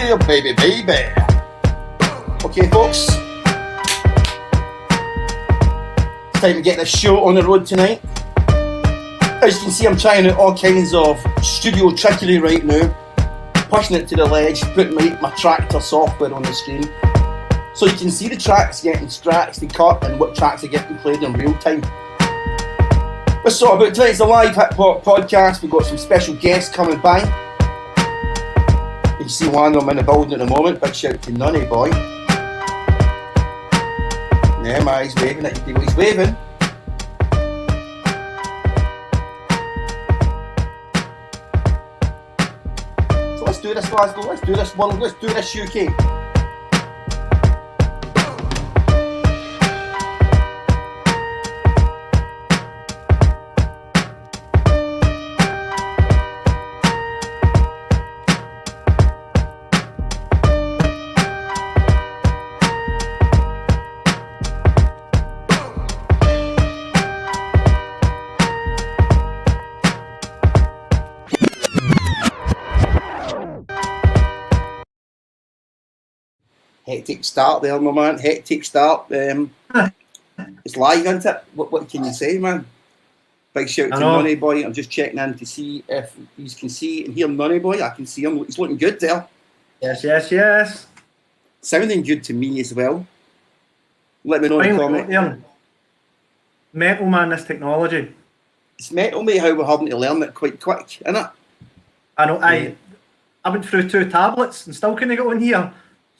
here, baby, baby. Okay, folks. It's time to get this show on the road tonight. As you can see, I'm trying out all kinds of studio trickery right now. Pushing it to the ledge, putting my tractor software on the screen. So you can see the tracks getting scratched and cut and what tracks are getting played in real time. Let's talk about tonight's live hip hop podcast. We've got some special guests coming by. You can see one of them in the building at the moment. Big shout to Nunny Boy. Yeah, man, he's waving at you. He's waving. So let's do this, Glasgow. Let's do this world. Let's do this, UK. Hectic start there, my man. Hectic start. It's live, isn't it? What can you say, man? Big shout to Nunny Boy. I'm just checking in to see if you can see and hear Nunny Boy. I can see him. He's looking good there. Yes. Sounding good to me as well. Let me know in the comment. Metal, man, this technology. It's metal, mate, how we're having to learn it quite quick, isn't it? I know. I went through 2 tablets and still couldn't get on here.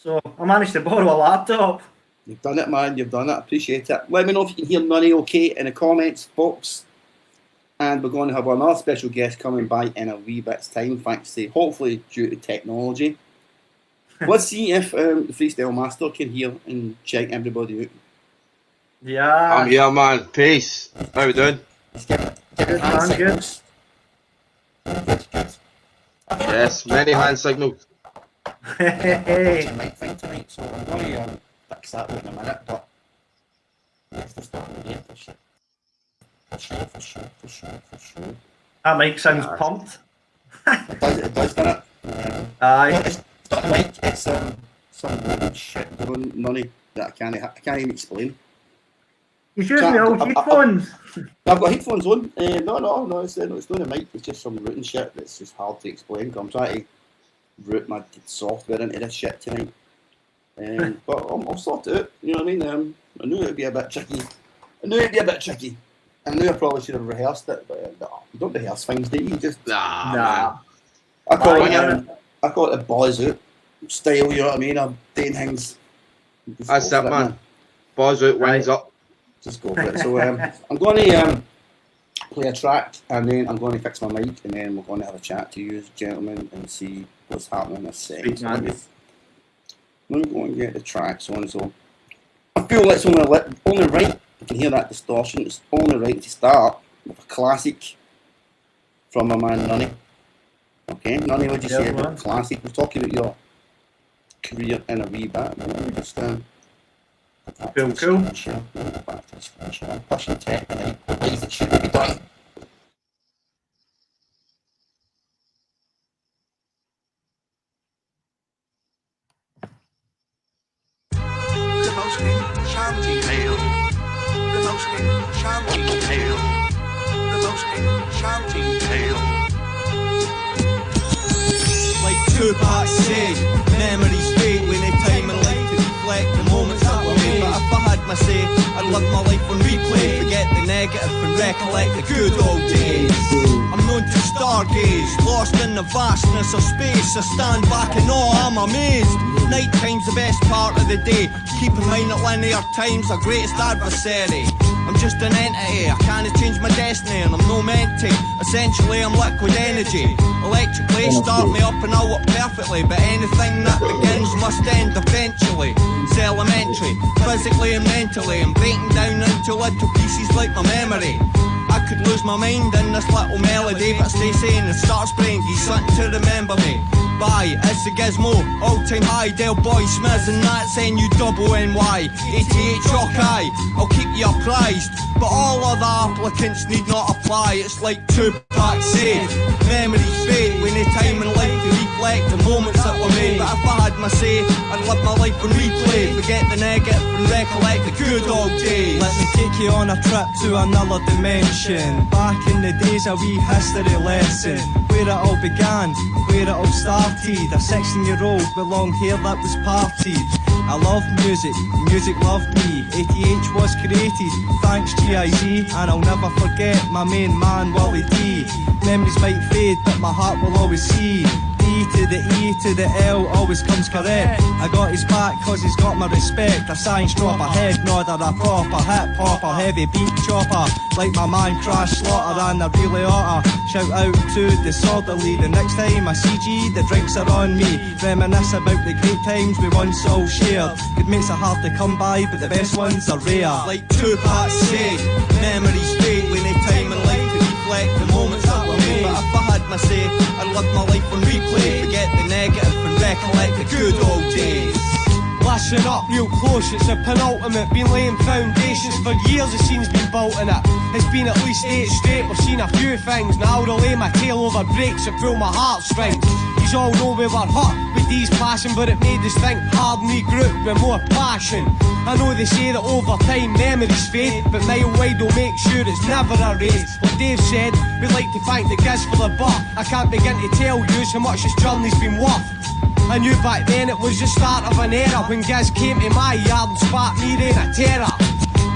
So I managed to borrow a laptop. You've done it, man. You've done it. Appreciate it. Let me know if you can hear Nunny okay in the comments, folks. And we're going to have another special guest coming by in a wee bit's time, thanks to, hopefully, due to technology. Let's see if the Freestyle Master can hear and check everybody out. Yeah. I'm here, man. Peace. How we doing? Good, man. Good. Yes, many hand signals. Hey. Might find tonight, so I'm going to fix that in a minute, but let's just start again for sure. For sure. That mic sounds pumped. It does, doesn't it? Aye. It's not a mic, it's some weird shit going Nunny that I can't even explain. He's using the old headphones. I've got headphones on. No, it's not a mic, it's just some rooting shit that's just hard to explain. I'm trying to root my software into this shit tonight. But I'll sort it out, you know what I mean? I knew it'd be a bit tricky. I knew I probably should have rehearsed it, but you don't rehearse things, do you? Just Nah. I call it a buzz out style, you know what I mean? I'm doing things. That's that, man. Buzz out, wings up. Just go for it. So I'm going to play a track, and then I'm going to fix my mic, and then we're going to have a chat to you, gentlemen, and see what's happening in this second. So let me go and get the tracks on. So I feel it's only right. You can hear that distortion. It's only right to start with a classic from my man Nunny. Okay, Nunny, what do you say about classic? We're talking about your career in a wee bit. Let me just Cool. Back to the screen share. I'm pushing tech tonight. What ways it should be done. The most enchanting tale. The most enchanting tale. The most enchanting tale. Like Tupac said, memories fade when they time and life to reflect the moments that were made. But if I had my say, I'd live my life on replay. Forget the negative and recollect the good old days. I'm known to stargaze, lost in the vastness of space. I stand back and awe, I'm amazed. Night time's the best part of the day. Keep in mind that linear time's our greatest adversary. I'm just an entity, I can't change my destiny, and I'm no meant to. Essentially I'm liquid energy. Electrically start me up and I'll work perfectly, but anything that begins must end eventually. It's elementary, physically and mentally. I'm breaking down into little pieces like my memory. I could lose my mind in this little melody, but stay sane and start spraying geese something to remember me. Bye, it's the Gizmo, all-time high, Del Boy, Smiz, and that's N-U-double-N-Y. 88 Hawkeye, I'll keep you apprised, but all other applicants need not apply. It's like Tupac said, memories fade when they time in life to reflect recollect the moments that were made. But if I had my say, I'd live my life on replay. Forget the negative and recollect the good old days. Let me take you on a trip to another dimension. Back in the days, a wee history lesson. Where it all began, where it all started. A 16-year-old with long hair that was parted. I love music, music loved me. 88 was created, thanks G.I.Z. And I'll never forget my main man, Wally D. Memories might fade, but my heart will always see. D to the E to the L always comes correct. I got his back cause he's got my respect. A science dropper, head nodder, a proper hip hopper, heavy beat chopper. Like my man Crash Slaughter and I really oughta shout out to Disorderly. The next time I see G, the drinks are on me. Reminisce about the great times we once all shared. Good mates are hard to come by, but the best ones are rare. Like Tupac said, memories fade when they time in life to reflect the moments that were made. But if I had my say, I'd live my life on replay. Forget the negative and recollect the good old days. Listen up real close, it's a penultimate. Been laying foundations for years, the scene's been built in it. It's been at least 8 straight, we've seen a few things. Now I'll relay my tail over breaks and pull my heartstrings. You all know we were hot with these passing, but it made us think hard and regroup with more passion. I know they say that over time memories fade, but mile wide will make sure it's never a race. Like Dave said, we'd like to thank the Giz for the buck. I can't begin to tell you how much this journey's been worth. I knew back then it was the start of an era when Giz came to my yard and spat me reign of terror.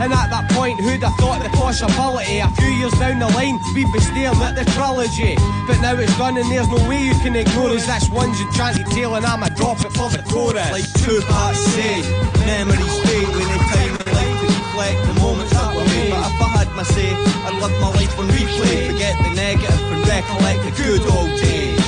And at that point, who'd have thought the possibility? A few years down the line, we'd be staring at the trilogy. But now it's done and there's no way you can ignore us. This one's a chanty tale and I'ma drop it for the chorus. Like Tupac said, memories fade when they time in life to reflect the moments that were made. But if I had my say, I'd live my life on replay. Forget the negative and recollect the good old days.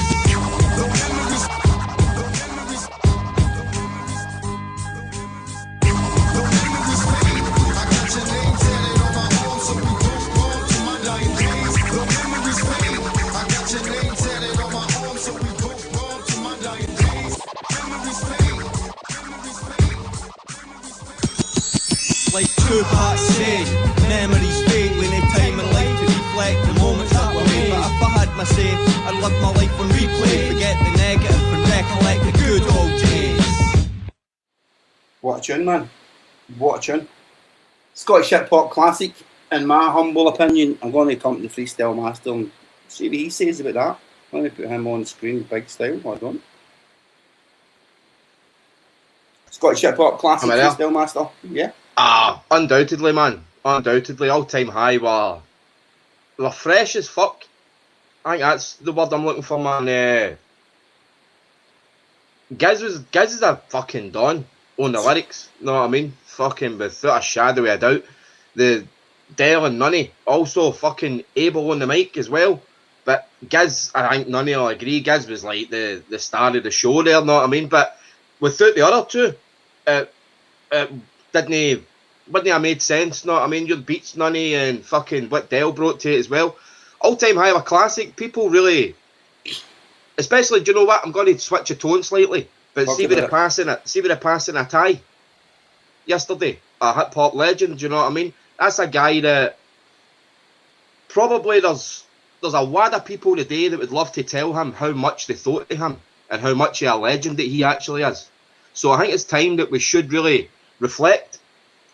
Like Tupac said, memories fade when they time in life to reflect the moments that were made. But if I had my say, I'd live my life on replay. Forget the negative and recollect the good old days. What a tune, man. What a tune. Scottish hip hop classic, in my humble opinion. I'm going to come to the Freestyle Master and see what he says about that. Let me put him on the screen, big style. Hold on. Scottish hip hop classic, Freestyle Master. Yeah. Undoubtedly, man. Undoubtedly, all-time high. They're fresh as fuck. I think that's the word I'm looking for, man. Giz is a fucking don on the lyrics. Know what I mean? Fucking without a shadow of a doubt. The Dale and Nunny also fucking able on the mic as well. But Giz, I think Nunny will agree. Giz was like the star of the show there. Know what I mean? But without the other two, wouldn't have made sense, know what I mean? Your beats, Nunny, and fucking what Dale brought to it as well. All-time high of a classic. People really, especially, do you know what? I'm going to switch a tone slightly, but see with the passing a tie yesterday, a hip hop legend. Do you know what I mean? That's a guy that probably there's a wad of people today that would love to tell him how much they thought of him and how much of a legend that he actually is. So I think it's time that we should really reflect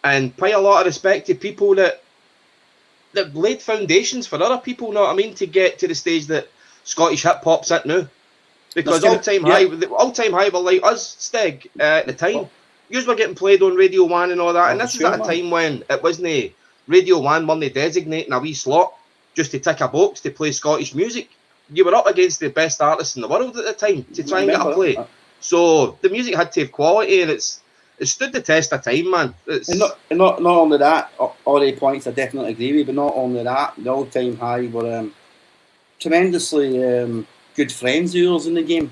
and pay a lot of respect to people that laid foundations for other people, know what I mean, to get to the stage that Scottish hip hop's at now. Because all-time high were like us, Steg, at the time. Yous were getting played on Radio 1 and all that, and this is at a time when it wasn't Radio 1 weren't designating a wee slot just to tick a box to play Scottish music. You were up against the best artists in the world at the time to try and get a play. So the music had to have quality, and it stood the test of time, man. And not only that, all the points I definitely agree with, but not only that, the all-time high were tremendously good friends of yours in the game.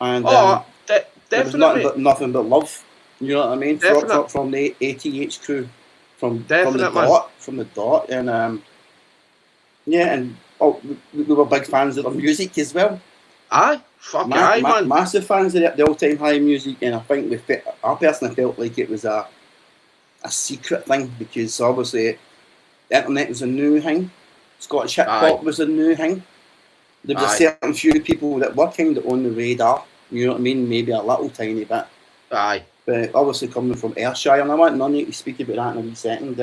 And definitely. It was nothing but love. You know what I mean? From the ATH crew, from the dot, and we were big fans of their music as well. Aye, man. Massive fans of the all-time high music, and I think I personally felt like it was a secret thing, because obviously the internet was a new thing, Scottish hip hop was a new thing. There was a certain few people that were kind of on the radar, You know what I mean? Maybe a little tiny bit. Aye. But obviously coming from Ayrshire, and I want Nunny to speak about that in a wee second.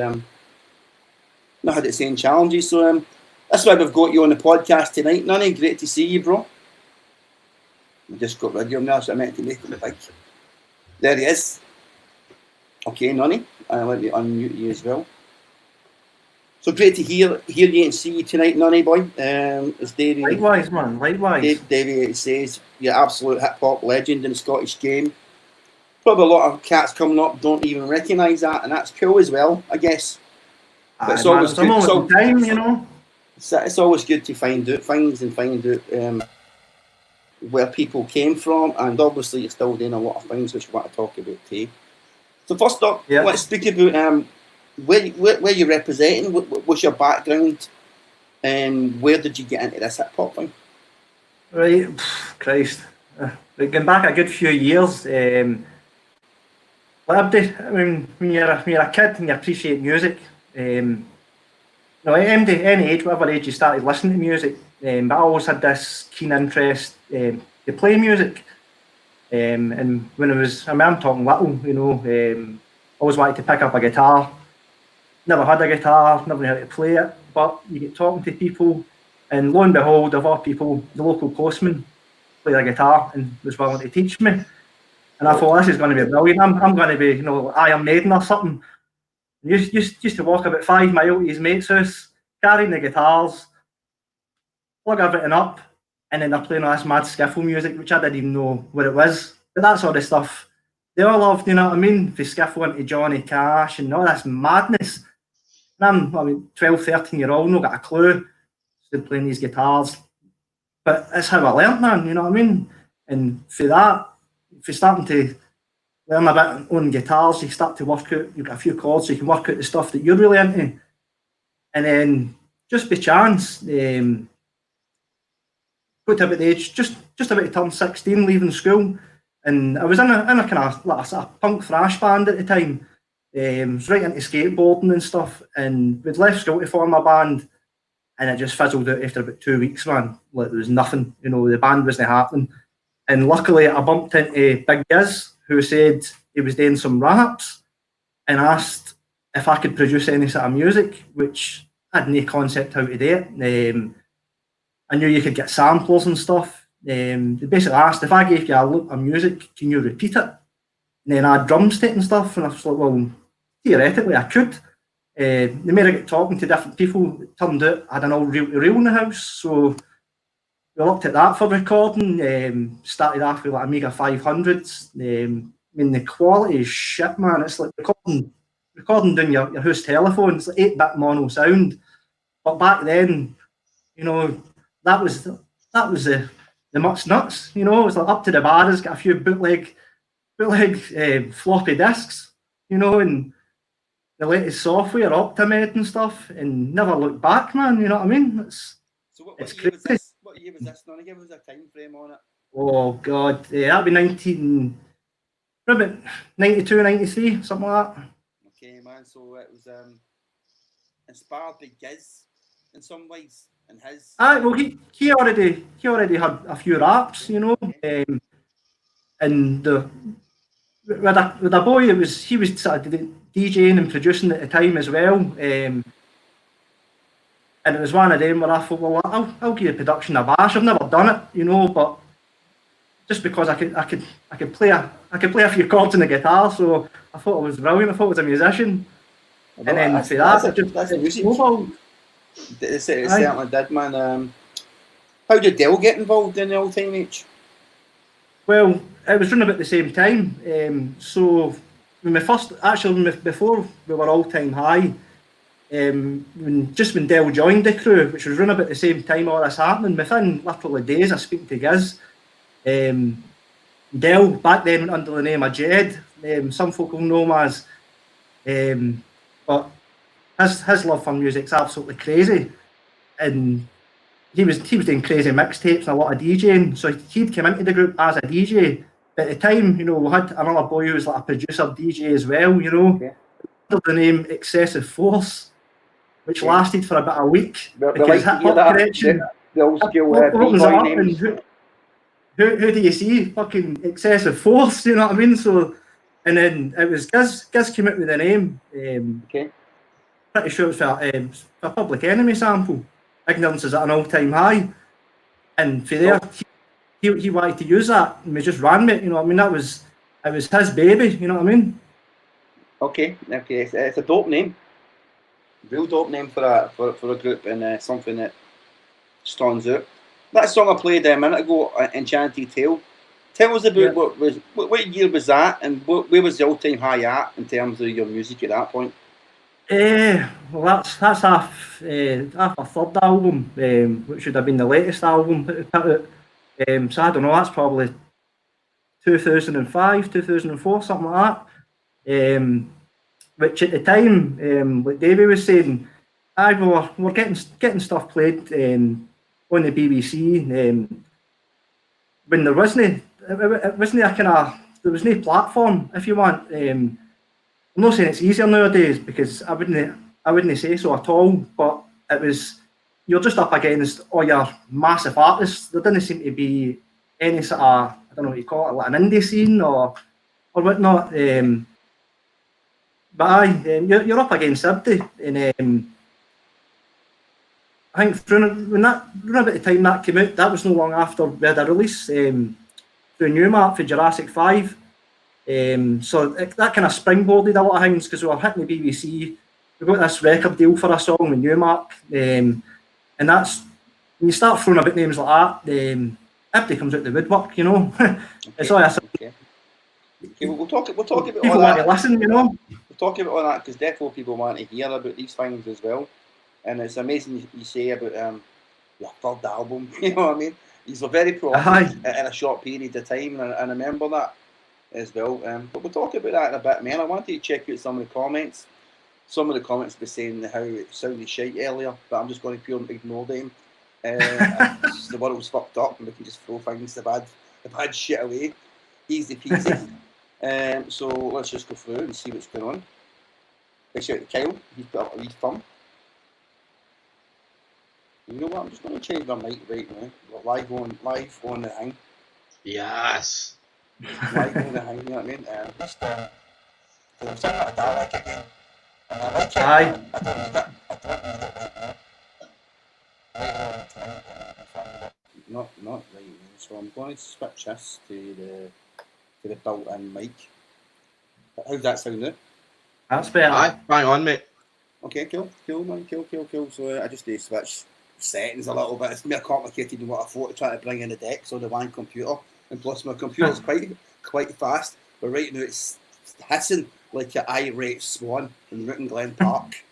Not had the same challenges, so that's why we've got you on the podcast tonight, Nunny. Great to see you, bro. I just got rid of him there, so I meant to make him big. There he is. Okay, Nunny, I'll let me unmute you as well. So great to hear you and see you tonight, Nunny Boy. As Davey, Likewise, man. Likewise. Davey says, you're absolute hip hop legend in the Scottish game. Probably a lot of cats coming up don't even recognise that, and that's cool as well, I guess. But it's always good. Time, you know. It's always good to find out things and find out where people came from, and obviously you're still doing a lot of things which we want to talk about today. So first up, let's speak about where you're representing. What's your background, and where did you get into this hip hop thing? Right, Christ, going back a good few years. I mean, when you're a kid and you appreciate music, any age, whatever age you started listening to music, but I always had this keen interest to play music. And when I'm talking little, you know, always wanted to pick up a guitar. Never had a guitar, never knew how to play it, but you get talking to people, and lo and behold, of all people, the local postman played a guitar and was willing to teach me. And I thought, this is going to be brilliant. I'm going to be, you know, Iron Maiden or something. Used to walk about 5 miles to his mate's house, carrying the guitars, plug everything up, and then they're playing all this mad skiffle music, which I didn't even know what it was. But that's all the stuff they all loved, you know what I mean? They skiffle into Johnny Cash and all this madness. And I'm 12, 13-year-old, no got a clue. Still playing these guitars. But that's how I learnt, man, you know what I mean? And for that, if you're starting to learn a bit on guitars, you start to work out, you've got a few chords, so you can work out the stuff that you're really into. And then, just by chance, got to about the age, just about to turn 16, leaving school. And I was in a kind of like a punk thrash band at the time. Was right into skateboarding and stuff. And we'd left school to form a band, and it just fizzled out after about 2 weeks, man. Like, there was nothing, you know, the band wasn't happening. And luckily, I bumped into Big Giz, who said he was doing some raps, and asked if I could produce any sort of music, which I had no concept how to do it. I knew you could get samplers and stuff. They basically asked, if I gave you a loop of music, can you repeat it? And then I drums to it and stuff, and I was like, well, theoretically I could. They made I get talking to different people. It turned out I had an old reel-to-reel in the house, so we looked at that for recording. Started off with like Amiga 500s. I mean, the quality is shit, man. It's like recording down your house telephone. It's like 8-bit mono sound. But back then, you know, that was the much nuts. You know, it was like up to the bars, got a few bootleg floppy disks, you know, and the latest software, Optimed and stuff, and never looked back, man. You know what I mean? So what it's year crazy. was this? What year was this? None give us a time frame on it. Oh God, that'd be probably 92, 93, something like that. Okay, man. So it was inspired by Giz in some ways, and his. Well, he already had a few raps, you know, and with a boy, he was sort of DJing and producing at the time as well, and it was one of them where I thought, well, I'll give the production a bash. I've never done it, you know, but just because I could play a few chords on the guitar, so I thought it was brilliant. I thought I was a musician, and then for that, that's a music. It certainly did, man. How did Dell get involved in the old time H? Well, it was running about the same time. So before we were all time high, when Dell joined the crew, which was running about the same time all this happening, within literally days of speaking to Giz, Dell back then went under the name of Jed. Some folk will know him as, but his love for music's absolutely crazy, and he was doing crazy mixtapes and a lot of DJing. So he'd come into the group as a DJ. At the time, you know, we had another boy who was like a producer DJ as well, you know, under the name Excessive Force, which lasted for about a week. Because hip hop connection. The old school who do you see? Fucking excessive force, you know what I mean? So, and then it was Giz came out with the name. Okay. Pretty sure it was for Public Enemy sample. Ignorance is at an all-time high. And for there, he wanted to use that, and we just ran with it, you know what I mean? It was his baby, you know what I mean? Okay. It's a dope name. Real dope name for a group, and something that stands out. That song I played a minute ago, Enchanted Tale. Tell us about what year was that, and where was the all-time high at in terms of your music at that point? Well, that's half our third album, which should have been the latest album that we put out. So I don't know, that's probably 2005, 2004, something like that. Which at the time, like Davey was saying, we're getting stuff played on the BBC. When there wasn't there was no platform, if you want. I'm not saying it's easier nowadays, because I wouldn't say so at all. But it was, you're just up against all your massive artists. There didn't seem to be any sort of, I don't know what you call it, like an indie scene or whatnot. But aye, you're up against everybody, and I think around about the time that came out, that was no long after we had a release through Newmark for Jurassic 5. So that kind of springboarded a lot of things, because we were hitting the BBC. We got this record deal for a song with Newmark, and that's when you start throwing about names like that, everybody comes out the woodwork, you know. It's all Okay, we'll talk about people all want that. to listen, you know. We'll talk about all that, because definitely people want to hear about these things as well. And it's amazing you say about your third album. You know what I mean? You were very prolific in a short period of time, and I remember that as well. But we'll talk about that in a bit, man. I wanted to check out some of the comments. Some of the comments were saying how it sounded shite earlier, but I'm just going to purely ignore them. The world's fucked up, and we can just throw things, the bad shit away. Easy peasy. So let's just go through and see what's going on. Big shout out to Kyle. He's put up a wee thumb. You know what? I'm just going to change my mic right now. We're live on the thing. Yes. Live on the thing, you know what I mean? Just because I'm saying that I like again. And I like it. Aye. I don't need it right now. Not right now. So I'm going to switch this to the built-in mic. How's that sound now? That's better. Aye, bang on, mate. Okay, cool, man, cool. So I just need to switch settings a little bit. It's more complicated than what I thought, to try to bring in the decks on the one computer. And plus my computer's quite fast, but right now it's hissing like an irate swan in Newton Glen Park.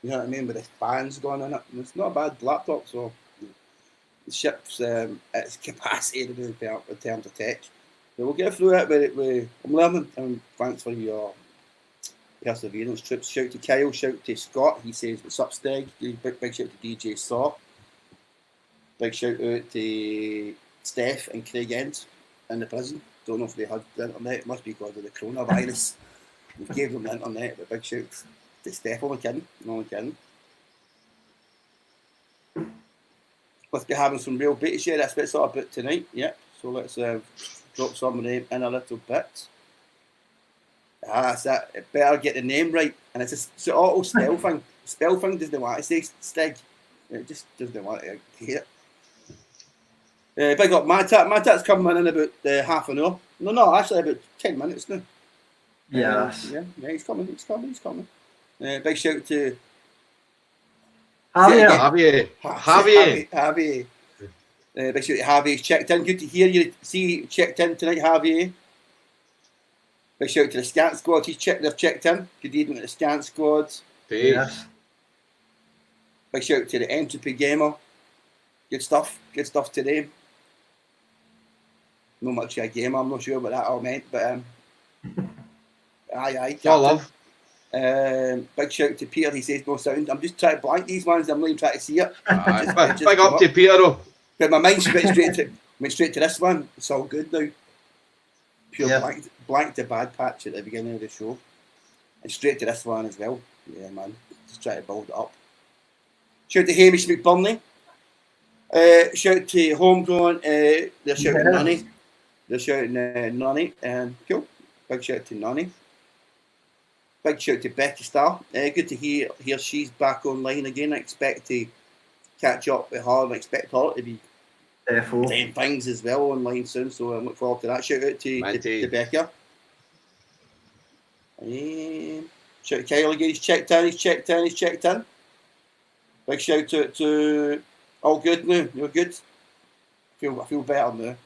You know what I mean? With the fans going on it. And it's not a bad laptop, so the ship's its capacity in terms of tech. But we'll get through it. I'm learning, and thanks for your perseverance, trips. Shout to Kyle, shout to Scott. He says, "What's up, Steg?" Big shout to DJ Saw. Big shout out to Steph and Craig End in the prison. Don't know if they had the internet. It must be because of the coronavirus. We gave them the internet, but big shout to Steph. Only kidding. Let's be having some real beats. Yeah, that's what it's all about tonight. Yeah. So let's drop some of them in a little bit. That's that. It better get the name right, and it's an auto spell thing. Spell thing doesn't want to say Steg. It just doesn't want to hear it. Big up Madhat. Madhat's coming in about half an hour. No, actually about 10 minutes now. Yes. Yeah, he's coming. Big shout to Javier. Javier. Big shout to Javier. He's checked in. Good to hear you. See you checked in tonight, Javier. Big shout out to the Scant Squad. They've checked in. Good evening to the Scant Squad. Peace. Yes. Big shout out to the Entropy Gamer. Good stuff today. Not much of a gamer, I'm not sure what that all meant, but aye. All love. Big shout out to Peter. He says no sound. I'm just trying to blank these ones. I'm not even trying to see it. Big up to Peter. But my mind went straight to this one. It's all good now. Pure blank to bad patch at the beginning of the show. And straight to this one as well. Yeah, man. Just try to build it up. Shout out to Hamish McBurney. Shout to Homegrown. They're shouting Nunny. They're shouting Nunny. Cool. Big shout to Nunny. Big shout to Becky Starr. Good to hear she's back online again. I expect to catch up with her and I expect her to be doing things as well online soon. So I look forward to that. Shout out to Becca. Shout to Kyle again. He's checked in. Big shout out to all good now. You're good. I feel better now.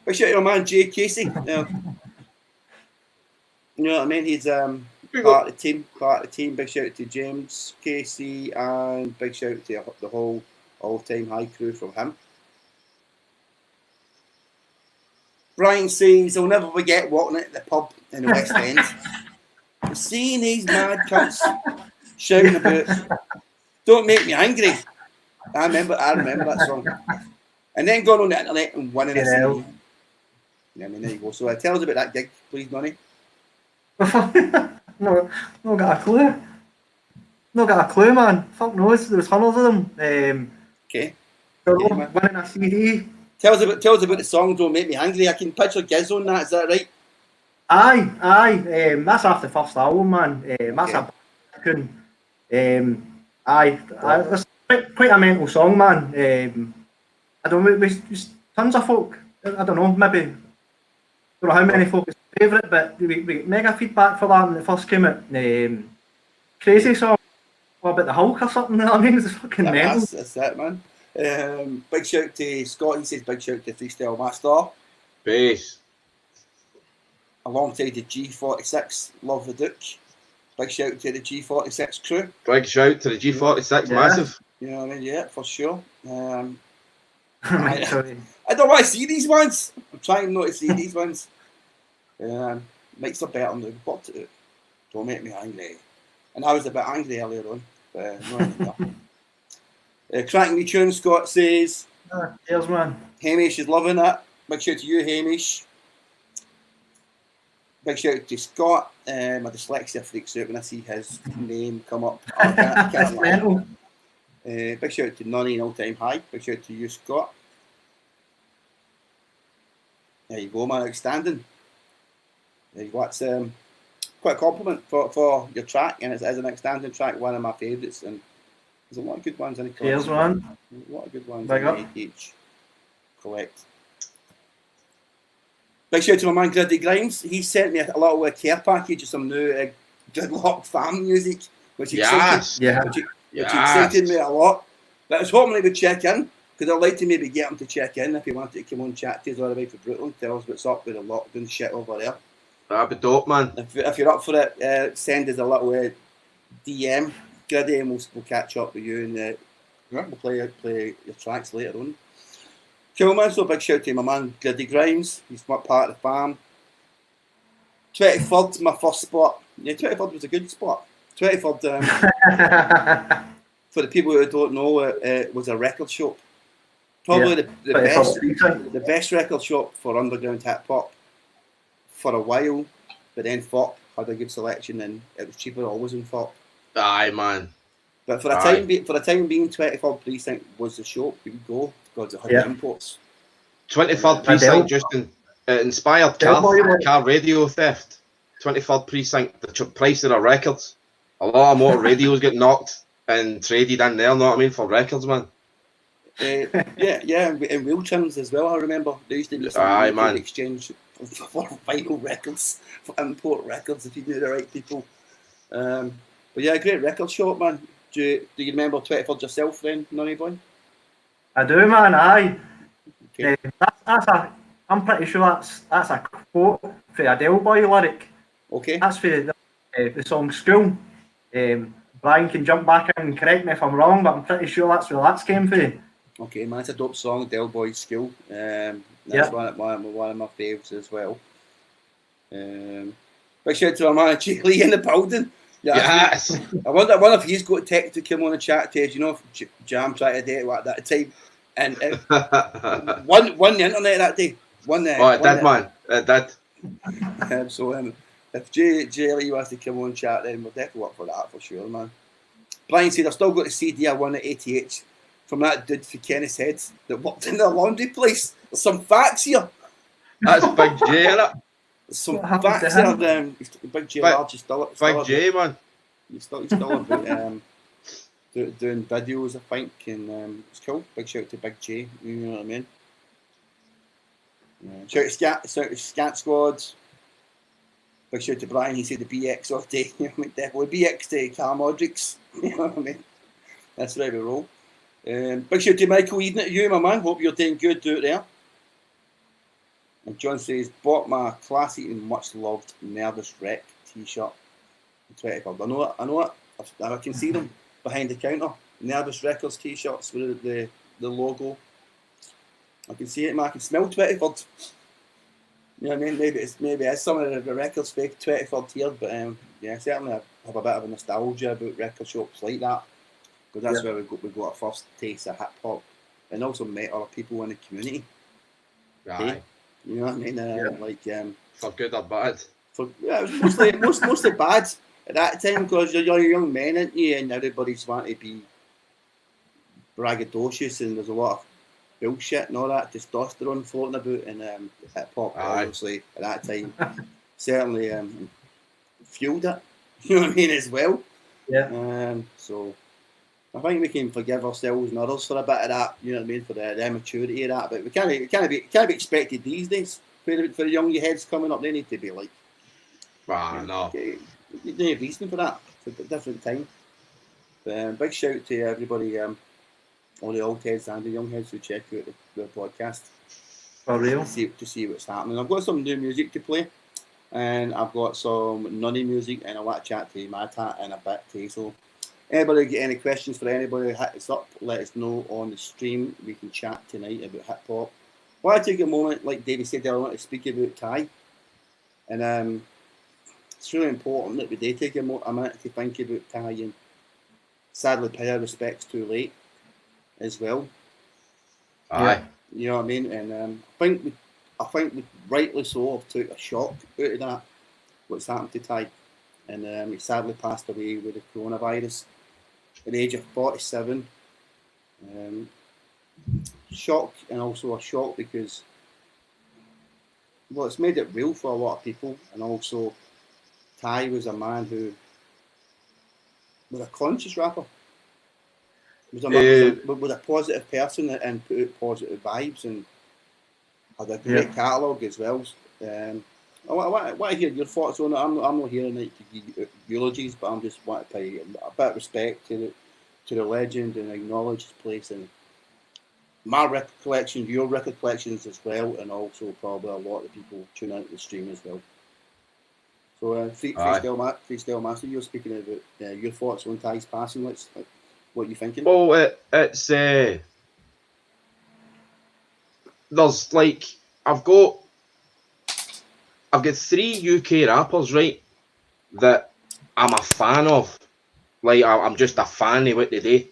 Big shout out to my man Jay Casey. You know what I mean? He's part of the team. Big shout out to James Casey and big shout out to the whole all-time high crew from him. Brian says he'll never forget walking at the pub in the West End, seeing these mad cunts shouting about "Don't make me angry." I remember that song, and then going on the internet and winning a CD. Yeah, I mean, there you go. So tell us about that gig, please, Nunny. No got a clue. No got a clue, man. Fuck knows. There was hundreds of them. Okay. Winning a CD. Tell us about the song "Don't Make Me Angry." I can picture Giz on that. Is that right? Aye. That's after the first album, man. That's a that's quite a mental song, man. I don't know. There's tons of folk. I don't know. Maybe don't know how many folk is favourite, but we got mega feedback for that when it first came out. Crazy song about the Hulk or something. You know what I mean? It's fucking mental. That's it, man. Big shout to Scott. He says big shout to Freestyle Master. Peace. Alongside the G46, love the Duke. Big shout to the G46 crew. Big shout to the G46, massive. You know what I mean? Yeah, for sure. Sorry. I don't want to see these ones. I'm trying not to see these ones. Makes it better than what to do. Don't make me angry. And I was a bit angry earlier on. Cracking me tune, Scott says. Cheers, man. Hamish is loving it. Big shout to you, Hamish. Big shout out to Scott. My dyslexia freaks out when I see his name come up. I can't lie. Big shout out to Nunny and All Time High. Big shout out to you, Scott. There you go, man. Outstanding. There you go. That's quite a compliment for your track, and it's an outstanding track. One of my favourites, and there's a lot of good ones in the collection. Cheers, man. A lot of good ones Big up. each collect. Big shout out to my man Griddy Grimes. He sent me a little care package of some new Good Luck Fam music, which excited me a lot. But I was hoping he would check in, because I'd like to maybe get him to check in if he wanted to come on and chat to us all about for Brutal and tell us what's up with the lockdown shit over there. That'd be dope, man. If you're up for it, send us a little DM, Griddy, and we'll catch up with you and we'll play your tracks later on. Cool, man. So big shout out to my man Griddy Grimes. He's part of the farm. 23rd, my first spot. Yeah, 23rd was a good spot. 23rd, for the people who don't know, it was a record shop. Probably the best record shop for underground hip hop for a while, but then FOP had a good selection and it was cheaper always in FOP. Aye, man. But for a time being, 23rd Precinct was the shop we would go because it had imports. 23rd Precinct just inspired car radio theft. 23rd Precinct, the price of the records. A lot of motor radios get knocked and traded in there, know what I mean, for records, man. And wheel trims as well, I remember. There used to be some exchange for vinyl records, for import records, if you knew the right people. But yeah, great record shop, man. Do you remember 23rd yourself then, Nunny Boy? I do, man, aye. Okay. I'm pretty sure that's a quote for a Del Boy lyric. Okay. That's for the song School. Brian can jump back in and correct me if I'm wrong, but I'm pretty sure that's where that's came from. Okay, man, it's a dope song, Del Boy School. That's one of my favourites as well. Big shout out to my man Lee in the building. Yes. I wonder if he's got tech to come on and chat to us, you know, if Jam tried to do it at that time. And won the internet that day. It did, man. It did. So if Jay Lee wants to come on and chat, then we'll definitely work for that for sure, man. Brian said, I've still got the CD I won at 88. from that dude for Kenny's Head that worked in the laundry place. There's some facts here. That's Big J, innit? There's some What happened facts to here. him? Big J Big- Large, he's still Big J, man. He's still about doing videos, I think, and it's cool. Big shout out to Big J, you know what I mean? Shout out to Scat Squad. Big shout out to Brian, he said the BX all day. You know what I mean? Definitely BX to Cam Odricks. You know what I mean? That's where we roll. Big shout out to Michael Eden at you, my man. Hope you're doing good out there. And John says, bought my classic and much loved Nervous Wreck t-shirt. 25. I know it. I can see them behind the counter. Nervous Records t-shirts with the logo. I can see it, man. I can smell 23rd. You know what I mean? Maybe it's some of the records fake 23rd here, but yeah, certainly I have a bit of a nostalgia about record shops like that, because that's where we got our first taste of hip hop, and also met other people in the community. Right. You know what I mean? Like For good or bad. It was mostly bad at that time, because you're young men, aren't you? And everybody's wanting to be braggadocious, and there's a lot of bullshit and all that testosterone floating about in hip hop. Obviously, at that time, certainly fueled it. You know what I mean, as well. Yeah. So I think we can forgive ourselves and others for a bit of that. You know what I mean, for the immaturity of that. But we can't be expected these days. For the younger heads coming up, they need to be like. No. You don't have reason for that. It's a different time. But, big shout out to everybody, all the old heads and the young heads who check out the podcast. For real. To see what's happening. I've got some new music to play, and I've got some Nunny music, and I want to chat to Madhat in a bit too. So, anybody get any questions for anybody, hit us up, let us know on the stream. We can chat tonight about hip hop. I want to take a moment, like David said, I want to speak about Ty, and it's really important that we do take a minute to think about Ty, and sadly pay our respects too late as well. Aye. You know what I mean? And I think we rightly so have took a shock out of that, what's happened to Ty. And he sadly passed away with the coronavirus at the age of 47. Shock, and also a shock because, well, it's made it real for a lot of people. And also, Ty was a man who was a conscious rapper. Was a positive person and put out positive vibes, and had a great catalogue as well. I want to hear your thoughts on it. I'm not here tonight to give eulogies, but I'm just want to pay a bit of respect to the legend and acknowledge his place in my recollections, your recollections as well, and also probably a lot of people tune out the stream as well. So, Freestyle Master, you're speaking about your thoughts on Ty's passing. What are you thinking? Well, it's there's like I've got 3 UK rappers, right, that I'm a fan of. Like I'm just a fan of what they do.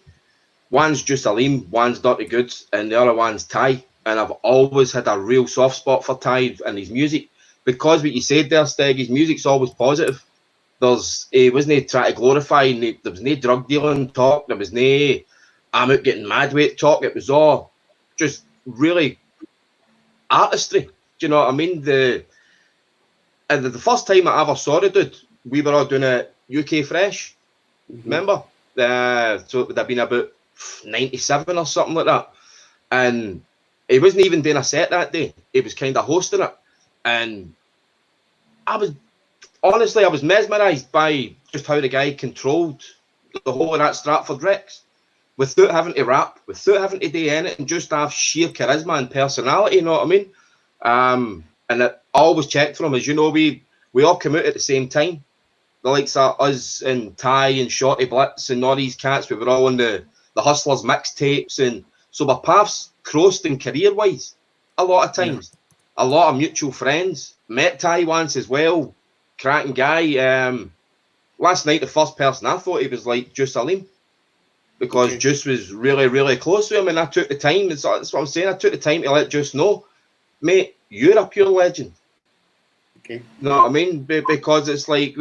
One's Just Aleem, one's Dirty Goods, and the other one's Ty. And I've always had a real soft spot for Ty and his music, because what you said there, Steg, his music's always positive. He wasn't trying to glorify, there was no drug dealing talk, there was no I'm out getting mad with it talk. It was all just really artistry. Do you know what I mean? The first time I ever saw the dude, we were all doing a UK Fresh. Remember? So it would have been about 97 or something like that. And he wasn't even doing a set that day. He was kind of hosting it. And I was mesmerised by just how the guy controlled the whole of that Stratford Rex without having to rap, without having to do anything, just have sheer charisma and personality, you know what I mean? And it always checked for him. As you know, we all came out at the same time. The likes of us and Ty and Shorty Blitz and all these cats, we were all on the Hustlers mixtapes, and so our paths crossed in career-wise a lot of times. A lot of mutual friends. Met Ty once as well. Cracking guy. Last night, the first person I thought he was like Juice Aleem, because Juice was really, really close to him, and I took the time. That's what I'm saying. I took the time to let Juice know, mate, you're a pure legend. Okay. You know what I mean? Because it's like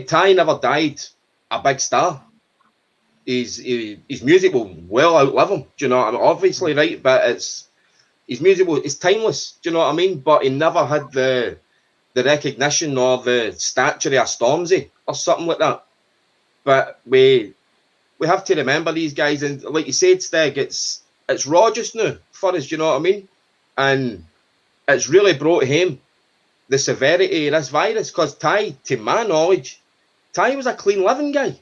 Ty never died a big star. his music will well outlive him. Do you know what I mean? Obviously, right, but his music is timeless. Do you know what I mean? But he never had the recognition or the stature of a Stormzy or something like that. But we have to remember these guys, and like you said, Steg, it's raw just now for us. Do you know what I mean? And it's really brought home the severity of this virus, because Ty, to my knowledge, Ty was a clean living guy.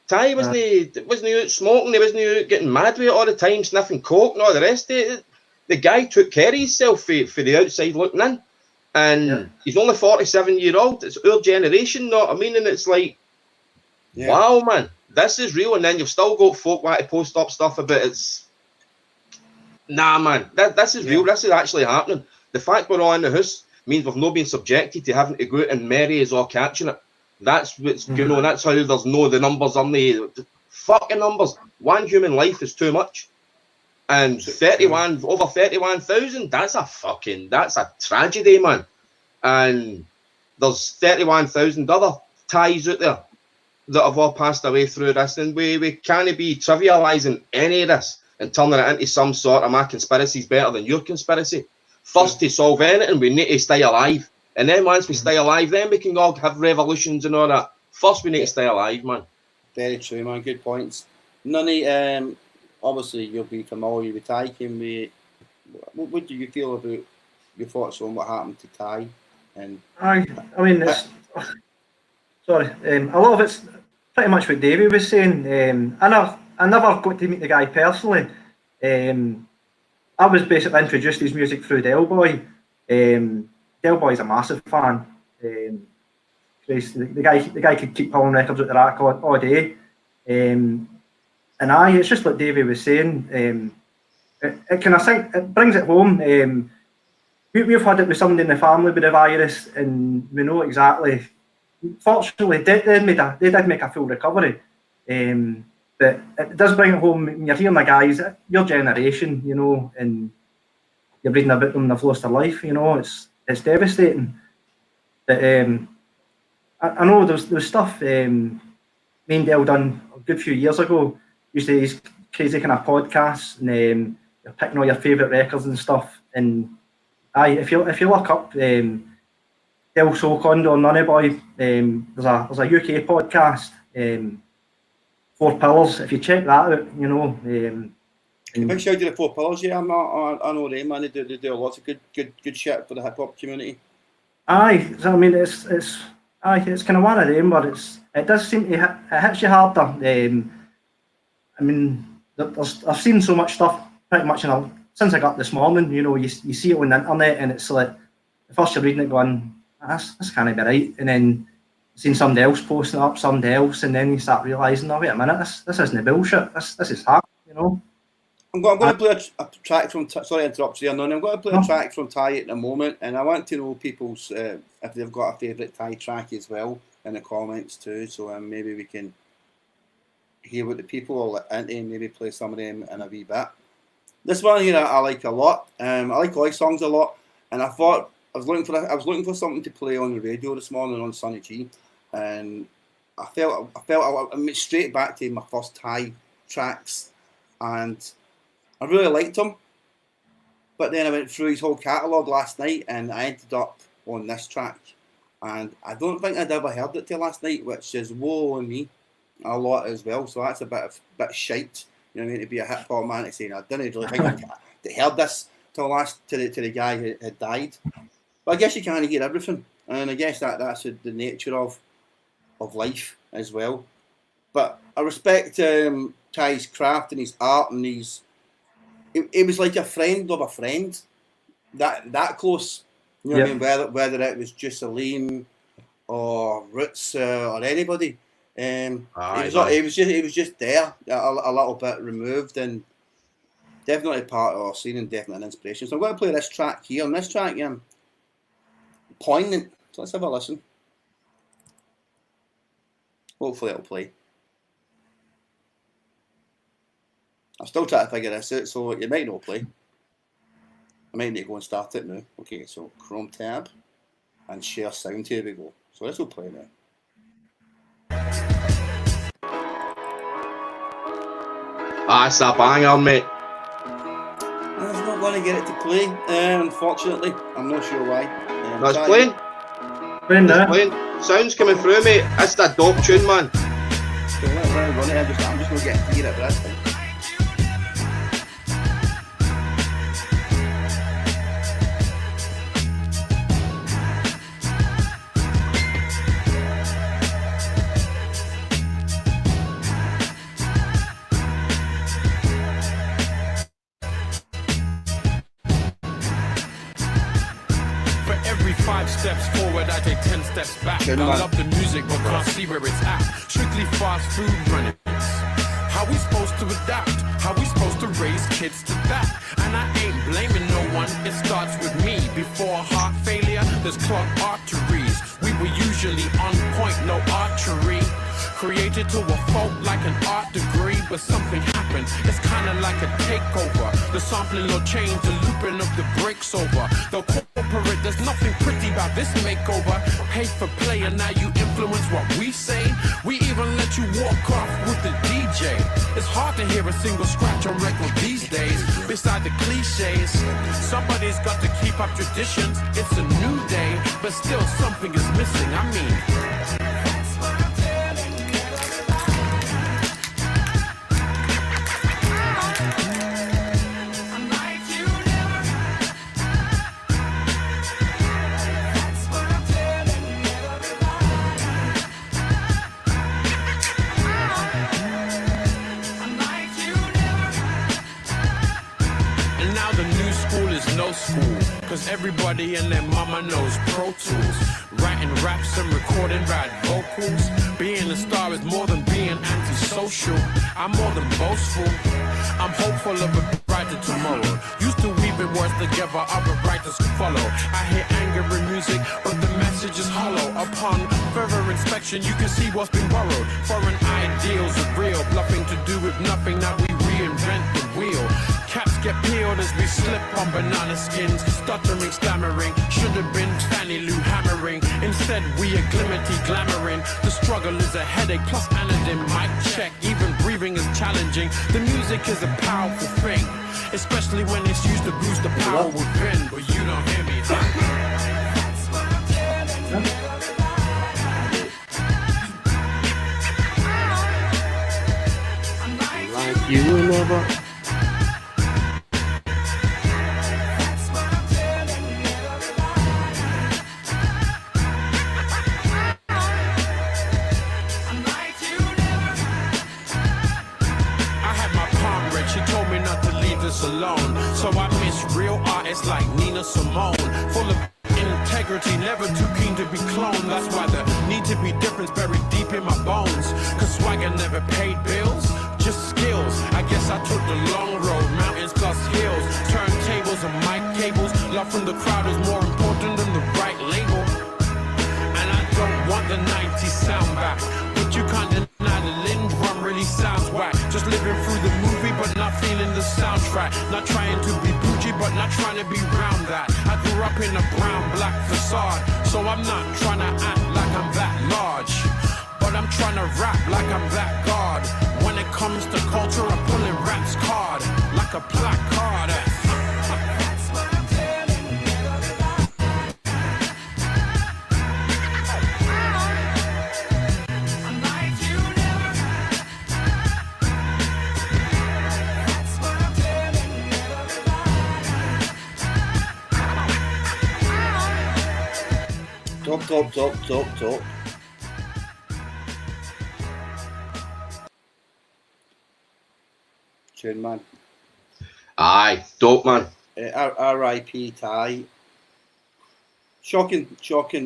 Ty wasn't out smoking, he wasn't out getting mad with it all the time, sniffing coke and all the rest of it. The guy took care of himself for the outside looking in. And he's only 47-year-old. It's our generation, know what I mean? And it's like, wow, man, this is real. And then you've still got folk want to post up stuff about it's. Nah, man, this is real. This is actually happening. The fact we're all in the house means we've not been subjected to having to go out and merry as all catching it. That's what's you know. That's how there's no the numbers on the fucking numbers. One human life is too much, and over 31,000. That's a tragedy, man. And there's 31,000 other ties out there that have all passed away through this, and we can't be trivialising any of this and turning it into some sort of my conspiracy's better than your conspiracy. First, to solve anything, we need to stay alive. And then once we stay alive, then we can all have revolutions and all that. First, we need to stay alive, man. Very true, man. Good points. Nunny, obviously you'll be familiar with Ty. What do you feel about your thoughts on what happened to Ty? And I mean, sorry. A lot of it's pretty much what Davey was saying. I never got to meet the guy personally. I was basically introduced to his music through Del Boy. Del Boy's a massive fan. The guy could keep pulling records out the rack all day. It's just like Davey was saying. It brings it home. We've had it with somebody in the family with the virus, and we know exactly. Fortunately, they did make a full recovery. But it does bring it home when you're hearing the guys, your generation, you know, and you're reading about them, they've lost their life, you know, it's devastating. But I know there's stuff me and Dale done a good few years ago. Used to these crazy kind of podcasts, and you're picking all your favourite records and stuff. And if you look up Del Socondo or Nunny Boy, there's a UK podcast. 4 Pillars. If you check that out, you know. big shout out to the 4 Pillars. Yeah, I know them, man. They do lots of good shit for the hip hop community. Aye, so I mean, it's kind of one of them, but it does seem to it hits you harder. I mean, I've seen so much stuff pretty much since I got up this morning. You know, you see it on the internet, and it's like the first you're reading it, going, this can't be right, and then seen somebody else posting it up, somebody else, and then you start realising, oh wait a minute, this isn't bullshit. This is hard, you know. I'm going to play a track from. Sorry to interrupt you, Nunny. I'm going to play a track from Ty at the moment, and I want to know people's if they've got a favourite Ty track as well in the comments too. So maybe we can hear what the people are into, and maybe play some of them in a wee bit. This one here I like a lot. I like all his songs a lot, and I thought I was looking for something to play on the radio this morning on Steg G, and I went straight back to my first Ty tracks, and I really liked him. But then I went through his whole catalogue last night, and I ended up on this track, and I don't think I'd ever heard it till last night, which is Woe on Me a lot as well. So that's a bit shite, you know what I mean, to be a hip hop man to say, I didn't really think I heard this till the guy who had died. But I guess you can't hear everything, and I guess that's the nature of life as well. But I respect Ty's craft and his art, and it was like a friend of a friend, that close. You know what I mean? Whether it was Jusceline or Roots or anybody, he was just there, a little bit removed, and definitely part of our scene and definitely an inspiration. So I'm going to play this track here, and this track, poignant. So let's have a listen. Hopefully it'll play. I'm still trying to figure this out, so it might not play. I might need to go and start it now. Okay, so Chrome tab and share sound. Here we go. So this will play now. That's a banger, mate. I was not going to get it to play, unfortunately. I'm not sure why. No, it's playing. Playing It's now. playing. Sound's coming through, mate. That's a dope tune, man. So I'm just going to get it to hear it, but that's fine. Every 5 steps forward, I take 10 steps back. Good I man. love the music, but can't see where it's at. Strictly fast food running. How we supposed to adapt? How we supposed to raise kids to that? And I ain't blaming no one, it starts with me. Before heart failure, there's clogged arteries. We were usually on point, no archery. Created to a fault like an art degree, but something happened. It's kinda like a takeover. The sampling will change, the looping of the breaks over. The corporate, there's nothing pretty about this makeover. Pay for play and now you influence what we say. We even let you walk off with the DJ. It's hard to hear a single scratch on record these days. Beside the cliches, somebody's got to keep up traditions. It's a new day, but still something is missing. I mean, school, cause everybody and their mama knows Pro Tools. Writing raps and recording bad vocals. Being a star is more than being antisocial. I'm more than boastful. I'm hopeful of a brighter tomorrow. Used to weaving words together, other writers could follow. I hear anger in music, but the message is hollow. Upon further inspection, you can see what's been borrowed. Foreign ideals are real, bluffing to do with nothing. Now we reinvent the wheel. Caps get peeled as we slip on banana skins. Stuttering, stammering, should have been Fanny Lou hammering. Instead we are glimmerty glamoring. The struggle is a headache plus anodyne. Mic check, even breathing is challenging. The music is a powerful thing, especially when it's used to boost the power within. But you don't hear me, Like you never. alone. So I miss real artists like Nina Simone, full of integrity, never too keen to be cloned. That's why the need to be different's buried deep in my bones. Cause swagger never paid bills, just skills. I guess I took the long road, mountains plus hills, turntables and mic cables. Love from the crowd is more important than the right label. And I don't want the 90s sound back, but you can't deny the Lynn drum really sounds whack. Just living through the movie but not feeling the soundtrack. Not trying to be bougie but not trying to be round that. I grew up in a brown black facade, so I'm not trying to act like I'm that large, but I'm trying to rap like I'm that god. When it comes to culture, I'm pulling rap's card like a placard. Top. Tune, man. Aye, dope, man. R.I.P. Ty. Shocking,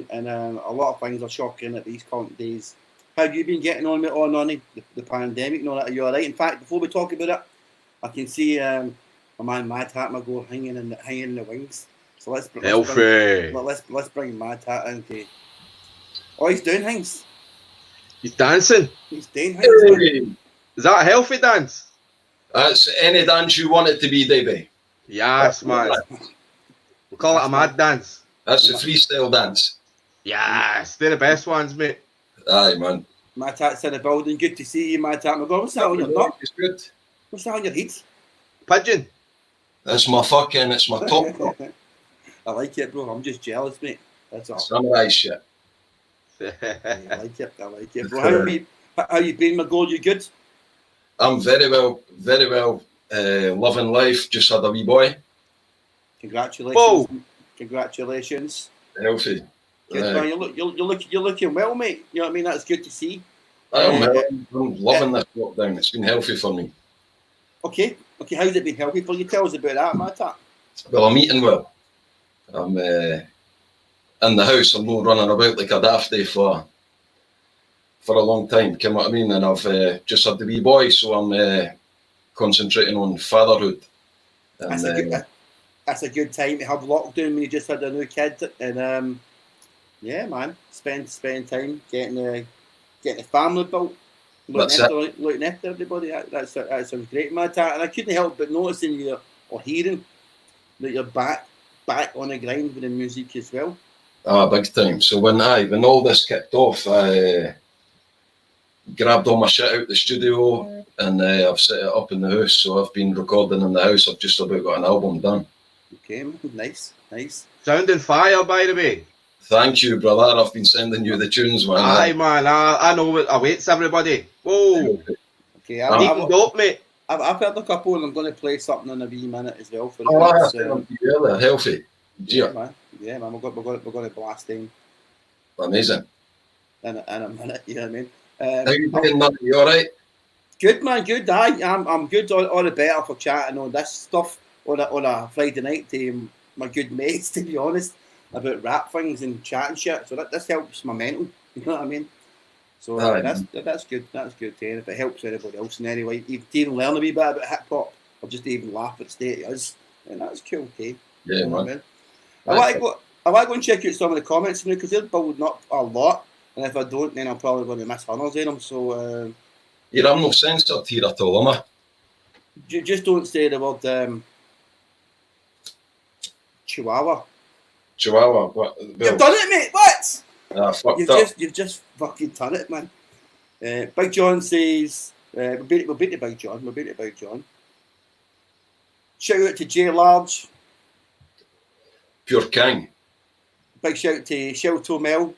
and a lot of things are shocking at these current days. How have you been getting on with Nunny? The pandemic and all that? Are you alright? In fact, before we talk about it, I can see my man Madhat Mcgore hanging in the wings. So let's bring Madhat into. Oh, he's doing things. He's dancing. He's doing things. Is that a healthy dance? That's any dance you want it to be, Davey. Yes, man. We'll call it a mad dance. That's a freestyle dance. Yes, they're the best ones, mate. Aye, man. Madhat's in the building. Good to see you, Madhat Mcgore. What's that on your knob? It's good. What's that on your head? Pigeon. It's my top. I like it, bro. I'm just jealous, mate. That's all. Samurai shit. I like it. I like it, bro. How you been, Mcgore? You good? I'm very well, loving life. Just had a wee boy. Congratulations. Whoa. Congratulations. Healthy. Good, man. You're looking well, mate. You know what I mean? That's good to see. I'm loving this lockdown. It's been healthy for me. Okay. How's it been healthy for you? Tell us about that, Madhat. Well, I'm eating well. I'm in the house. I'm not running about like a dafty for a long time. You know what I mean? And I've just had the wee boy, so I'm concentrating on fatherhood. And, that's a good time to have lockdown when you just had a new kid. And yeah, man, spend time getting the family built. Looking after everybody. That sounds great, Madhat. And I couldn't help but noticing you or hearing that you're back on the grind with the music as well. Big time. So when all this kicked off, I grabbed all my shit out the studio and I've set it up in the house. So I've been recording in the house. I've just about got an album done. Okay, man. Nice. Sounding fire, by the way. Thank you, brother. I've been sending you the tunes, man. Aye, man. I know what awaits everybody. Whoa. Okay, I've dope, mate. I've heard a couple, and I'm going to play something in a wee minute as well for the healthy. Yeah, man. We're going to blast in. Amazing. In a minute, you know what I mean? How you doing, Nunny? You all right? Good, man. Good. I'm good. All the better for chatting on this stuff on a Friday night to my good mates, to be honest, about rap things and chatting shit. So this helps my mental. You know what I mean? So that's good. That's good. And if it helps anybody else in any way, even learn a wee bit about hip hop, or just even laugh at the state of us, and that's cool. Okay. Yeah, you know man. I want to go and check out some of the comments now because they're building up a lot, and if I don't, then I'm probably going to miss hundreds in them. So yeah, I'm not censored here at all, am I? Just don't say the word Chihuahua. Chihuahua. What? You've done it, mate. What? Fucked up. You've just fucking done it, man. Big John says we'll beat the Big John. Shout out to J Large. Pure king. Big shout out to Shelto Mel.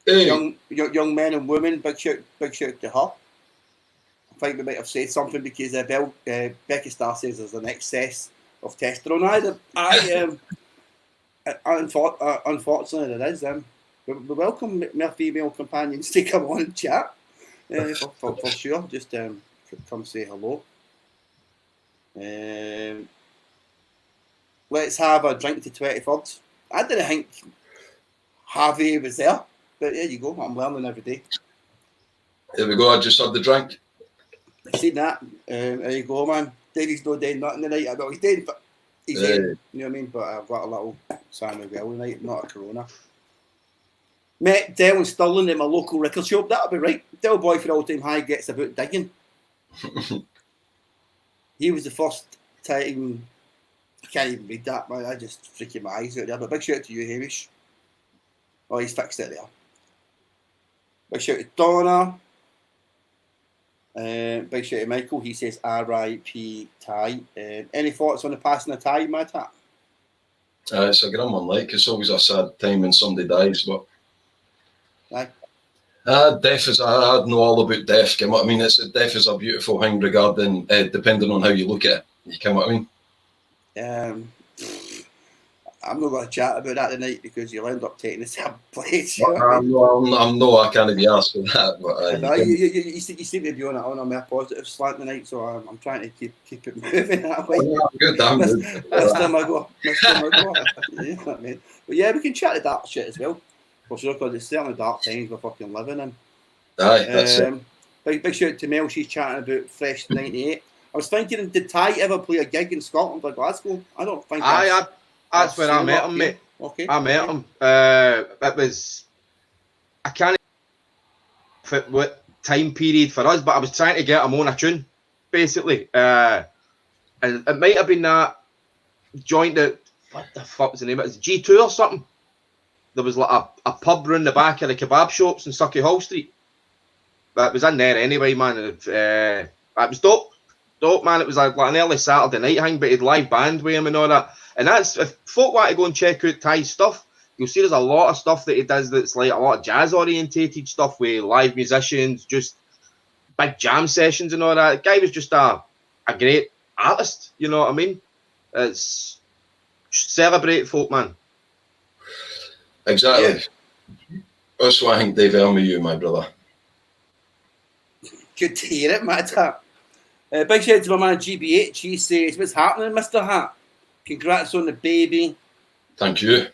Hey. Young men and women. Big shout to her. I think we might have said something because Becky Starr says there's an excess of testosterone. Unfortunately, there is. We welcome my female companions to come on and chat for sure. Just come say hello. Let's have a drink to 23rd. I didn't think Harvey was there, but there you go. I'm learning every day. There we go. I just had the drink. I seen that. There you go, man. Davey's not doing nothing tonight. Well, he's dead, but he's in. You know what I mean? But I've got a little Samuel Bell tonight, not a Corona. Met Del and Stirling at my local record shop. That'll be right. Del Boy for All Time High gets about digging. He was the first time. I can't even read that, man. I just freaking my eyes out there. But big shout out to you, Hamish. Oh, he's fixed it there. Big shout out to Donna. Big shout out to Michael. He says R.I.P. Ty. Any thoughts on the passing of Ty, Madhat? It's a grim one, like. It's always a sad time when somebody dies, but Aye. Death is, I know all about death. You know what I mean? Death is a beautiful thing regarding, depending on how you look at it. You know what I mean? I'm not going to chat about that tonight because you'll end up taking the same place. I can't be asked for that. But you seem to be on a more positive slant tonight, so I'm trying to keep it moving that way. I'm good. That's time I go. You know what I mean? But yeah, we can chat the dark shit as well. For sure, because it's certainly dark times we're fucking living in. Aye, that's it. Big shout out to Mel, she's chatting about Fresh 98. I was thinking, did Ty ever play a gig in Scotland or Glasgow? I don't think. That's where I met him, mate. Okay. I met him. It was, I can't fit what time period for us, but I was trying to get him on a tune, basically. And it might have been that joint that, what the fuck was the name of it? It's G2 or something. There was like a pub round the back of the kebab shops in Sucky Hall Street. But it was in there anyway, man. It was dope. dope, man. It was like an early Saturday night hang, but he'd live band with him and all that. And that's, if folk want to go and check out Ty's stuff, you'll see there's a lot of stuff that he does that's like a lot of jazz orientated stuff with live musicians, just big jam sessions and all that. The guy was just a great artist, you know what I mean? It's celebrate folk, man. Exactly. That's what I think they've earned with you, my brother. Good to hear it, Madhat. Big shout out to my man GBH. He says, "What's happening, Mr. Hat? Congrats on the baby. Thank you.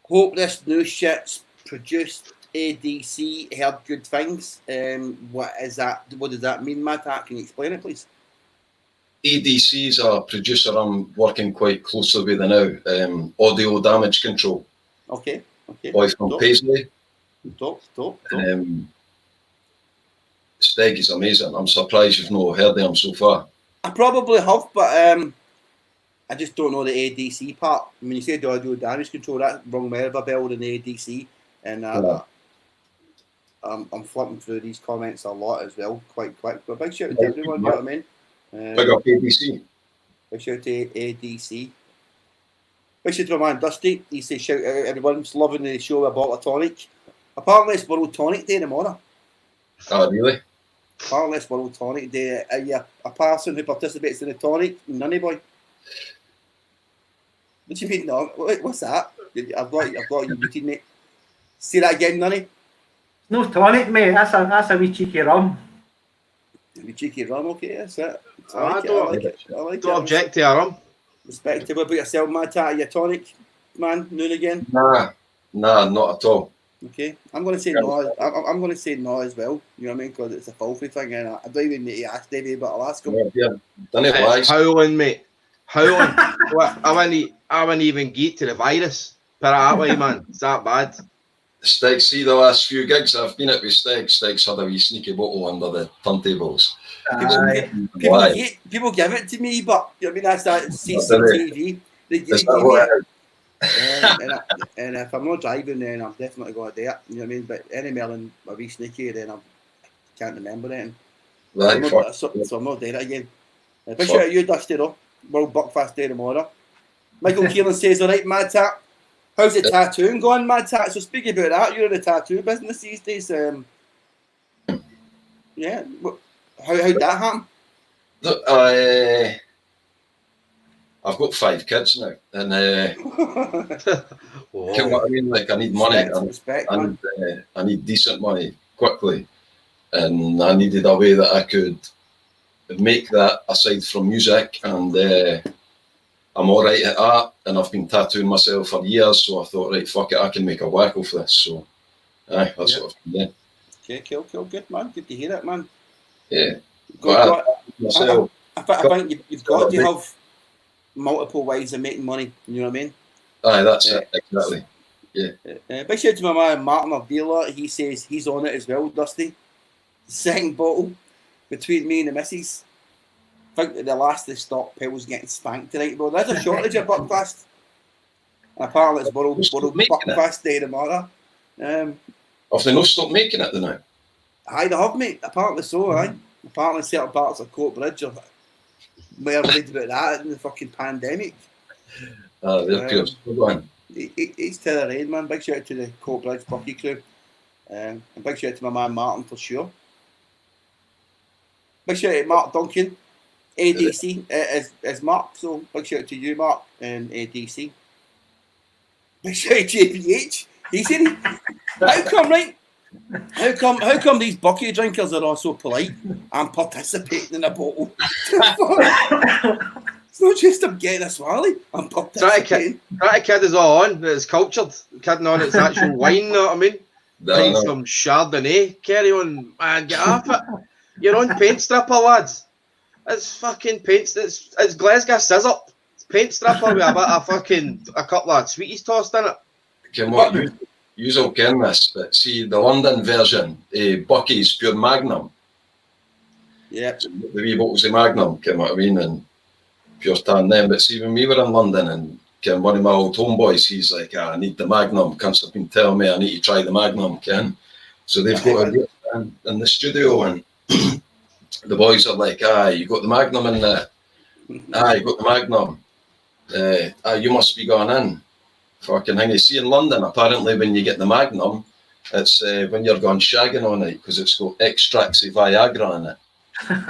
Hope this new shit's produced. ADC, heard good things." What is that? What does that mean, Madhat? Can you explain it, please? ADC is a producer I'm working quite closely with now. Audio Damage Control. Okay. Boy from Dope. Paisley. Dope. Steg is amazing. I'm surprised you've not heard of him so far. I probably have, but I just don't know the ADC part. When you say the audio damage control, that rung more of a bell than the ADC. And I'm flipping through these comments a lot as well, quite quick. But big shout out to everyone, you know what I mean? Big up ADC. Big shout out to ADC. Big shout out to my man Dusty. He says, shout out everyone's loving the show with a bottle of tonic. Apparently it's World Tonic Day tomorrow. Oh, really? Apparently it's World Tonic Day. Are you a person who participates in the tonic? Nunny Boy? What do you mean, no? What's that? I've got you muted, mate. Say that again, Nunny. No tonic, mate. That's a wee cheeky rum. A wee cheeky rum, okay, that's it. I like it. don't object to a rum. Respect to what about yourself, Madhat? Are you a tonic man, noon again? Nah, not at all. Okay, I'm going to say no. I'm going to say no as well. You know what I mean? Because it's a filthy thing, and I don't even need to ask Davey, but I'll ask him. Yeah, done it lies. Howling, mate. Howling. I wouldn't even get to the virus. Put it that way, man. It's that bad. Steg, see the last few gigs I've been at with Steg's had a wee sneaky bottle under the turntables. People give it to me, but you know what I mean, that's that CCTV. They give it to me. And if I'm not driving, then I'm definitely going to do it. You know what I mean? But any more than a wee sneaky, then I can't remember it. Right, so I'm not doing it again. Big shout out to you, Dusty, though. World Buckfast Day tomorrow. Michael Keelan says, alright, Madhat. How's the tattooing going, Madhat? So speaking about that, you're in the tattoo business these days. Yeah. How did that happen? Look, I've got 5 kids now, and you know what I mean? Like, I need money, I need decent money quickly, and I needed a way that I could make that aside from music, and I'm all right at that, and I've been tattooing myself for years, so I thought, right, fuck it, I can make a work of this. So, that's what I've been doing. Okay, cool, good, man. Good to hear it, man. Yeah. I think you've got to have multiple ways of making money. You know what I mean? Aye, that's it, exactly. Yeah. Big shout out to my man Martin Avila. He says he's on it as well, Dusty. Second bottle between me and the missus. I think that the last of the stock pills getting spanked tonight, bro. There's a shortage of Buckfast. And apparently it's World Buckfast Day tomorrow. Have they not stopped making it now? Aye, they have, mate. Apparently so, aye. Apparently certain parts of Court Bridge are more worried about that in the fucking pandemic. They're pure. It's to the rain, man. Big shout out to the Court Bridge Bucky crew. And big shout out to my man Martin for sure. Big shout out to Mark Duncan. ADC is Mark, so big shout out to you, Mark, and ADC. Big shout out to JPH. He said, how come, right? How come these bucket drinkers are all so polite and participating in a bottle? It's not just I'm getting a swally, I'm participating. That kid is all on, it's cultured. Kidding on its actual wine, you know what I mean? Buying some Chardonnay, carry on, man, get off it. You're on paint stripper, lads. It's fucking paint, it's Glasgow scissor. It's paint stripper with a bit of a couple of sweeties tossed in it. Come on, you all ken this, but see the London version, Bucky's Pure Magnum. Yeah. The wee bottles of Magnum, you know what I mean, and Pure Tan then. But see, when we were in London, and one of my old homeboys, he's like, I need the Magnum. Cunts have been telling me I need to try the Magnum, Ken. So they've got a in the studio, and the boys are like, you got the Magnum in there. You got the Magnum. You must be going in. Fucking thing. You see in London, apparently when you get the Magnum, it's when you're going shagging on it because it's got extracts of Viagra in it.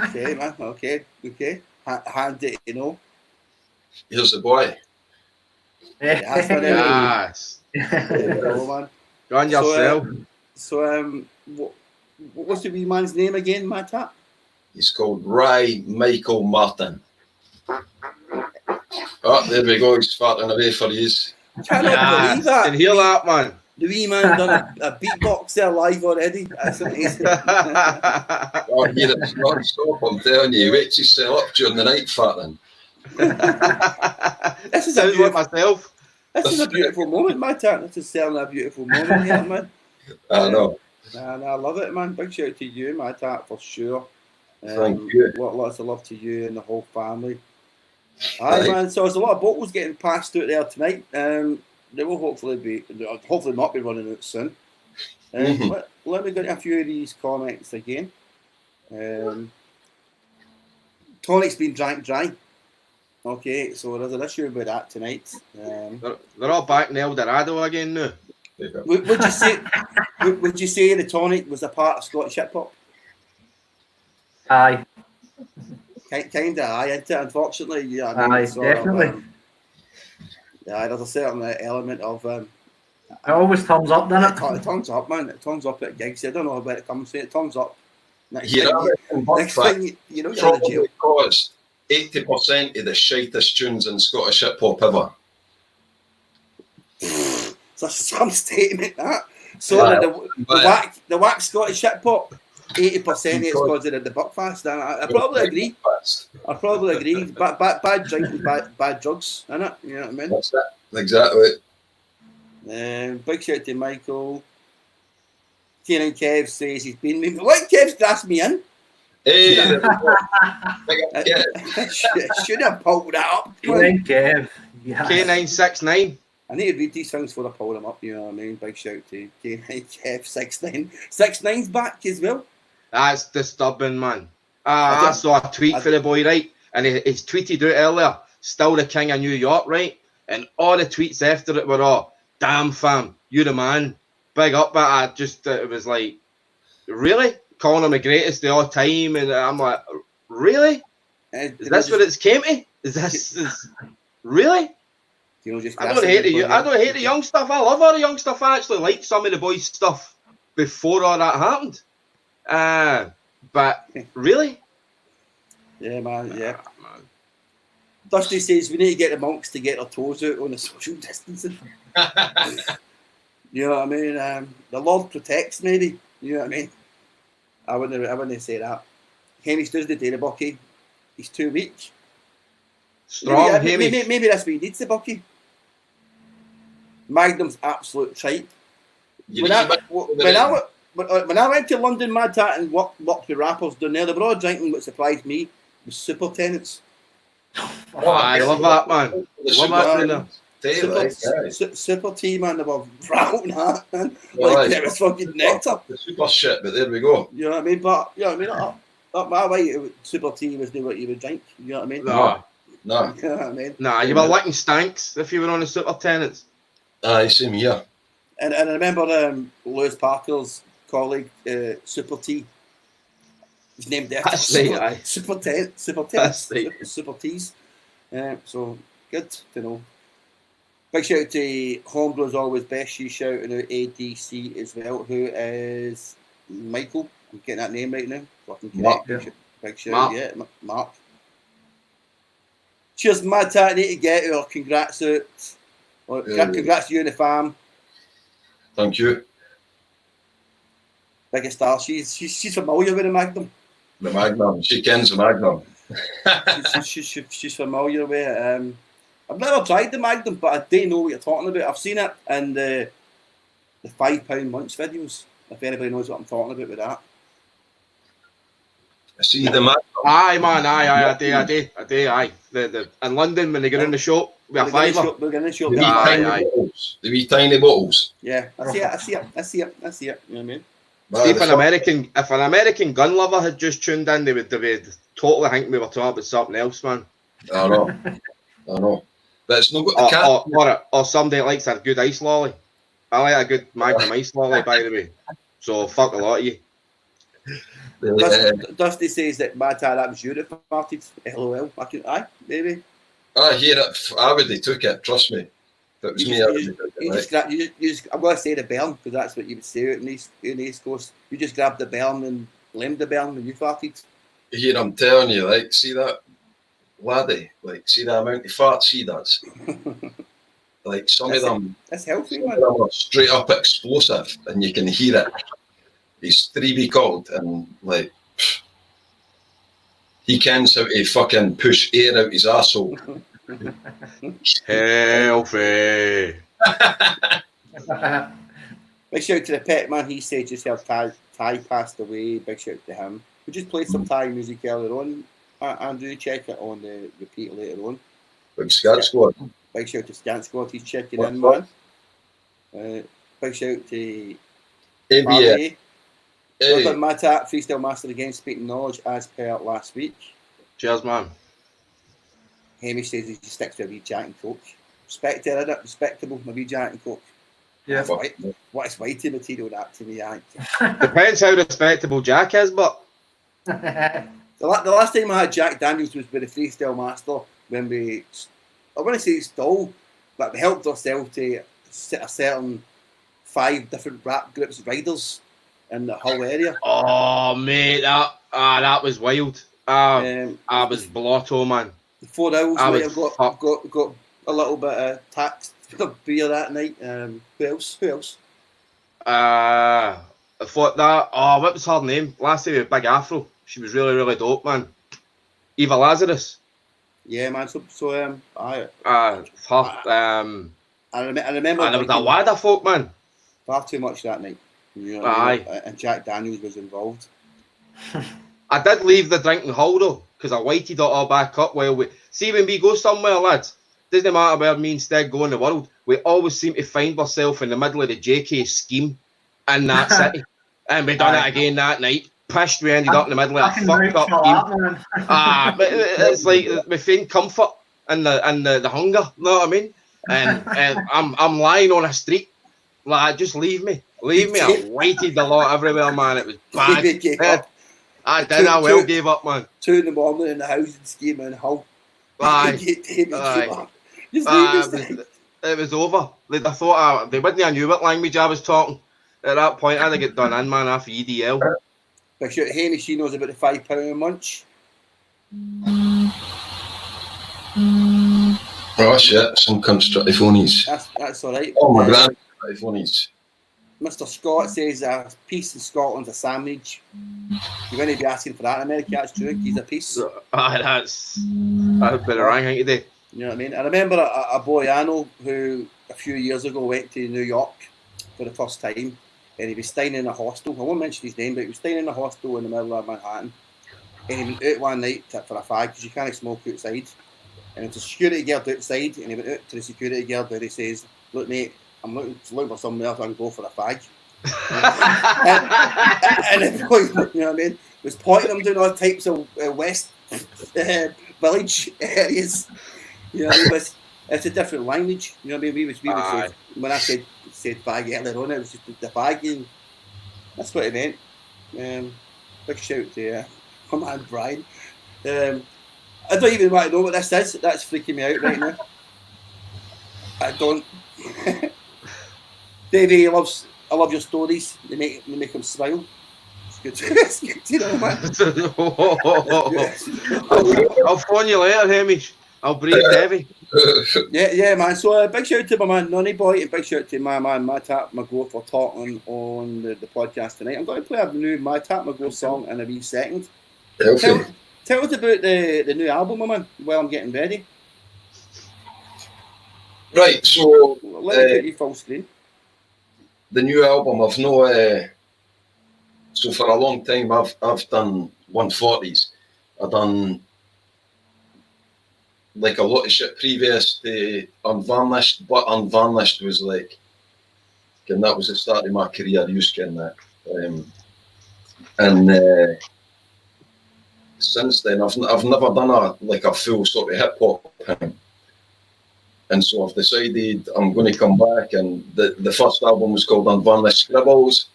Okay, man. Okay. Handy, you know. Here's the boy. That's what Yes. go, man. Go on yourself. What's the wee man's name again, Madhat? He's called Ray Michael Martin. Oh, there we go. He's farting away for his. Cannot believe that. Can hear that, man. The wee man done a beatbox there live already. That's amazing. Oh, yeah, it's non-stop, I'm telling you. He wakes himself up during the night farting. This is Sounds like myself. This is a beautiful moment, Madhat. This is certainly a beautiful moment here, man. I know. And I love it, man. Big shout out to you, Madhat, for sure. Thank you. Lots of love to you and the whole family. Aye, man. So there's a lot of bottles getting passed out there tonight. They will hopefully not be running out soon. Let me get a few of these comments again. Tonic's been drank dry. Okay, so there's an issue about that tonight. They're all back in El Dorado again now. Would you say the tonic was a part of Scottish hip hop? Aye. Kind of, aye, unfortunately. Yeah, Aye, definitely. Yeah, there's a certain element of. It always turns up, doesn't it? It turns up, man. It turns up at gigs. I don't know where it comes from. It turns up. Next thing you know, you're in the jail. Because 80% of the shitest tunes in Scottish hip hop ever. It's some statement, that. So the whack Scottish hip hop, 80% is because of the Buckfast. I probably agree. Bad drinking, bad drugs, innit? You know what I mean? That's it. Exactly. Big shout to Michael. Kieran Kev says he's been me. What Kev's grassed me in? Hey, should have pulled that up. Kieran Kev. Yeah. K969. I need to read these things before I pull them up, you know what I mean? Big shout to K9 Kev 69. 69's back as well. That's disturbing, man. I saw a tweet for the boy, right? And he's tweeted out earlier, still the king of New York, right? And all the tweets after it were all, damn fam, you the man. Big up, but it was like, really? Calling him the greatest of all time, and I'm like, really? Is this what it's came to? Really? You know, I don't hate the young stuff. I love all the young stuff. I actually like some of the boys' stuff before all that happened. But really? Yeah, man. Yeah. Man. Dusty says we need to get the monks to get their toes out on the social distancing. You know what I mean? The Lord protects, maybe. You know what I mean? I wouldn't say that. Hamish does the day, Bucky. He's too weak. Strong, maybe that's what he needs, the Bucky. Magnum's absolute tripe. When I went to London, Madhat, and worked with rappers down there, they were all drinking. What surprised me was super tenants. Oh, I love that, man. Super tea, man. They were brown, man. Like it was fucking nectar. The super shit, but there we go. You know what I mean? But you know what I mean? Up my way, super tea was what you would drink. You know what I mean? No. You know what I mean? Nah, you were licking stanks if you were on the super tenants. Aye, same here. And I remember Lewis Parker's colleague, Super T. His name after Super T's. So good to know. Big shout out to Homebrews Always Best. She's shouting out ADC as well, who is Michael. I'm getting that name right now. Fucking correct. Big shout out, Mark. Cheers, Madhat. Need to get your congrats out. Congrats to you and the fam. Thank you. Biggest star. She's familiar with the Magnum. The Magnum. She kens the Magnum. she's familiar with it. I've never tried the Magnum, but I do know what you're talking about. I've seen it in the £5 lunch videos. If anybody knows what I'm talking about with that. I see the Magnum. Aye, man. I do. In London when they get in the shop with a fiver. We're in the shop. The wee tiny bottles. Yeah, I see it. You know what I mean? See, if an American gun lover had just tuned in, they would totally think we were talking about something else, man. I know. But it's not got the cat. Or somebody that likes a good ice lolly. I like a good Magnum ice lolly, by the way. So fuck a lot of you. Dusty says that Madhat, that was you that farted. LOL. Aye, maybe. I hear it. I would have took it. Trust me. If it was me, I would have took it. I'm going to say the bell because that's what you would say in the East Coast. You just grabbed the bell and blamed the bell when you farted. Here, I'm telling you, like, see that laddie, like, see the amount of farts he does. Like, some of them, that's healthy, some man. of them are straight up explosive, and you can hear it. He's 3 weeks old, and like, he kens how to fucking push air out his arsehole. Healthy. Big shout to the pet man. He said just how Ty passed away. Big shout to him. We just played some Thai music earlier on. Andrew, check it on the repeat later on. Big Scat Squad. Big shout to Scat Squad. He's checking in, man. Big shout to ABA. Brother Madhat, freestyle master again, speaking knowledge as per last week. Cheers, man. Hamish says he sticks to a wee Jack and Coke. Respectable, a wee Jack and Coke. Yeah. What is whitey material that to me, I Depends how respectable Jack is, but the last time I had Jack Daniels was with the freestyle master when I want to say stole, but we helped ourselves to set a certain 5 different rap groups riders in the whole area. Oh mate, that was wild. I was blotto, man. The 4 hours I got a little bit of tax beer that night. Who else? I thought that. Oh, what was her name? Last time with Big Afro. She was really, really dope, man. Eva Lazarus. Yeah, man. So I remember. And there was a wad of folk, man. Far too much that night. You know Aye. And Jack Daniels was involved. I did leave the drinking hall though, because I waited it all back up while we see when we go somewhere, lads. Doesn't matter where me and Steg go in the world, we always seem to find ourselves in the middle of the JK scheme in that city. And we done it again that night. Pissed, we ended up in the middle of a fucked up scheme. But it's like we find comfort in the hunger, you know what I mean? And I'm lying on a street, like, just leave me. I waited a lot everywhere, man. It was bad. I did. I well gave up, man. 2 in the morning in the housing scheme in Hull. It was over. I thought they wouldn't have knew what language I was talking at that point. I had to get done in, man, after EDL. Big shout to Hamish, she knows about the £5 munch. Oh shit, some constructive phonies. That's alright. Oh my god, phonies. Mr. Scott says a piece in Scotland's a sandwich. You're going to be asking for that in America, that's true. He's a piece. That's a bit of ranking today. You know what I mean? I remember a boy I know who a few years ago went to New York for the first time, and he was staying in a hostel. I won't mention his name, but he was staying in a hostel in the middle of Manhattan. And he went out one night for a fag because you can't smoke outside. And it's a security guard outside, and he went out to the security guard and he says, "Look, mate, I'm looking for somewhere else I can go for a fag." and the boy, you know what I mean, was pointing him down all types of West Village areas. You know, it's a different language. You know what I mean? We would say, when I said fag earlier on, it was just the fag, and that's what it meant. Big shout to my man Brian. I don't even want to know what this is. That's freaking me out right now. I don't. Davey, I love your stories. They make him smile. It's good to know, man. I'll phone you later, Hamish. I'll breathe heavy. Yeah, man. So big shout out to my man Nunny Boy, and big shout out to my man Madhat Mcgore for talking on the podcast tonight. I'm going to play a new Madhat Mcgore song in a wee second. Tell us about the new album, my man, while I'm getting ready. Right, so let me put you full screen. The new album, I've no. So for a long time, I've done 140s. I've done like a lot of shit previous to Unvarnished, but Unvarnished was like, and that was the start of my career. You can that. And since then, I've never done a full sort of hip hop thing. And so I've decided I'm going to come back, and the first album was called Unvarnished Scribbles.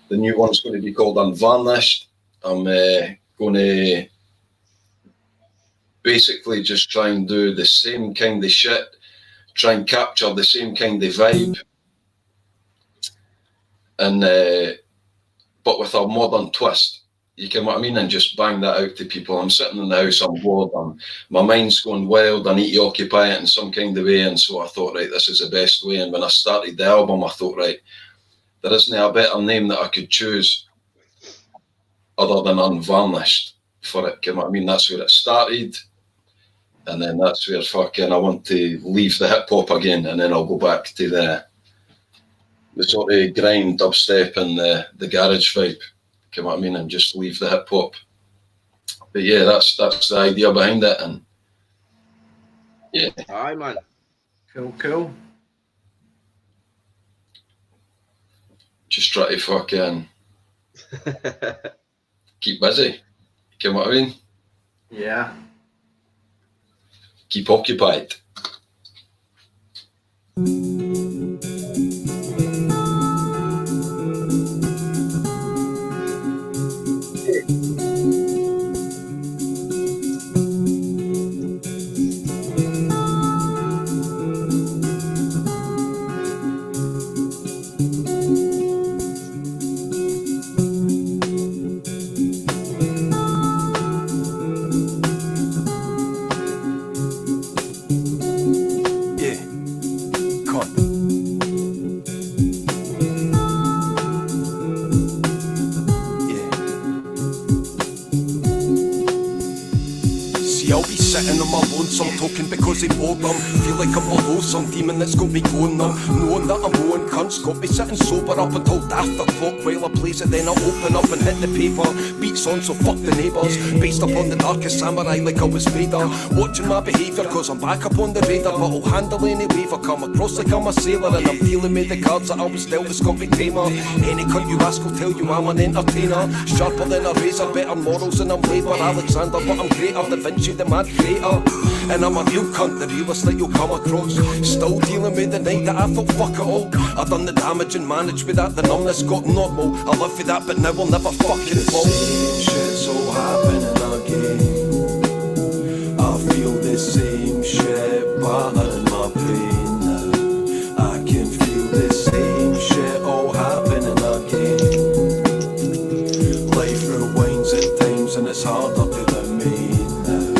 The new one's going to be called Unvarnished. I'm going to basically just try and do the same kind of shit, try and capture the same kind of vibe, and but with a modern twist. You get what I mean? And just bang that out to people. I'm sitting in the house, I'm bored, my mind's going wild, I need to occupy it in some kind of way. And so I thought, right, this is the best way. And when I started the album, I thought, right, there isn't a better name that I could choose other than Unvarnished for it. Get what I mean? That's where it started. And then that's where fucking I want to leave the hip hop again, and then I'll go back to the sort of grind, dubstep, and the garage vibe. You know what I mean? And just leave the hip hop. But yeah, that's the idea behind it. And yeah. Aye, man. Cool. Just try to fucking keep busy. You know what I mean? Yeah. Keep occupied. Because they boredom, feel like I'm below some demon that's got me going numb. Knowing that I'm owing cunts, got me sitting sober up until after clock. While I blaze it, then I open up and hit the paper. Beats on, so fuck the neighbours. Based upon the darkest samurai like I was Vader. Watching my behaviour, cause I'm back up on the radar. But I'll handle any wave I come across like I'm a sailor. And I'm dealing with the cards that I was dealt with, got me tamer. Any cunt you ask will tell you I'm an entertainer. Sharper than a razor, better morals than I'm Labour Alexander, but I'm greater, Da Vinci the mad creator. And I'm a real cunt, the realest that you'll come across. Still dealing with the night that I thought fuck it all. I done the damage and managed with that, the numbness got normal. I live for that, but now I'll never fucking fall. Same shit's all happening again. I feel the same shit battering my brain now. I can feel the same shit all happening again. Life rewinds at times and it's harder to remain now.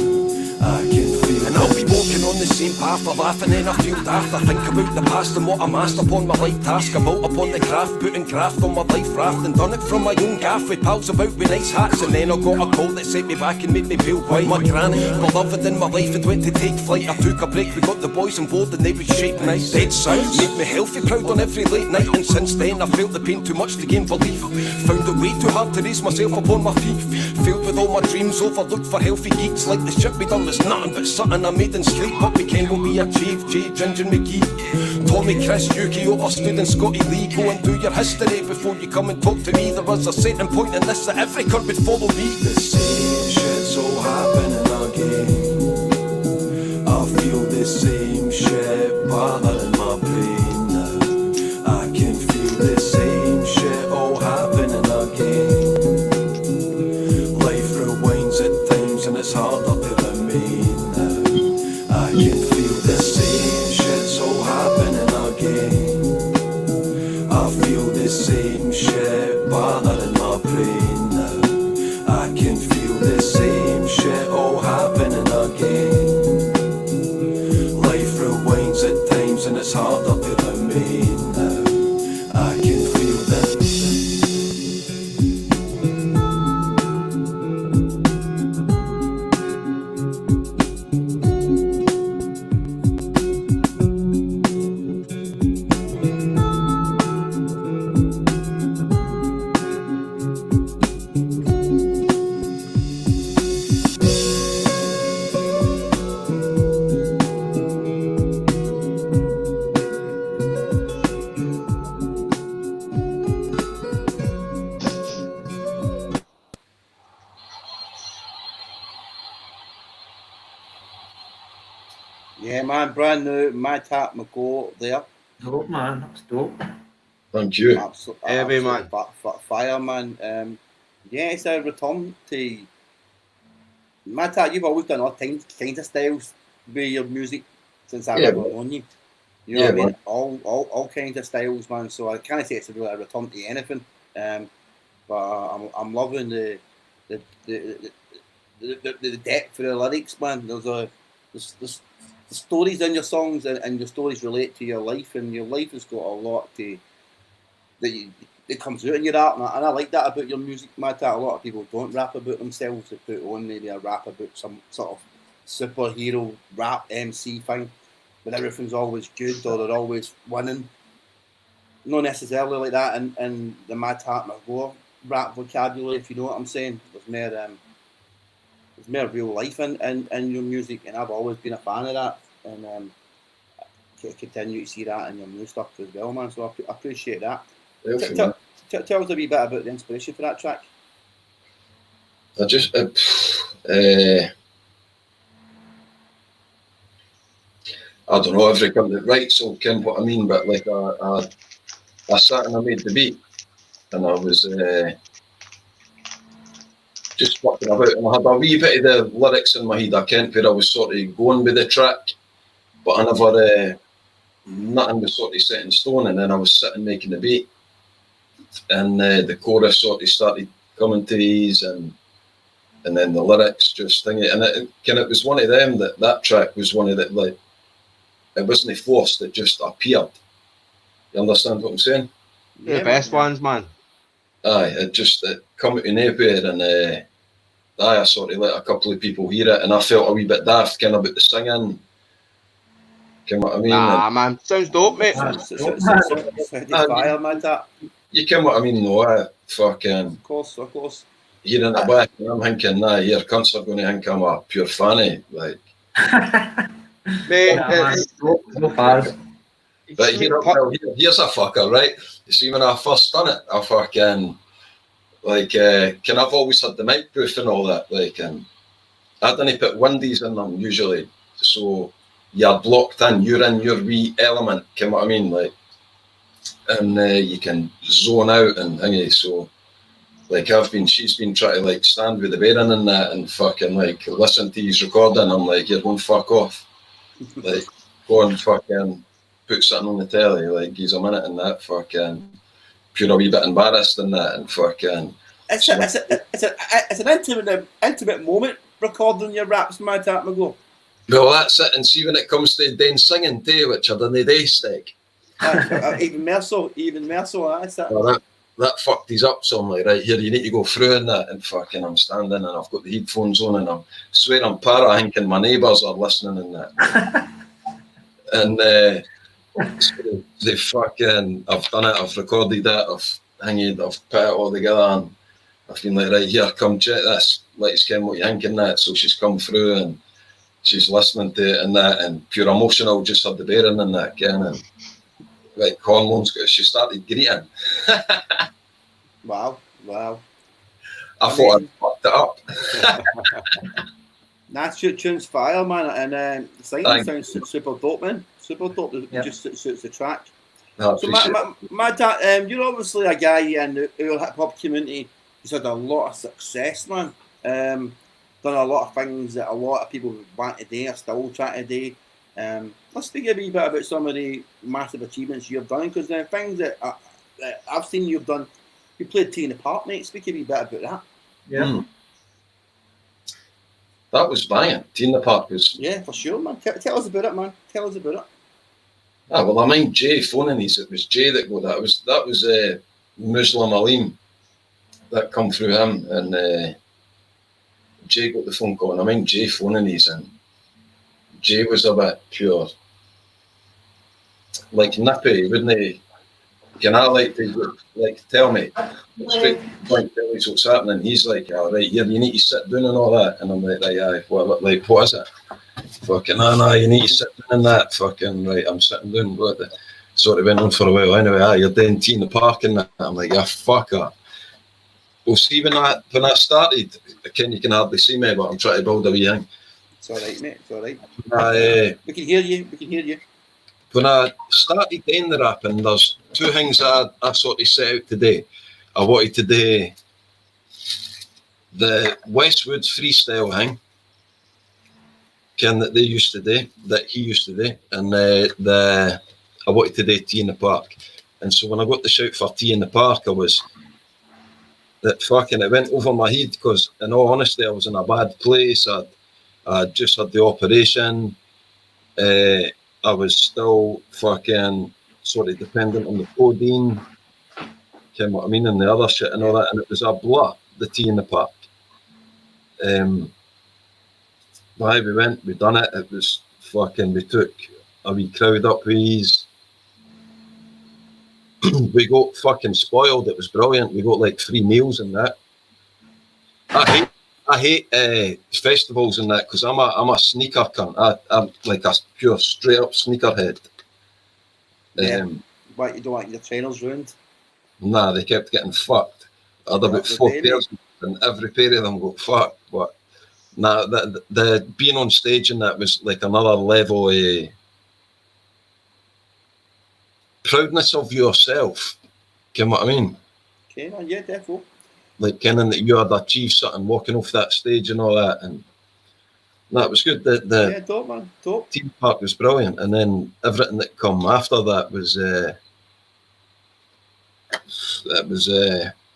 I can feel. And I'll be walking on the same path, I laugh and then I feel daft. I think about the past and what I mastered upon my life task. I'm out upon the craft, putting craft on my life raft. And done it from my own gaff with pals about with nice hats. And then I got a call that set me back and made me feel white. My granny, beloved in my life, had went to take flight. I took a break, we got the boys on board and they would shape nice. Dead sounds made me healthy, proud on every late night. And since then I felt the pain too much to gain belief. Found it way too hard to raise myself upon my feet. Filled with all my dreams, overlooked for healthy geeks. Like the shit we done was nothing but something I made in sleep. But we came what we achieved, J, Ginger McGee, Tommy, Chris, Yuki, overstood and Scotty Lee. Go and do your history before you come and talk to me. There was a certain point in this that every cunt would follow me. The same shit's all happening again. I feel the same shit battering my brain now. I can feel the same shit all happening again. Life rewinds at times and it's harder to remain now. I can feel the same shit's all happening again. I feel the same shit battering my brain now. I can feel the same shit all happening again. Life rewinds at times and it's harder to remain now. I can feel that. brand new Madhat Mcgore there. Dope, man. That's dope. Thank you. Heavy, man. Fire, man. Yeah, it's a return to Madhat. You've always done all kinds of styles with your music since I've ever known you. You know what I mean? Man. All kinds of styles, man. So I can't say it's a real return to anything. But I'm loving the depth of the lyrics, man. There's the stories in your songs, and your stories relate to your life, and your life has got a lot that comes out in your art, and I like that about your music, Madhat. A lot of people don't rap about themselves; they put on maybe a rap about some sort of superhero rap MC thing, but everything's always good or they're always winning. Not necessarily like that in the Madhat Mcgore rap vocabulary, if you know what I'm saying. There's more real life in your music, and I've always been a fan of that, and continue to see that in your new stuff as well, man. So I appreciate that. Tell us a wee bit about the inspiration for that track. I just I don't know, every company writes will ken what I mean, but like I sat and I made the beat, and I was just fucking about, and I had a wee bit of the lyrics in my head. I kent where I was sort of going with the track, but I never nothing was sort of set in stone. And then I was sitting making the beat, and the chorus sort of started coming to ease, and then the lyrics just thingy, and it was one of them that track was one of the, like, it wasn't forced, it just appeared. You understand what I'm saying? Yeah, the best ones, man. Aye, it come out of nowhere, and I sort of let a couple of people hear it, and I felt a wee bit daft kind of about the singing. You know what I mean? Nah, man, sounds dope, mate. Fire, Madhat. You know what I mean, though? Fucking. Of course. Here in the back, and I'm thinking, nah, your cunts are going to think I'm a pure fanny, like. Mate, But here's a fucker, right? You see, when I first done it, I fucking, like, I've always had the mic proof and all that, like, and I didn't put windies in them usually, so you're blocked in, you're in your wee element, you know what I mean, like, and you can zone out and thingy, so, like, she's been trying to, like, stand with the bearing and that, and fucking, like, listen to his recording, I'm like, you're going fuck off, like, go and fucking put something on the telly, like, he's a minute and that, fucking, pure a wee bit embarrassed and that, and fucking. It's an intimate moment recording your raps, Madhat Mcgore. Well, that's it, and see when it comes to then singing too, which I done the day, Steg. Even more so, that's that. Well, that fucked these up, so I'm like, right, here, you need to go through in that, and fucking I'm standing and I've got the headphones on, and I swear I'm thinking my neighbours are listening and that. And so they fucking, I've done it, I've recorded it, I've put it all together, and I've been like, right, here, come check this, let's ken what you think in that. So she's come through and she's listening to it and that, and pure emotional, just had the bearing and that, ken, and like hormones, she started greeting. Wow. I thought I fucked it up. That's your tune's fire, man, and the singing sounds super dope, man. Super dope. It just suits the track. No, so, Madhat, you're obviously a guy in the hip hop community who's had a lot of success, man. Done a lot of things that a lot of people want to do, are still trying to do. Let's speak a wee bit about some of the massive achievements you've done, because the things that I've seen you've done. You played Tea in the Park, mate. Speak a wee bit about that. Yeah. That was banging. Tea in the Park was. Yeah, for sure, man. Tell us about it, man. Tell us about it. Ah, well, I mind Jay phoning these. It was Jay that got that. That was Muslim Aleem that come through him, and Jay got the phone call, and I mind Jay phoning these, and Jay was a bit pure, like nippy, wouldn't he? Can I like tell me straight to the point, tell us what's happening? He's like, all right, you need to sit down and all that, and I'm like, right, aye, what is it? Fucking, no, you need to sit down in that. Fucking, right, I'm sitting down. What the sort of went on for a while. Anyway, you're doing Tea in the Park and that. I'm like, yeah, fucker. Well, see, when I started, you can hardly see me, but I'm trying to build a wee thing. It's all right, mate. It's all right. We can hear you. We can hear you. When I started doing the rapping, there's two things that I sort of set out to do. I wanted to do the Westwood freestyle thing, that they used to do, that he used to do, and I wanted to do Tea in the Park. And so when I got the shout for Tea in the Park, it went over my head, because in all honesty, I was in a bad place. I just had the operation. I was still fucking sort of dependent on the codeine, you know what I mean, and the other shit and all that, and it was a blur, the Tea in the Park. But we done it, it was fucking, we took a wee crowd up with ease. We got fucking spoiled, it was brilliant, we got like 3 meals and that. I hate festivals and that, because I'm a sneaker cunt. I'm like a pure straight up sneakerhead. What, you don't want your trainers ruined? Nah, they kept getting fucked. I had about 4 pairs, and every pair of them got fucked. But nah, the being on stage and that was like another level of proudness of yourself. You know what I mean? Okay, man, yeah, definitely. Like, knowing that you had achieved something, walking off that stage and all that, and that was good. Yeah, dope, man, dope. Team Park was brilliant, and then everything that come after that was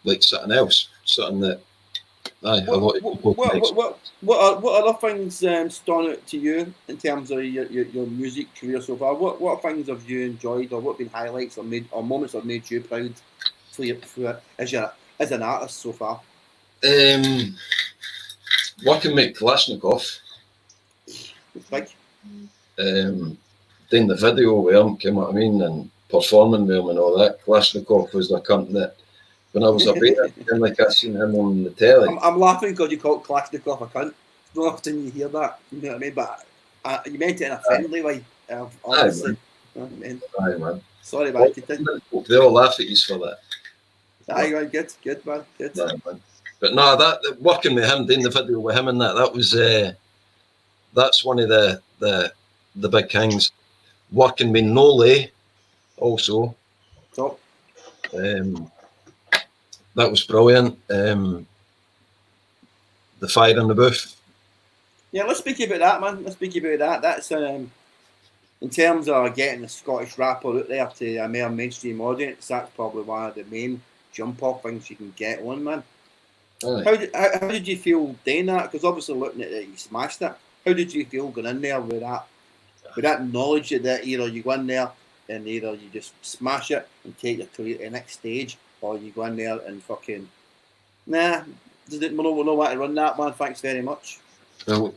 like something else, something that a lot of people. What other things stand out to you in terms of your music career so far? What things have you enjoyed, or what have been highlights or moments that made you proud as an artist so far? Working with Kalashnikov. It's big. Doing the video with him, you know what I mean, and performing with him and all that. Kalashnikov was the cunt that, when I was a baby, like I seen him on the telly. I'm laughing because you called Kalashnikov a cunt. It's not often you hear that, you know what I mean? But you meant it in a friendly way, obviously. Aye, man. Sorry, man. They all laugh at you for that. Aye, man, good, man, good. Aye, man. But no, that working with him, doing the video with him and that was that's one of the big things. Working with Nole also. Top. That was brilliant. The fire in the booth. Yeah, let's speak about that, man. Let's speak about that. That's in terms of getting a Scottish rapper out there to a more mainstream audience. That's probably one of the main jump-off things you can get on, man. How did you feel doing that? Because obviously looking at it, you smashed it. How did you feel going in there with that knowledge that either you go in there and either you just smash it and take your career to the next stage, or you go in there and fucking didn't know how to run that, man. Thanks very much. Well,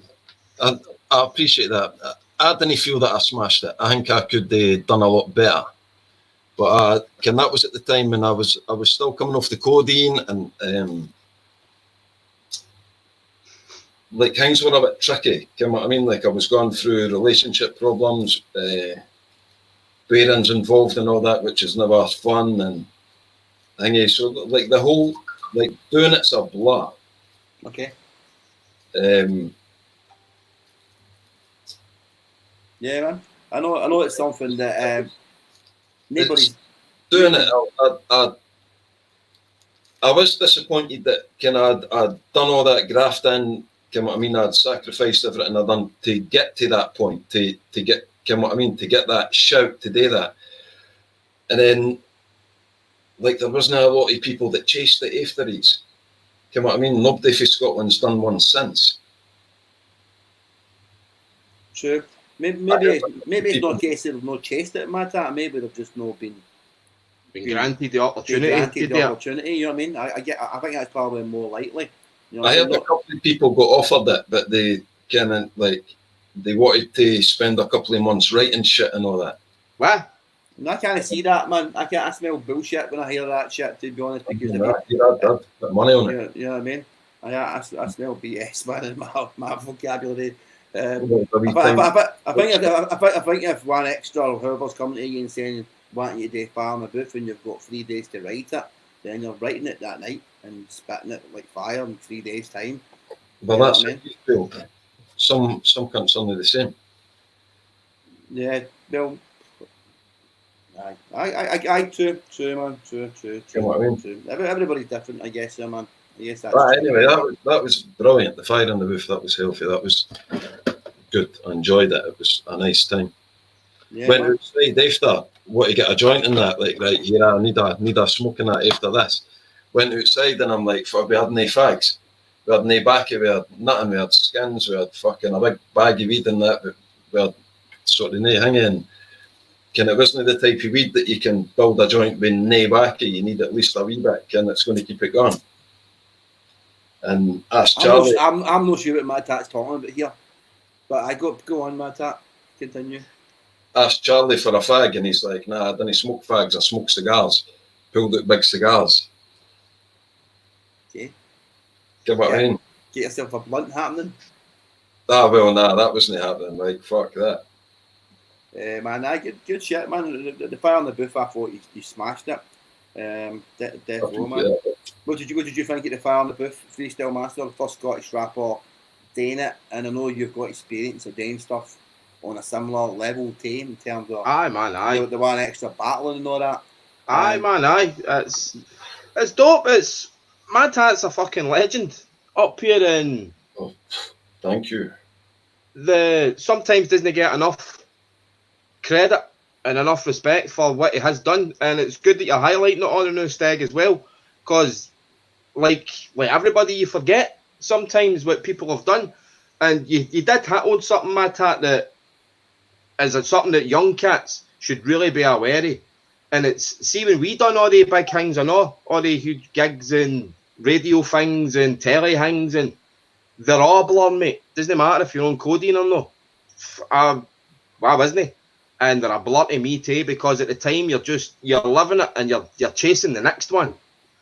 I appreciate that. I didn't feel that I smashed it. I think I could have done a lot better. But that was at the time when I was still coming off the codeine, and like things were a bit tricky. You know what I mean? Like I was going through relationship problems, parents involved and all that, which is never fun and thingy. So like the whole doing it's a blur. Okay. Yeah, man. I know it's something that nobody's doing it. I was disappointed that I'd done all that grafting. You know what I mean? I'd sacrificed everything I'd done to get to that point, to get, you know what I mean, to get that shout, to do that. And then, like, there wasn't a lot of people that chased it after these. You know what I mean? Nobody from Scotland's done one since. True. Maybe it's not a case they've not chased it, Madhat. Maybe they've just not been granted the opportunity. You know what I mean? I think that's probably more likely. You know, I heard a couple of people got offered it, but they kind of they wanted to spend a couple of months writing shit and all that. What? No, I can't see that, man. I smell bullshit when I hear that shit, to be honest. Because I'd put money on it. You know what I mean? I smell BS, man, in my vocabulary. I think if one extra or whoever's coming to you and saying wanting you to do fire in the booth and you've got 3 days to write it, then you're writing it that night and spitting it like fire in 3 days' time. Well, that's what you feel. some cunts only the same. Yeah, well, I true, man, true. You know what I mean? True. Everybody's different, I guess, yeah, man. Yes, that's But true. anyway, that was brilliant. The fire on the roof, that was healthy. That was good. I enjoyed it. It was a nice time. Yeah, Went man. outside after, what, to get a joint in that, like, right, yeah, I need a smoke in that after this. Went outside and I'm like, fuck, we had no fags. We had no baccy, we had nothing, we had skins, we had fucking a big bag of weed in that, but we had sort of no hanging. It wasn't the type of weed that you can build a joint with no baccy, you need at least a wee bit, and it's going to keep it going. And asked Charlie. I'm not sure what Madhat's talking about here, but go on, Madhat. Continue. Asked Charlie for a fag, and he's like, nah, I don't smoke fags, I smoke cigars. Pulled out big cigars. Okay. Get what I mean? Get yourself a blunt happening. Ah, well, nah, that wasn't happening. Like, fuck that. Man, good shit, man. The fire on the booth, I thought you smashed it. Death Row, man. Yeah. What did you think of the fire on the booth? Freestyle Master, the first Scottish rapper doing it, and I know you've got experience of doing stuff on a similar level to him in terms of Aye, man, aye. the one extra battling and all that. Aye, man, aye. It's dope. It's Madhat's a fucking legend up here, and Thank you. sometimes doesn't get enough credit and enough respect for what he has done, and it's good that you're highlighting it on the new Steg as well, because like everybody, you forget sometimes what people have done, and you did hit on something, Madhat, that is something that young cats should really be aware of. And it's, see, when we done all the big things and all the huge gigs and radio things and telly things, and they're all blurred, mate. Doesn't matter if you're on codeine or no. Wow, isn't it? And they're a blur to me too, because at the time you're living it and you're chasing the next one.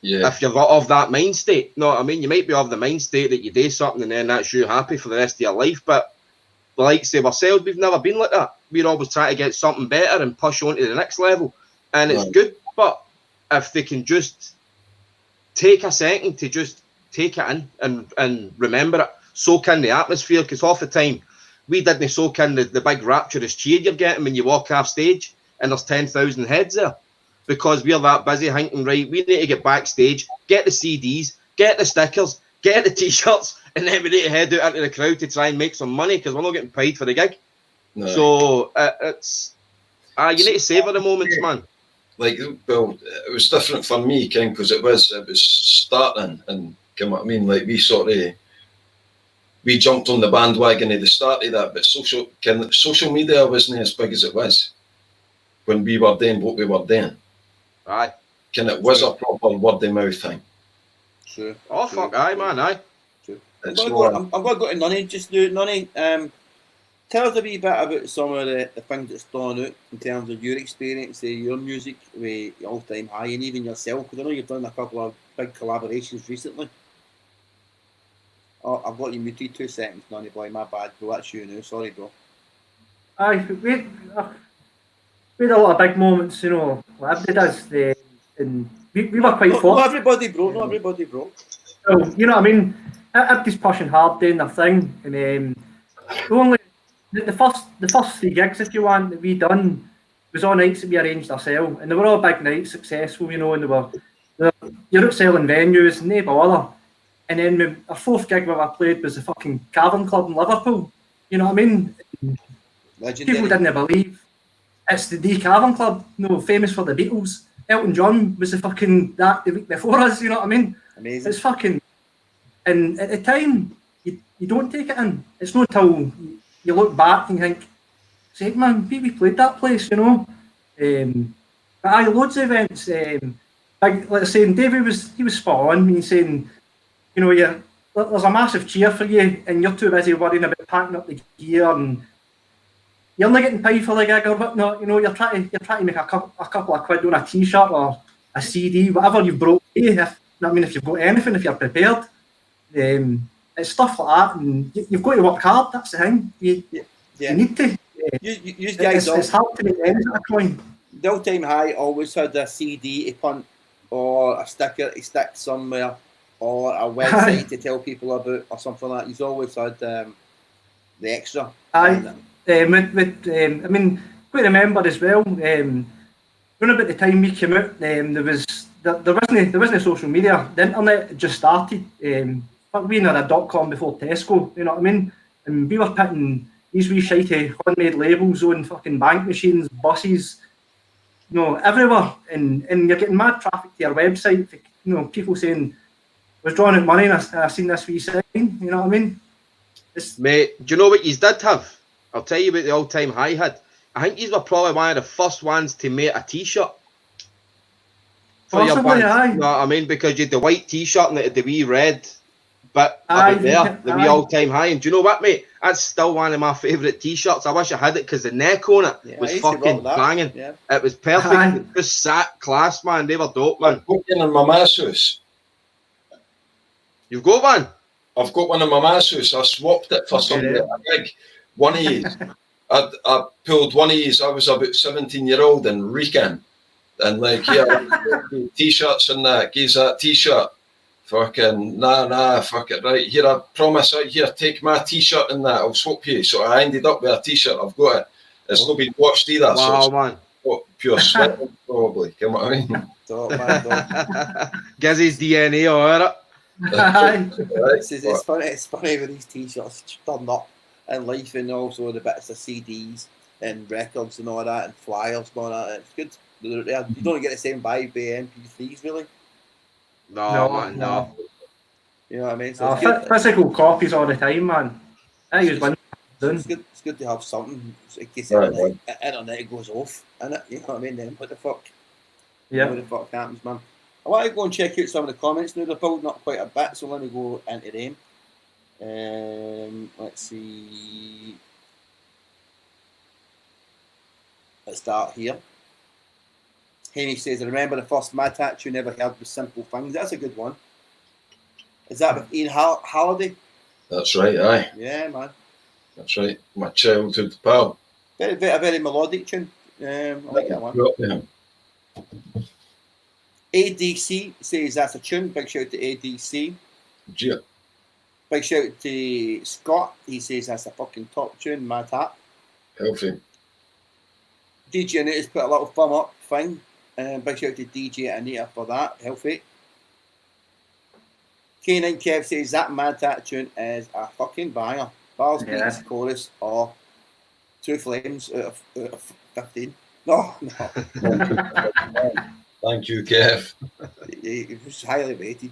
Yeah. If you're of that mind state. No, I mean, you might be of the mind state that you do something and then that's you happy for the rest of your life, but like say ourselves, we've never been like that. We're always trying to get something better and push on to the next level. And it's good, but if they can just take a second to just take it in and remember it, soak in the atmosphere, because half the time we didn't soak in the big rapturous cheer you're getting when you walk off stage and there's 10,000 heads there, because we're that busy thinking, right, we need to get backstage, get the CDs, get the stickers, get the t-shirts, and then we need to head out into the crowd to try and make some money, because we're not getting paid for the gig. No. So it's you need to savour the moments, man. Like, well, it was different for me, King, because it was starting, and you know what I mean, like we jumped on the bandwagon at the start of that, but social media wasn't as big as it was when we were doing what we were doing. Aye. It was a proper word of mouth thing. True. Oh, true, fuck, aye, man, aye. True. I'm going to go to Nunny just now. Nunny, tell us a wee bit about some of the things that's gone out in terms of your experience of your music with All Time High, and even yourself, because I know you've done a couple of big collaborations recently. Oh, I've got you muted 2 seconds, Nunny Boy, my bad, bro, that's you now, sorry, bro. Aye, we had a lot of big moments, you know, like everybody does, and we were quite fortunate. Not everybody broke. So, you know what I mean? Everybody's pushing hard, doing their thing, and the first 3 gigs, if you want, that we done was all nights that we arranged ourselves, and they were all big nights, successful, you know, and you're out selling venues and no bother. And then our 4th gig where I played was the fucking Cavern Club in Liverpool. You know what I mean? Legendary. People didn't believe it's the Cavern Club, you know, famous for the Beatles. Elton John was the week before us, you know what I mean? Amazing. It's fucking, and at the time, you don't take it in. It's not until you look back and think, say, man, we played that place, you know. But I had loads of events. Like I was saying, Davey was spot on. He's saying, you know, there's a massive cheer for you, and you're too busy worrying about packing up the gear, and you're not getting paid for the gig or whatnot. You know, you're trying to make a couple of quid on a t-shirt or a CD, whatever you've brought. If you've got anything, if you're prepared, it's stuff like that, and you've got to work hard. That's the thing. You need to. You guys, it's hard to make ends at a point. The All Time High always had a CD to punt or a sticker to stick somewhere, or a website to tell people about, or something like that. He's always had the extra. I mean, quite remember as well. Around about the time we came out, there wasn't social media. The internet had just started. But we had a .com before Tesco. You know what I mean? And we were putting these wee shitey handmade labels on fucking bank machines, buses, you know, everywhere. And you're getting mad traffic to your website. You know, people saying, "I was drawing out money and I seen this wee sign." You know what I mean? Mate, do you know what you did have? I'll tell you about the all-time high had. I think you were probably one of the first ones to make a t-shirt. For your band. Aye. You know what I mean? Because you had the white t-shirt and it had the wee red bit up there, the wee all-time high. And do you know what, mate? That's still one of my favourite t-shirts. I wish I had it because the neck on it was fucking banging. Yeah. It was perfect. It just sat class, man. They were dope, man. I've got one in my ma's house. You've got one? I've got one in my ma's house. I swapped it for something big. One of these. I pulled one of these. I was about 17-year-old in Rican. And like, yeah, t-shirts and that. Gives that t-shirt. Fucking, nah, fuck it, right. Here, I promise, here, take my t-shirt and that. I'll swap you. So I ended up with a t-shirt. I've got it. It's not been washed either. Wow, so man. Pure sweat, probably. Come on, I mean. Gizzy's DNA, alright. It's funny with these t-shirts turn up in life, and also the bits of CDs and records and all that, and flyers and all that. It's good. You don't get the same vibe with MP3s, really. No. You know what I mean? So physical copies all the time, man. It's good to have something in case the internet goes off, innit? You know what I mean? Then what the fuck? Yeah. What the fuck happens, man? I want to go and check out some of the comments now. They're building up quite a bit, so let me go into them. Let's see. Let's start here. Henry says, I remember the first Madhat you never heard was Simple Things. That's a good one. Is that with Ian Halliday? That's right, aye. Yeah, man. That's right. My childhood pal. Very melodic tune. I like that one. ADC says that's a tune. Big shout to ADC. Yeah. Big shout to Scott. He says that's a fucking top tune. Madhat. Healthy. DJ Anita's put a little thumb up thing. Big shout to DJ Anita for that. Healthy. K9 Kev says that Madhat tune is a fucking banger. Bars, beats, chorus, or 2 flames out of 15. No. Thank you, Kev. It was highly rated.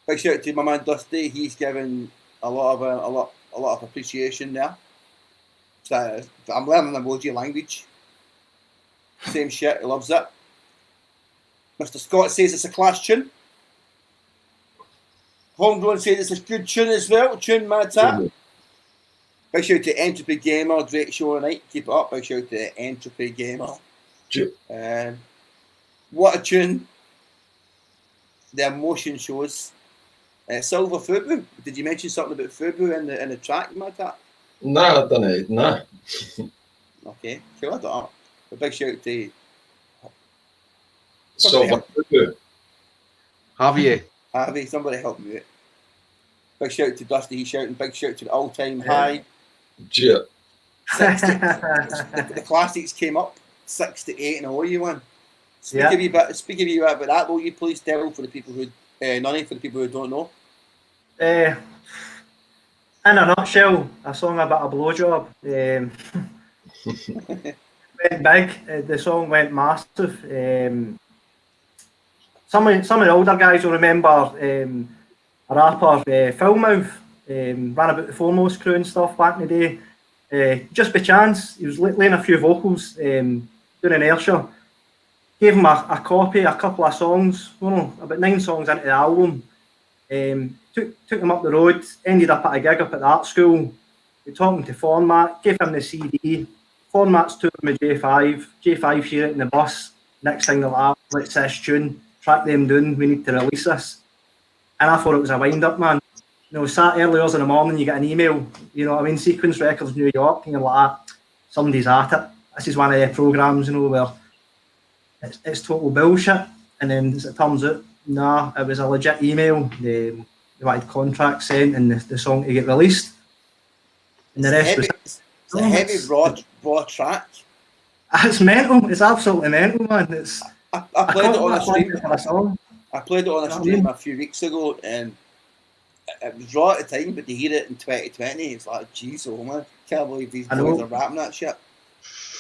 Big shout out to my man Dusty. He's given a lot of appreciation there. So I'm learning emoji language. Same shit. He loves it. Mr. Scott says it's a class tune. Homegrown says it's a good tune as well. Tune Madhat. Big shout out to Entropy Gamer. Great show tonight. Keep it up. Big shout out to Entropy Gamer. What a tune. The emotion shows. Silver Fubu. Did you mention something about Fubu in the track, Madhat? Nah, I don't know. Nah. Okay, cool. I don't know. A big shout out to Silver Fubu. Javi, somebody help me out. Big shout out to Dusty. He's shouting. Big shout out to the all-time high. Yeah. The classics came up 6 to 8 and all you won. Speak a wee bit about that, will you please tell for the people who Nunny, for the people who don't know? In a nutshell, a song about a blowjob. Went big. The song went massive. Some of the older guys will remember a rapper, Philmouth, ran about the Foremost crew and stuff back in the day. Just by chance, he was laying a few vocals doing an Ayrshire. Gave him a copy, a couple of songs, about 9 songs into the album. Took him up the road, ended up at a gig up at the art school. We talking to Format, gave him the CD. Format's touring with J5. J5 hear it in the bus. Next thing they'll have, let's this tune, track them down, we need to release this. And I thought it was a wind-up, man. Sat early hours in the morning, you get an email, Sequence Records, New York, and you're like, somebody's at it. This is one of their programmes, where it's total bullshit. And then as it turns out, nah, it was a legit email. They wanted contracts sent and the song to get released. and the rest was. It's a heavy raw track. It's mental. It's absolutely mental, man. It's. I played it on a stream. For a song. I played it on a stream a few weeks ago, and it was raw at the time. But to hear it in 2020, it's like, geez, oh man, can't believe these boys are rapping that shit.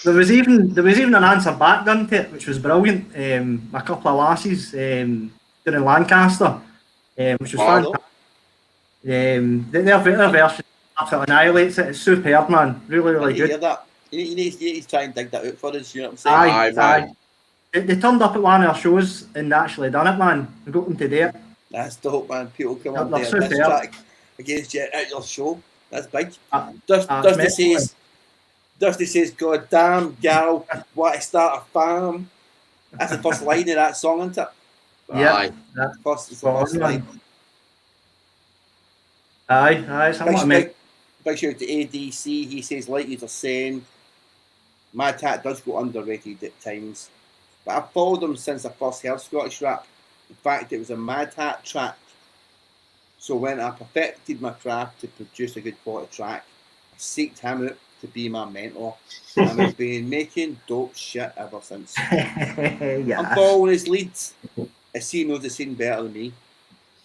There was even an answer back done to it, which was brilliant. A couple of lasses down in Lancaster, which was fantastic. Their version absolutely annihilates it. It's superb, man. Really, really good. Hear that? You need to try and dig that out for us. You know what I'm saying? Aye. They turned up at one of our shows and actually done it, man. We got them to do it. That's dope, man. People come up They're there this superb. track against you at your show. That's big. Dusty says, "God damn, gal, want to start a farm?" That's the first line of that song, isn't it? Yeah. First line. Aye. Big shout out to ADC. He says, like you are saying, Madhat does go underrated at times. But I've followed him since I first heard Scottish rap. In fact, it was a Madhat track. So when I perfected my craft to produce a good quality track, I seeked him out to be my mentor. And I've been making dope shit ever since. I'm following his leads. As he knows the scene better than me,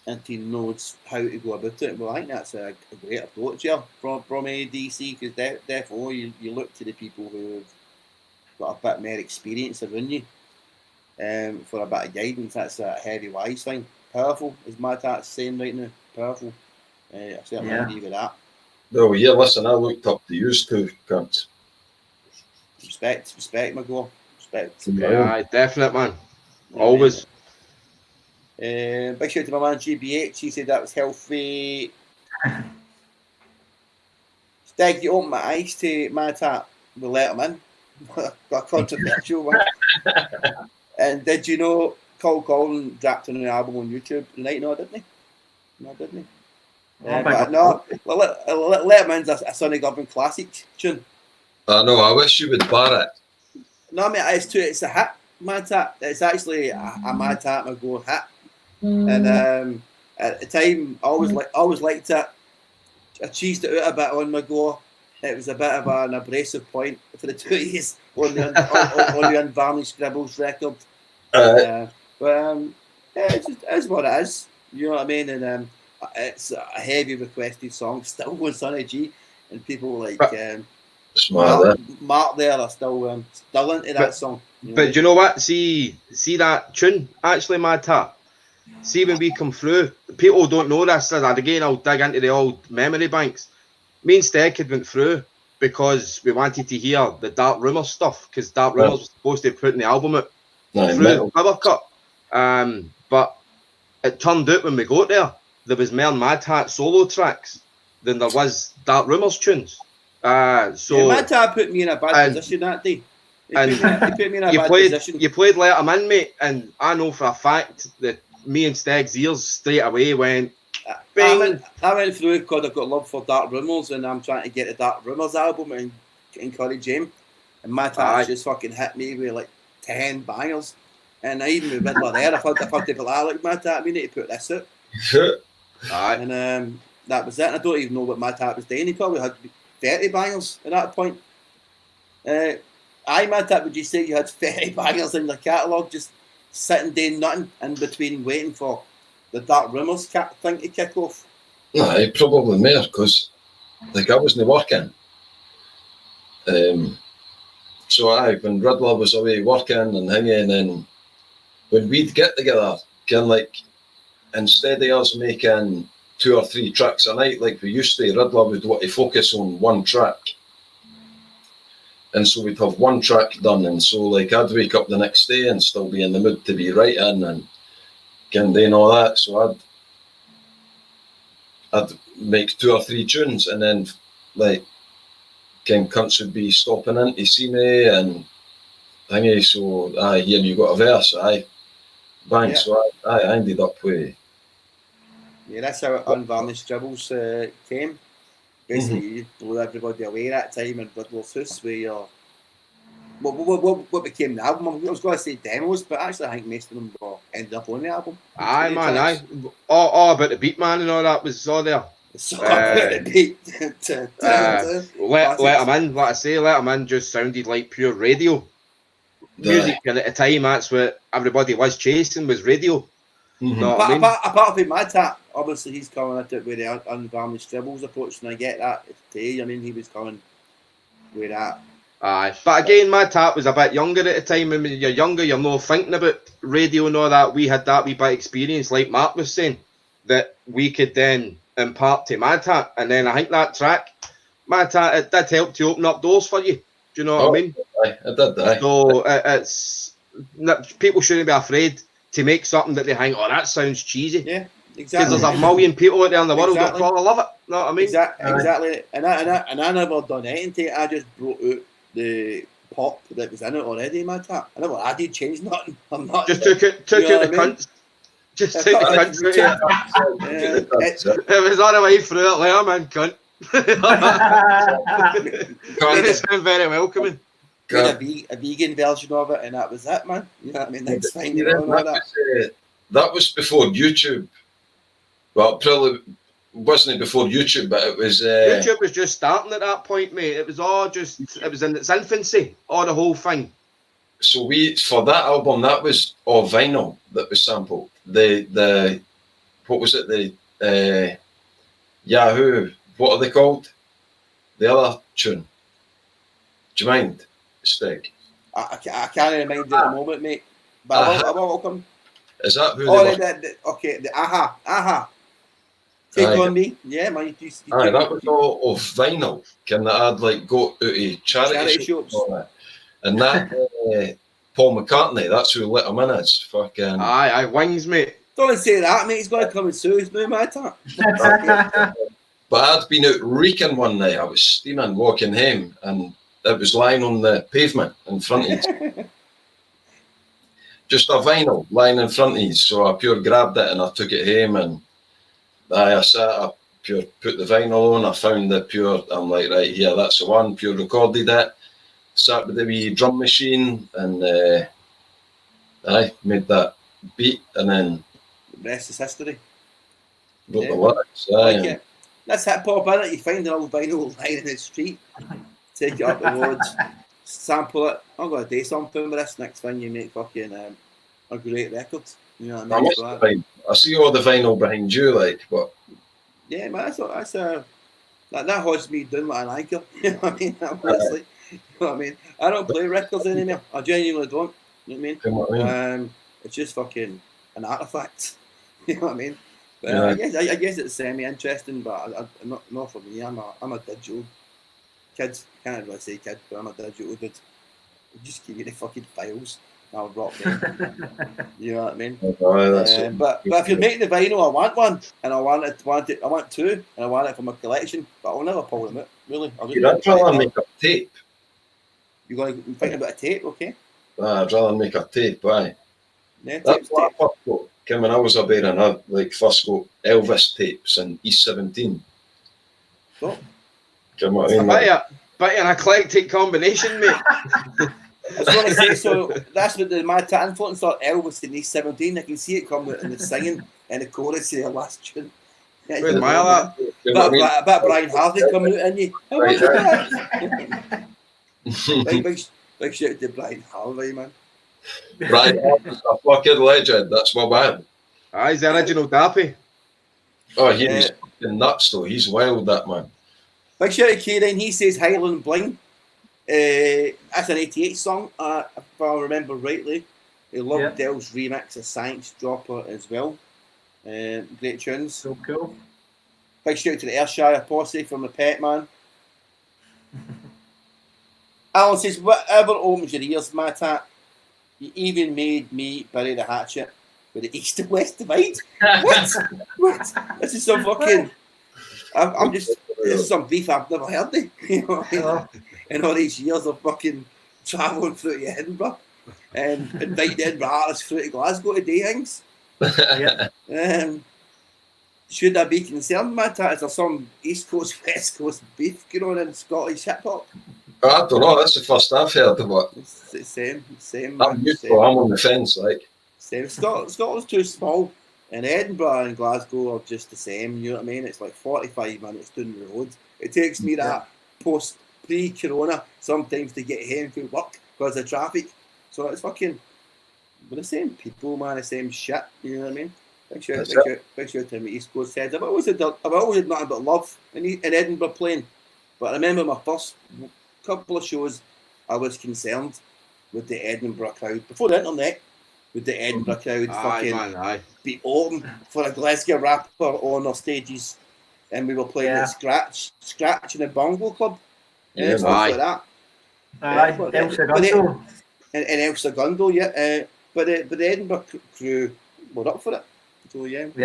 and he knows how to go about it. Well, I think that's a great approach here from ADC, because definitely you look to the people who have got a bit more experience around you for a bit of guidance. That's a heavy wise thing. Powerful, as Madhat's saying right now. Powerful. I certainly agree with that. No, yeah, listen, I looked up to use two cunts. Respect, Mcgore. Respect. Yeah, definite, man. Always. Big shout out to my man GBH. He said that was healthy. Steg, you opened my eyes to Madhat. We'll let him in. Got controversial one. And did you know Cole Collin dropped an album on YouTube tonight? No, didn't he? But no, let him in a Sonny Govan classic tune. I know, I wish you would bar it. No, mate, it's a hit, Madhat. It's actually a Madhat Mcgore hit. And at the time, I always liked it. I cheesed it out a bit on Mcgore. It was a bit of an abrasive point for the two of you on the Unvarnished Scribbles record. But it's what it is. You know what I mean? And it's a heavy requested song, still with Sonny G, and people like Mark there are still into that song. But do you know what? See that tune actually, Madhat. See, when we come through, people don't know this. And again, I'll dig into the old memory banks. Me and Steg had went through because we wanted to hear the Dark Rumours stuff, because Dark Rumours was supposed to be putting the album out through the cover cut. But it turned out when we got there was more Madhat solo tracks than there was Dark Rumours tunes. Madhat put me in a bad position that day. He put me in a bad position. You played Let 'Em In, mate, and I know for a fact that me and Steg's ears straight away went bing. I went through because I've got love for Dark Rumours, and I'm trying to get the Dark Rumours album and encourage him. And Madhat just fucking hit me with like 10 bangers. And I even with Riddler there, I thought to be like Madhat, we need to put this out. And that was it. And I don't even know what Madhat was doing. He probably had 30 bangers at that point. Madhat, would you say you had 30 bangers in the catalogue, just sitting doing nothing in between waiting for the Dark Rumours thing to kick off? Aye, probably more, because I wasn't working. So when Riddler was away working and hanging, and when we'd get together, instead of us making 2 or 3 tracks a night like we used to, Riddler would want to focus on one track. And so we'd have one track done, and so I'd wake up the next day and still be in the mood to be writing and doing all that. So I'd make 2 or 3 tunes, and then cunts would be stopping in to see me and thingy. So here you got a verse, bang. Yeah. So I ended up with. Yeah, that's how Unvarnished Dribbles came. Basically, you blew everybody away that time in Riddler's house, where you're. What became the album? I was going to say demos, but actually, I think most of them ended up on the album. All about the beat, man, and all that was all there. So let let him in. Like I say, let him in just sounded like pure radio music, and at the time that's what everybody was chasing, was radio. Know what I mean? Apart from Madhat, obviously he's coming at it with the unglamorous dribbles approach, and I get that today. I mean, he was coming with that. Aye, but again, Madhat was a bit younger at the time. I mean, you're younger, you're not thinking about radio and all that. We had that wee bit of experience, like Mark was saying, that we could then impart to Madhat. And then I think that track, Madhat, it did help to open up doors for you. Do you know what I mean? It did, aye. So it's people shouldn't be afraid to make something that they think, oh, that sounds cheesy. Yeah, Because exactly. there's a million people out there in the world Exactly. that probably love it. You know what I mean? Exactly. And I never done anything to it. I just brought out the pop that was in it already, Madhat. I never added, changed nothing. I'm not. Just took out the cunts. Just took the cunts out. It was on the way through it, like, I'm in, cunt. It sounded very welcoming. Made a vegan version of it, and that was it, man. You know what I mean? Next time, you know, that was before YouTube. Well, probably wasn't before YouTube, but it was. YouTube was just starting at that point, mate. It was all just, it was in its infancy, all the whole thing. So for that album, that was all vinyl that was sampled. The what was it? The Yahoo. What are they called? The other tune. Do you mind, Steg? I can't remind you at the moment, mate. But I will come. Is that who? Okay, the Aha. Take on me, yeah, man. Aye, that was all of vinyl. Can that like go out to charity shops? And that Paul McCartney, that's who let him in as fucking. Aye, wings, mate. Don't say that, mate. He's got to come and sue us now, Madhat. But I'd been out reeking one night. I was steaming, walking home, and it was lying on the pavement in front of you. Just a vinyl lying in front of you. So I pure grabbed it and I took it home, and I sat up, pure put the vinyl on. I found the pure. I'm like, right here, that's the one. Pure recorded it. Sat with the wee drum machine, and I made that beat, and then The rest is history. wrote the lyrics. Aye, Like it. That's hip hop, innit? You find an old vinyl lying in the street, take it up the roads, sample it. I'm going to do something with this next thing. You make fucking a great record. You know what I mean? I see all the vinyl behind you, like, but yeah, man, that's that holds me down like an anchor. You know what I mean? Honestly, you know what I mean? I don't play records anymore. I genuinely don't. You know what I mean? It's just fucking an artifact. You know what I mean? But Yeah. I guess it's semi-interesting, but not for me. I'm a digital kid. Can't really say kid, but I'm a digital dude. Just give me the fucking files. I'll rock them. You know what I mean? But if you're making the vinyl, I want one, and I want two, and I want it for my collection. But I'll never pull them out. Really, I'd rather make a tape. You're going to think about a tape, okay? I'd rather make a tape. Aye. Yeah, That's what I first got. When I was a bear, and I like first got Elvis tapes in East 17. Oh. Come on, I But an eclectic combination, mate. I was going to say, so that's what the Madhat influence on Elvis in East 17. I can see it come out in the singing and the chorus of the last tune. Yeah, With my but Brian Harvey coming out in you. Big shout out to Brian Harvey, man. Brian Harvey's a fucking legend. That's my man. He's the original Dappy. Oh, he's fucking nuts though. He's wild, that man. Big shout out to Kieran. He says Highland Bling. That's an 88 song, if I remember rightly. He loved Dell's remix of Science Dropper as well. Great tunes. So cool. Big shout out to the Ayrshire posse from the Pet Man. Alan says, whatever opens your ears, Madhat, you even made me bury the hatchet with the east and west divide. What? This is some fucking... this is some beef I've never heard of. You know what I mean? In all these years of fucking travelling through to Edinburgh and inviting Edinburgh artists through to Glasgow to do things. Should I be concerned, Madhat? Is there some East Coast, West Coast beef going on in Scottish hip hop? I don't know. That's the first I've heard of it. It's the same. I'm on the fence, like. Same. Scotland's too small And Edinburgh and Glasgow are just the same, you know what I mean? It's like 45 minutes down the road. It takes me that pre-corona sometimes to get home from work because of traffic. So it's fucking, we're the same people, man, the same shit, you know what I mean? Big shout to my East Coast heads. I've always had nothing but love in Edinburgh playing. But I remember my first couple of shows, I was concerned with the Edinburgh crowd. Before the internet, with the Edinburgh crowd be open for a Glasgow rapper on our stages. And we were playing at Scratch in the Bongo Club. And stuff like that. El Segundo. And El Segundo, yeah. But the Edinburgh crew were up for it. So yeah. We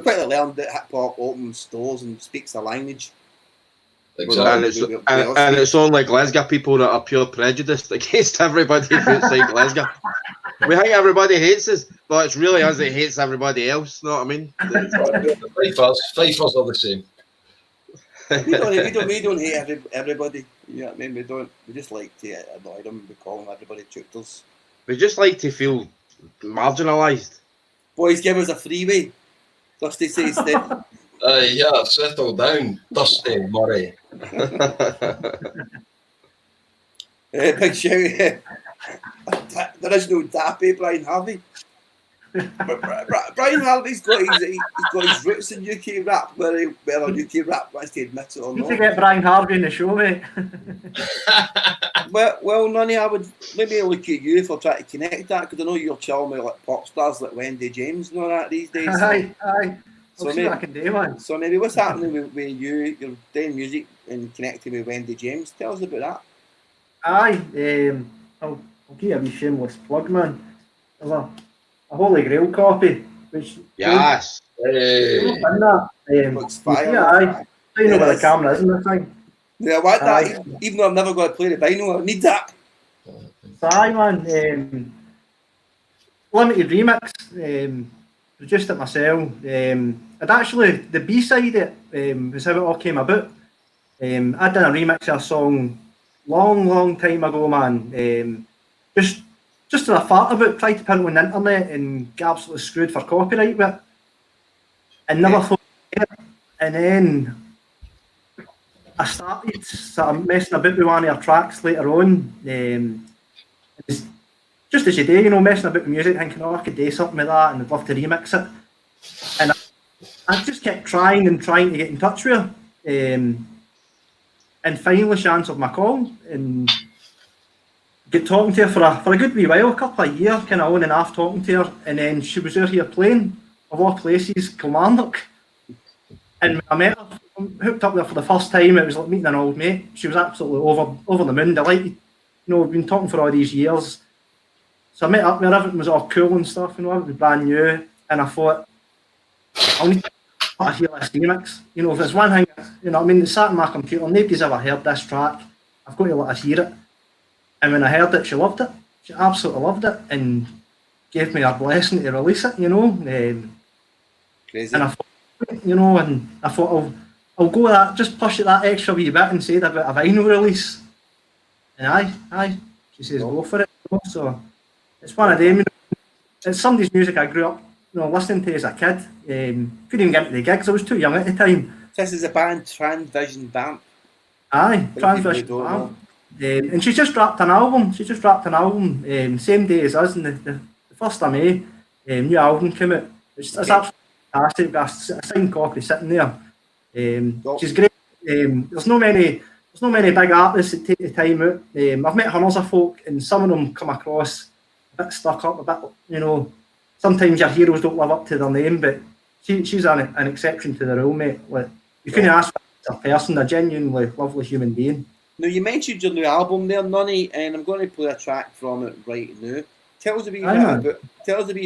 quite learned that hip hop opens stores and speaks the language. Exactly. And it's only Glasgow people that are pure prejudiced against everybody outside Glasgow. We think everybody hates us, but it's really us that hates everybody else. Know what I mean? Fifers are the same. We don't hate everybody. You know what I mean? We don't. We just like to annoy them. We call them everybody tutors. We just like to feel marginalised. Boys, give us a freeway. Dusty says that. Yeah, settle down, Dusty Murray. Big shout. There is no Dappy, Brian Harvey. Brian Harvey's got his roots in UK rap, whether UK rap wants to admit it or not. You need to get Brian Harvey in the show, mate. well, Nunny, I would maybe look at you for trying to connect that, because I know you're chilling with like pop stars like Wendy James and all that these days. Aye. So maybe I can do, man. So maybe what's happening with you? You're doing music and connecting with Wendy James. Tell us about that. Aye, I'll give you a wee shameless plug, man. There's a Holy Grail copy, which yes, looks fire. Yeah, I know where the camera is and the thing. Yeah, I want that. Even though I'm never going to play the vinyl, I need that. So aye, man. Limited remix. Produced it myself. And actually, the B-side it was how it all came about. I'd done a remix of a song long time ago, man. Just to a fart about, tried to put it on the internet and get absolutely screwed for copyright with it. And never thought of it. And then I started sort of messing about with one of our tracks later on. Just as you do, messing about with music, thinking, I could do something with that and I'd love to remix it. And I just kept trying to get in touch with her. And finally she answered my call and get talking to her for a good wee while, a couple of years, kind of on and off talking to her. And then she was out here playing, of all places, Kilmarnock. And when I met her, hooked up with her for the first time, it was like meeting an old mate. She was absolutely over the moon, delighted. We've been talking for all these years. So I met up with her, everything was all cool and stuff, it was brand new. And I thought, I'll need to hear this remix. If there's one thing, it's sat on my computer, nobody's ever heard this track, I've got to let us hear it. And when I heard it, she loved it. She absolutely loved it and gave me her blessing to release it, Crazy. And I thought, I'll go with that, just push it that extra wee bit and say about a vinyl release. And aye, she says go for it. So it's one of them. It's somebody's music I grew up, listening to as a kid. Couldn't even get into the gigs. I was too young at the time. This is a band, Transvision Vamp. Aye, Transvision Vamp. And she's just dropped an album. Same day as us, and the 1st of May, new album came out. It's absolutely fantastic. Got a signed copy sitting there. She's great. There's no many big artists that take the time out. I've met hundreds of folk, and some of them come across a bit stuck up, a bit, sometimes your heroes don't live up to their name, but she's an exception to the rule, mate. Like, you couldn't ask for a person, a genuinely lovely human being. Now, you mentioned your new album there, Nunny, and I'm going to play a track from it right now. Tell us a wee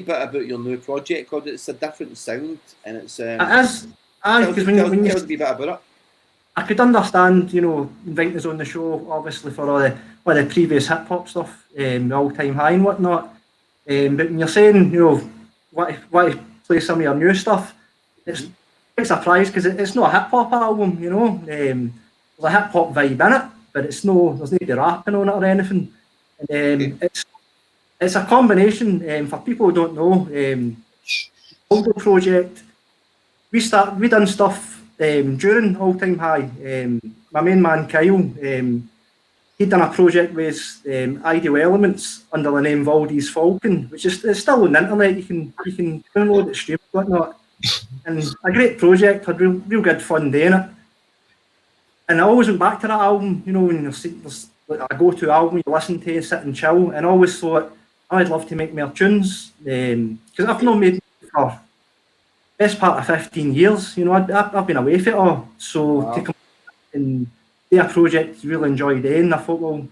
bit about your new project, because it's a different sound, and it's... It is. Aye, because tell us a wee bit about it. I could understand, inviting us on the show, obviously, for all the previous hip-hop stuff, the all-time high and whatnot. But when you're saying, what to play some of your new stuff, it's quite a surprise, because it's not a hip-hop album, There's a hip-hop vibe in it, but there's no rapping on it or anything. And it's a combination, for people who don't know, Aldo project. We done stuff during All Time High. My main man Kyle, he'd done a project with Ideal Elements under the name Valdy's Falcon, which is it's still on the internet. You can download it, stream it, whatnot. And a great project. Had real good fun doing it. And I always went back to that album. You know, when there's like a go-to album you listen to, sit and chill. And I always thought I'd love to make more tunes because I've not made for best part of 15 years. You know, I've been away from it all. So to come and do a project you really enjoy doing, I thought, well,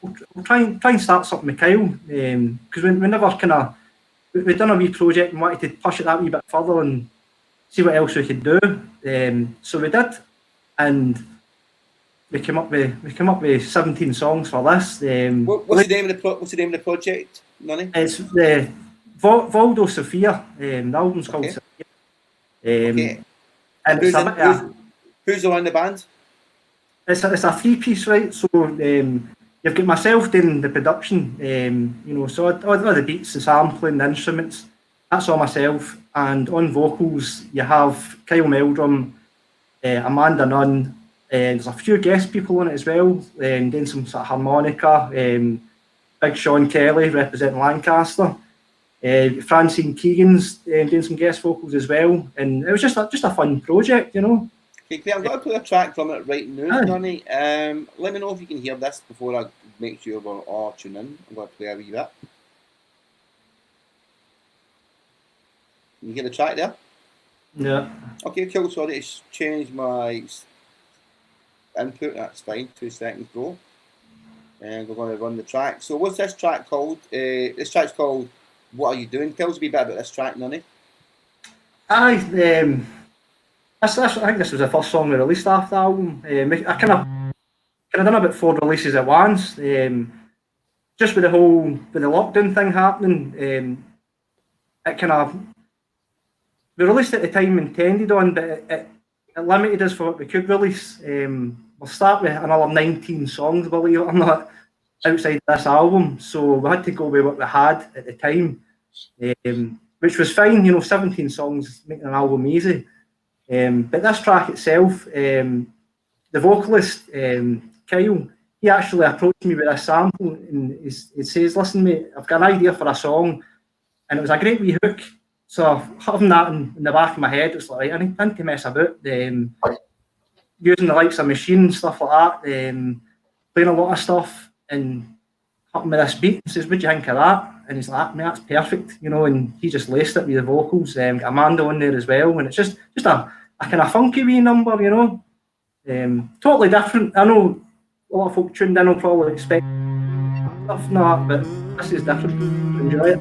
we'll try and start something with Kyle. Because we never kind of, we'd done a wee project and wanted to push it that wee bit further and see what else we could do. So we did. And we came up with 17 songs for this. What's the name of the project, Nunny? It's the Valdo Sophia. The album's called Sophia. And who's around the band? It's a 3-piece, right? So you've got myself doing the production, you know, so all the beats, the sampling, the instruments, that's all myself. And on vocals, you have Kyle Meldrum, Amanda Nunn, there's a few guest people on it as well, doing some sort of harmonica, Big Sean Kelly representing Lancaster, Francine Keegan's doing some guest vocals as well, and it was just a fun project, you know. Okay, great. I'm going to play a track from it right now, Nunny. Let me know if you can hear this before I make sure we're all tuned in. I'm going to play a wee bit. Can you hear the track there? Yeah. Okay, cool. Sorry to change my input. That's fine. 2 seconds, bro. And we're going to run the track. So what's this track called? This track's called What Are You Doing? Tell us a wee bit about this track, Nunny. I think this was the first song we released after the album. I kind of done about 4 releases at once. Just with the lockdown thing happening, it kind of, we released at the time intended on, but it limited us for what we could release. We'll start with another 19 songs, believe it or not, outside this album. So we had to go with what we had at the time, which was fine. You know, 17 songs making an album easy. But this track itself, the vocalist, Kyle, he actually approached me with a sample and he says, listen mate, I've got an idea for a song, and it was a great wee hook. So having that in the back of my head, it's like, I need to mess about. Using the likes of Machine and stuff like that, playing a lot of stuff and hitting with this beat, and says, what do you think of that? And he's like, man, that's perfect, you know, and he just laced it with the vocals, got Amanda on there as well, and it's just a kind of funky wee number, you know. Totally different. I know a lot of folk tuned in will probably expect stuff not, but this is different. Enjoy it.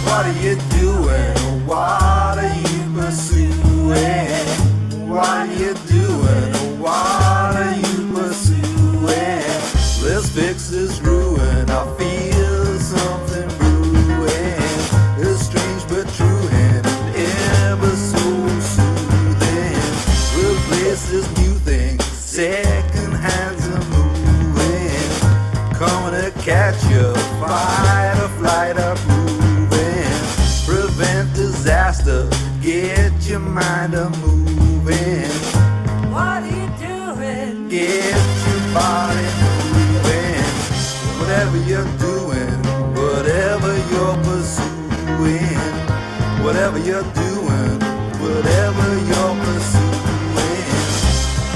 What are you doing? What are you pursuing? What are you doing? What are you pursuing? Let's fix this ruin. I feel something brewing. It's strange but true and ever so soothing. Replace this new thing. Second hands are moving. Coming to catch you. Fight or flight or moving. Prevent disaster. Get your mind a moving. What are you doing? Get your body moving. Whatever you're doing, whatever you're pursuing, whatever you're doing, whatever you're pursuing.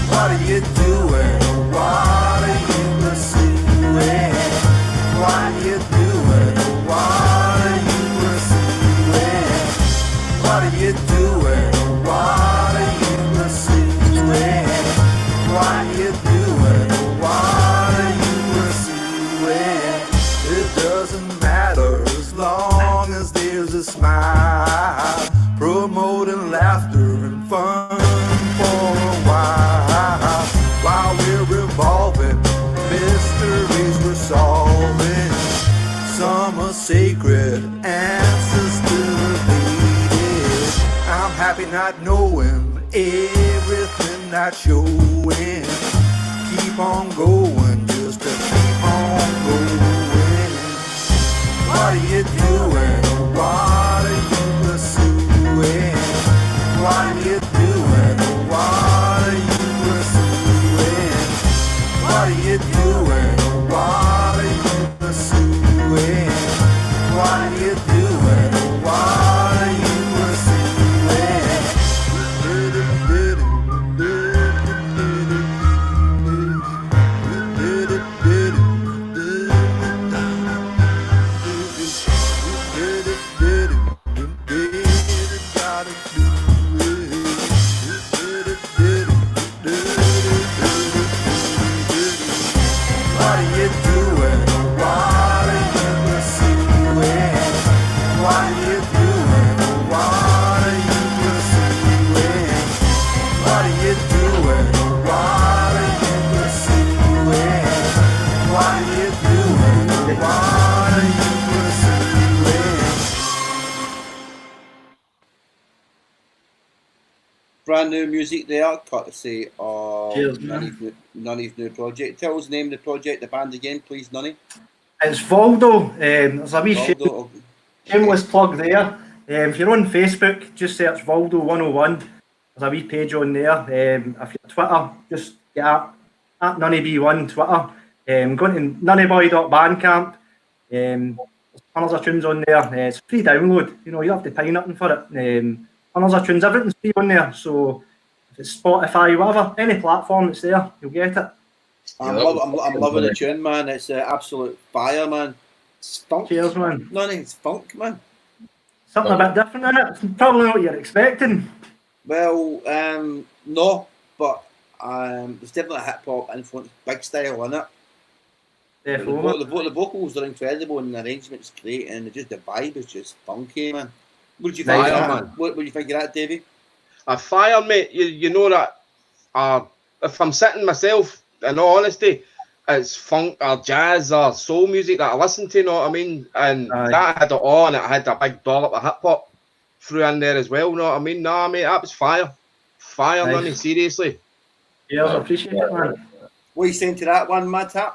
What are you doing? What are you pursuing? What are you doing? What are you pursuing? What are you doing? What are you pursuing? What are you doing? What are you pursuing? It doesn't matter as long as there's a smile, promoting laughter and fun for a while we're revolving, mysteries we're solving. Some are sacred, answers still evaded. I'm happy not knowing everything not showing. Keep on going just to keep on on going. What are you doing? What are you pursuing? What are you doing? What are you pursuing? What are you doing? What are you pursuing? What are you doing? What are you Brand new music there, courtesy of Cheers, man. Nunny's new project. Tell us the name of the project, the band again, please, Nunny. It's Valdo. There's a wee Valdo. shameless plug there. If you're on Facebook, just search Valdo 101. There's a wee page on there. If you're Twitter, just get at NunnyB1 Twitter. Go to nunnyboy.bandcamp. There's tons of tunes on there. It's free download. You know, you don't have to pay nothing for it. Tons of tunes, everything's free on there. So if it's Spotify, whatever, any platform that's there, you'll get it. I'm loving the tune, man. It's absolute fire, man. It's funk. Cheers, man. Nunny, it's funk, man. Something a bit different in it. It's probably not what you're expecting. Well, no, but there's definitely a hip hop influence, big style in it. Definitely. The vocals are incredible and the arrangement's great, and the vibe is just funky, man. What did you Fire, think of that? man. What do you think of that, Davey? A fire, mate. You know that. If I'm sitting myself, in all honesty, it's funk or jazz or soul music that I listen to. You know what I mean? And that had it all, and it had a big dollop of hip hop through in there as well. You know what I mean? Nah, mate, that was fire. Fire, Nice. Nunny. Seriously. Yeah, I appreciate it, man. What are you saying to that one, Madhat?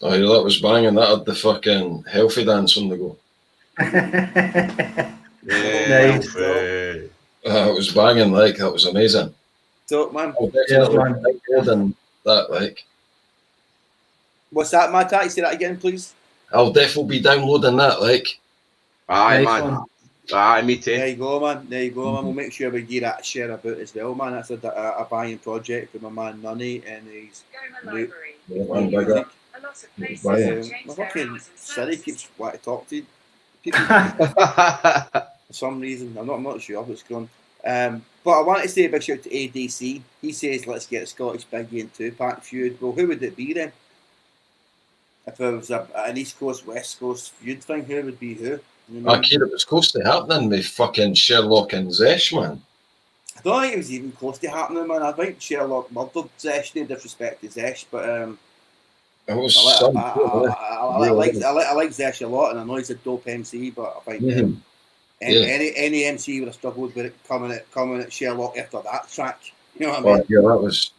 Oh, yeah, that was banging. That had the fucking healthy dance on the go. Nice. It was banging, like, that was amazing. Dope, man. Cheers, man. And that, like, What's that, Madhat? You say that again, please. I'll definitely be downloading that, like. Aye, Nice man. one. Aye, me too. There you go, man. There you go, man. We'll make sure we get that share about as well, man. That's a buying project for my man Nunny and his new One bigger. my fucking Siri keeps wanting to talk to people for some reason. I'm not sure what's going on. But I want to say a big shout to ADC. He says, let's get a Scottish Biggie and Tupac feud. Well, who would it be then? If it was an East Coast, West Coast feud thing, who would be who? You know? I kid, it was close to happening with fucking Sherlock and Zesh, man. I don't think it was even close to happening, man. I think Sherlock murdered Zesh, no disrespect to Zesh, but It was I like Zesh a lot, and I know he's a dope MC, but I think any MC would have struggled with it coming at Sherlock after that track. You know what I mean? Yeah, that was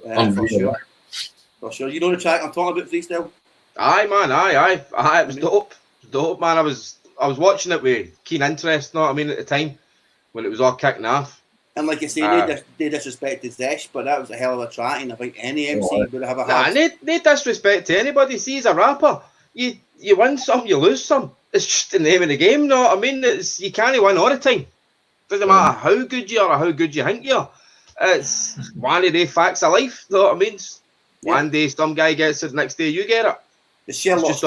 for sure. You know the track I'm talking about, freestyle? Aye, man. Aye. It was dope. Dope, man. I was watching it with keen interest. Know what I mean at the time when it was all kicking off. And like you say, they disrespected Zesh, but that was a hell of a track, and I think any MC would have a hard. Nah, no disrespect to anybody. See, as a rapper, you win some, you lose some. It's just the name of the game. Know what I mean? You can't win all the time. Doesn't matter how good you are or how good you think you are. It's one of the facts of life. Know what I mean? One day some guy gets it, next day you get it. The Sherlock's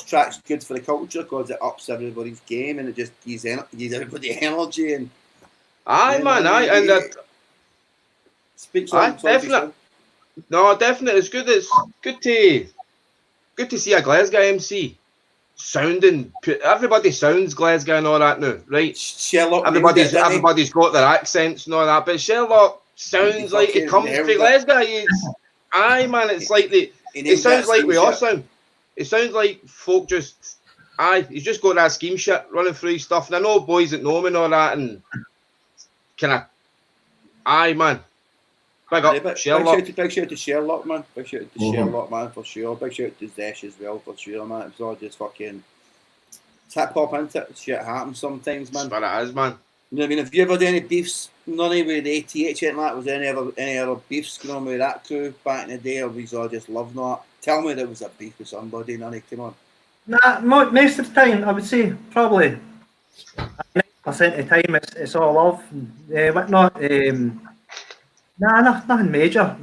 track's good for the culture because it ups everybody's game and it just gives everybody energy and. Aye, man, aye, and that. Speaks on. Definitely. No, definitely. It's good to see a Glasgow MC sounding. Everybody sounds Glasgow and all that now, right? Sherlock. Everybody's got their accents and all that, but Sherlock sounds like he comes from Glasgow. Aye, man, it's like it sounds like we all sound. It sounds like folk just. Aye, he's just got that scheme shit running through his stuff, and I know boys that know him and all that, and. Aye, man. Big up, Sherlock. Big shout to Sherlock, man. Big shout to Sherlock, man, for sure. Big shout to Zesh as well, for sure, man. It's all just fucking... It's hip hop, isn't it? Shit happens sometimes, man. That's what it is, man. You know what I mean? Have you ever had any beefs, Nunny, with ATH, anything like that? Was there any other beefs going on with that crew back in the day, or was all just loving that? Tell me there was a beef with somebody, Nunny, come on. Nah, most of the time, I would say probably 90% of the time it's all love. Whatnot. Nothing major.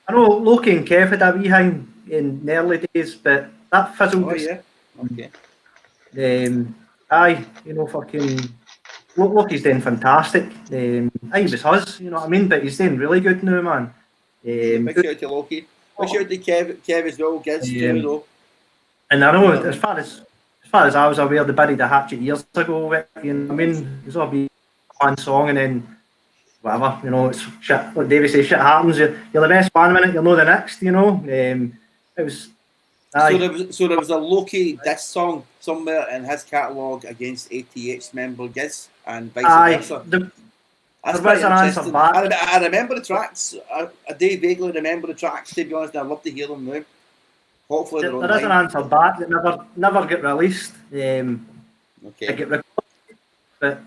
I know Loki and Kev had a wee hang in the early days, but that fizzled. Oh, yeah. Okay. Aye, you know, fucking Loki's doing fantastic. He was his, you know what I mean? But he's doing really good now, man. Big shout out to Loki. Big shout out to Kev as well, Giz too, though. And I know, as far as I was aware, they buried the hatchet years ago. You know what I mean? It's all be one song and then whatever. You know, it's shit. Like Davey says, shit happens. You're the best one minute, you'll know the next. You know, it was. So there was a Loki diss song somewhere in his catalogue against ATH member Giz and vice versa. That's quite interesting. I remember the tracks. I do vaguely remember the tracks, to be honest, and I'd love to hear them now. Hopefully they're online. There is an answer back that never get released. Okay. It get recorded. But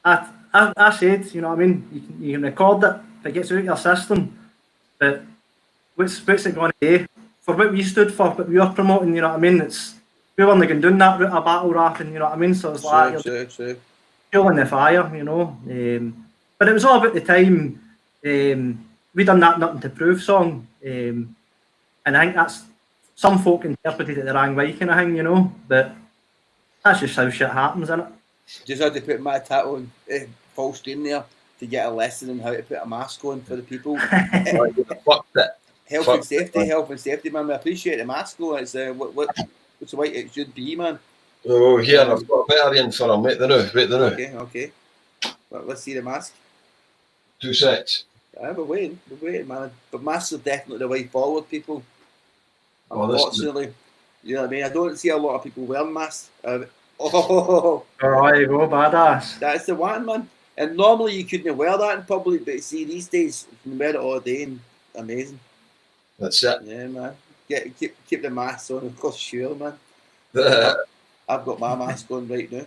I said, you know what I mean, you can record it if it gets out of your system. But what's it going to do? For what we stood for, what we were promoting, you know what I mean? We weren't going down that route of battle rapping, you know what I mean? So it's like you're fueling the fire, you know. But it was all about the time we done that Nothing to Prove song. And I think that's some folk interpreted it the wrong way kind of thing, you know. But that's just how shit happens, isn't it? Just had to put my tattoo on full screen there to get a lesson on how to put a mask on for the people. Health and safety, man. I appreciate the mask though. It's what's the way it should be, man. Oh, here I've got a better in for him. Wait there now. Okay. Well, let's see the mask. 2 secs. We're waiting, man. But masks are definitely the way forward, people. Unfortunately, you know what I mean. I don't see a lot of people wearing masks. There you go, badass. That's the one, man. And normally you couldn't wear that in public, but see these days you can wear it all day and amazing. That's it. Yeah, man. Keep the mask on, of course, sure, man. I've got my mask on right now.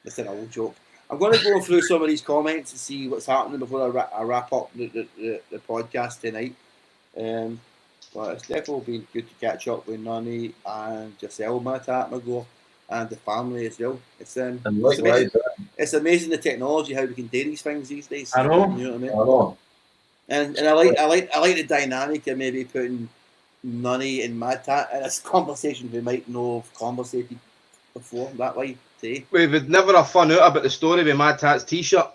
That's an old joke. I'm going to go through some of these comments and see what's happening before I wrap up the podcast tonight. But it's definitely been good to catch up with Nunny and yourself, Madhat Mcgore, and the family as well. It's amazing the technology, how we can do these things these days. I know. You know what I mean? I know. And I like the dynamic of maybe putting Nunny and Madhat in a conversation we might know have conversated before that way today. We would never have fun out about the story with Madhat's t-shirt.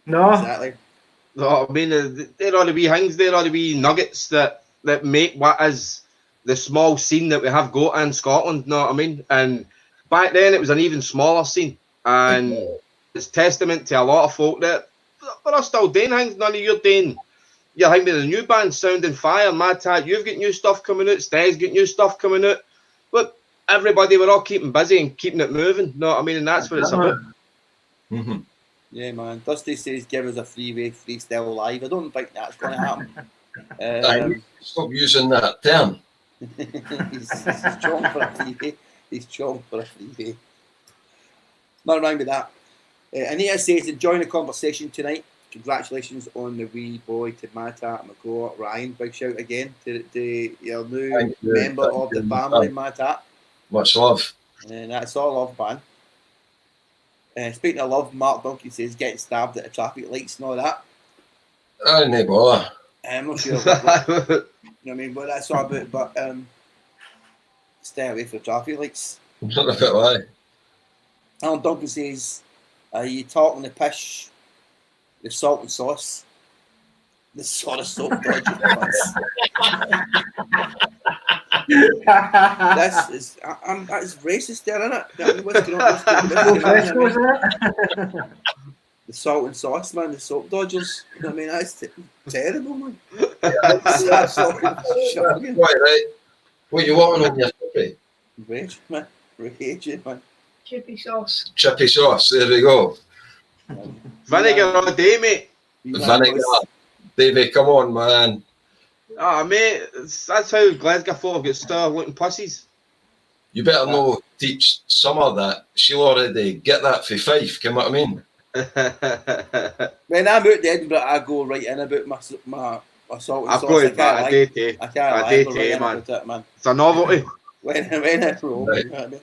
No. Exactly. No, I mean, there are the wee things, there are the wee nuggets that make what is the small scene that we have got in Scotland, you know what I mean? And back then it was an even smaller scene. And it's testament to a lot of folk that are still doing things. None of you're doing. You're thinking of the new band, Sound and Fire, Madhat, you've got new stuff coming out, Steg's got new stuff coming out. But everybody, we're all keeping busy and keeping it moving, you know what I mean? And that's what it's about. Mm-hmm. Yeah, man. Dusty says, give us a freeway freestyle live. I don't think that's going to happen. Stop using that term. he's chomping for a freeway. He's chomping for a freeway. Not wrong with that. Anita says, enjoying the conversation tonight. Congratulations on the wee boy to Madhat Mcgore. Ryan, big shout again to your new member of the family, Madhat. Much love. And that's all love, man. Speaking of love, Mark Donkey says getting stabbed at the traffic lights and all that. No bother. I'm not sure what, you know what I mean, what that's all about, but stay away from traffic lights. Not a bit why. Alan Duncan says, are you talking the pish, the salt and sauce, the sort of soap dodgy ones? That's racist there, isn't it? What's going on? The salt and sauce, man, the soap dodgers. I mean, that's terrible, man. That's absolutely shocking. Right. What you want on your chippy? Rage, man. Chippy sauce. Chippy sauce, there we go. Vinegar all day, mate. Vinegar. Davey, come on, man. Ah, mate, that's how Glasgow folk get started looking pussies. You better no teach Summer that. She'll already get that for Fife, you know what I mean? When I'm out to Edinburgh, I go right in about my salt and sauce. I've got it back a day to I can't lie, day but to, right in man. about it, man. It's a novelty. When it's wrong, Right. you know what I mean?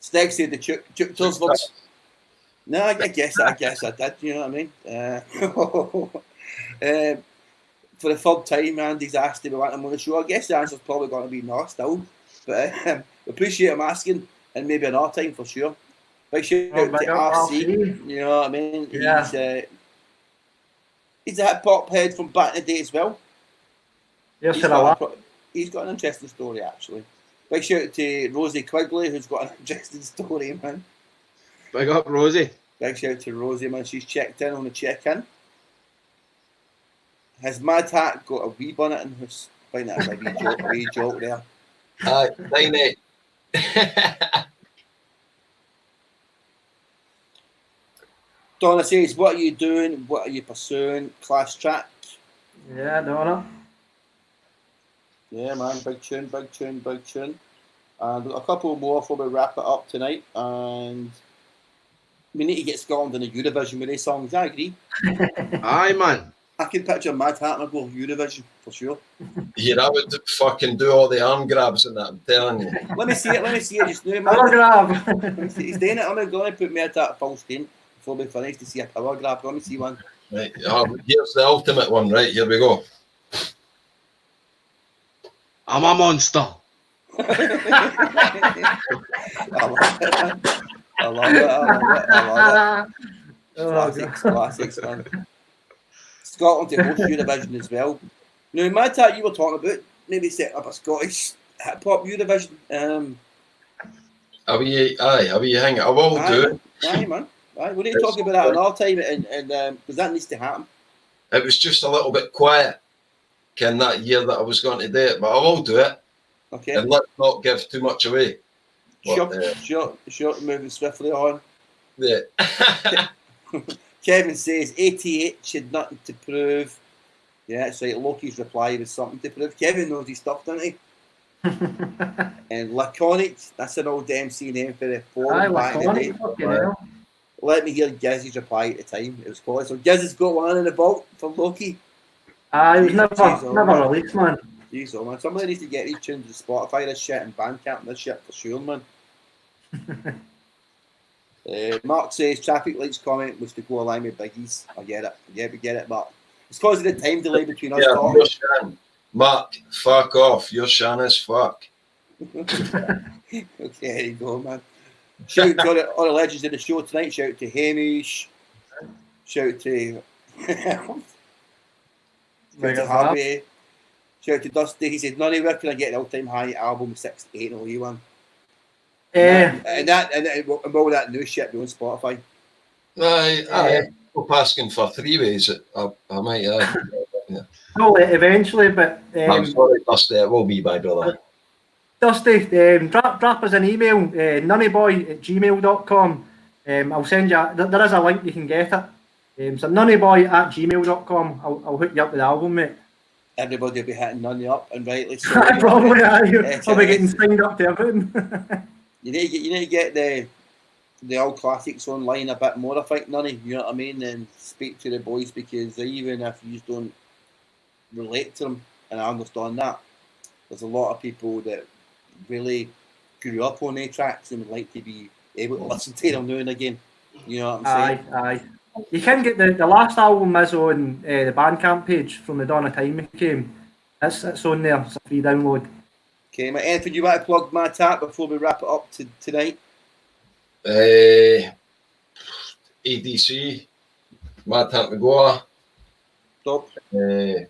Steg said the Chukers folks. No, I guess I did, you know what I mean? For the third time, Andy's asked if we want him on the show. I guess the answer's probably going to be no still. But appreciate him asking, and maybe another time for sure. Big shout out to RC, you know what I mean? Yeah. He's a hip hop head from back in the day as well. Yes, He's got an interesting story, actually. Big shout out to Rosie Quigley, who's got an interesting story, man. Big up, Rosie. Big shout out to Rosie, man. She's checked in on the check-in. Has Madhat got a wee bonnet in his? Find that a wee joke there. Aye, 9-8. Donna says, what are you doing? What are you pursuing? Class track? Yeah, Donna. Yeah, man. Big tune. And we've got a couple more before we wrap it up tonight. And we need to get Scotland in the Eurovision with these songs. I agree. Aye, man. I can picture Madhat Mcgore Eurovision for sure. Yeah, I would fucking do all the arm grabs and that, I'm telling you. Let me see it just now, man. Power grab. He's doing it. I'm going to put Madhat full screen before we finish to see a power grab. Let me see one. Right, here's the ultimate one, right? Here we go. I'm a monster. I love it. Classics, man. Scotland to host Eurovision as well. Now, Madhat, you were talking about maybe setting up a Scottish hip hop Eurovision. Are we hanging? I will do it. Aye, man. Aye, we need to talk about that another time, and because that needs to happen. It was just a little bit quiet, Ken, that year that I was going to do it, but I will do it. Okay. And let's not give too much away. Sure. Moving swiftly on. Yeah. Kevin says 88 had nothing to prove. Yeah, it's like Loki's reply was something to prove. Kevin knows his stuff, doesn't he? And Laconic, that's an old MC name for the forum back in the day. Let me hear Giz's reply at the time. It was quality. So Giz has got one in the vault for Loki. It was never released, man. Jeez, oh man. Somebody needs to get these tunes to Spotify, this shit, and Bandcamp, and this shit for sure, man. Mark says traffic lights comment was to go along with Biggie's. I get it. Yeah, we get it, but it's because of the time delay between us talking. Mark, fuck off. You're Shan as fuck. Okay, there you go, man. Shout out to all the legends of the show tonight. Shout out to Hamish. Shout out to Harvey. Shout out to Dusty. He said, Nunny, where can I get the all-time high album 68 and all one? And all that new shit be on Spotify. I'm asking for 3 ways. I might. Yeah. No, eventually, but I'm sorry, Dusty. It will be by brother. Dusty, drop us an email, nunnyboy@gmail.com. I'll send you. There is a link you can get it. So nunnyboy@gmail.com. I'll hook you up with the album, mate. Everybody will be hitting Nunny up, and rightly so. Probably, I'll be getting signed up to everything. You need to get the old classics online a bit more, I think, Nunny. You know what I mean? And speak to the boys, because even if you don't relate to them, and I understand that, there's a lot of people that really grew up on their tracks and would like to be able to listen to them now and again. You know what I'm saying? Aye. You can get the last album is on the Bandcamp page from the Dawn of Time came. It's on there. It's a free download. Okay, mate. Anything you want to plug Madhat before we wrap it up tonight? ADC, Madhat Mcgore. Stop. To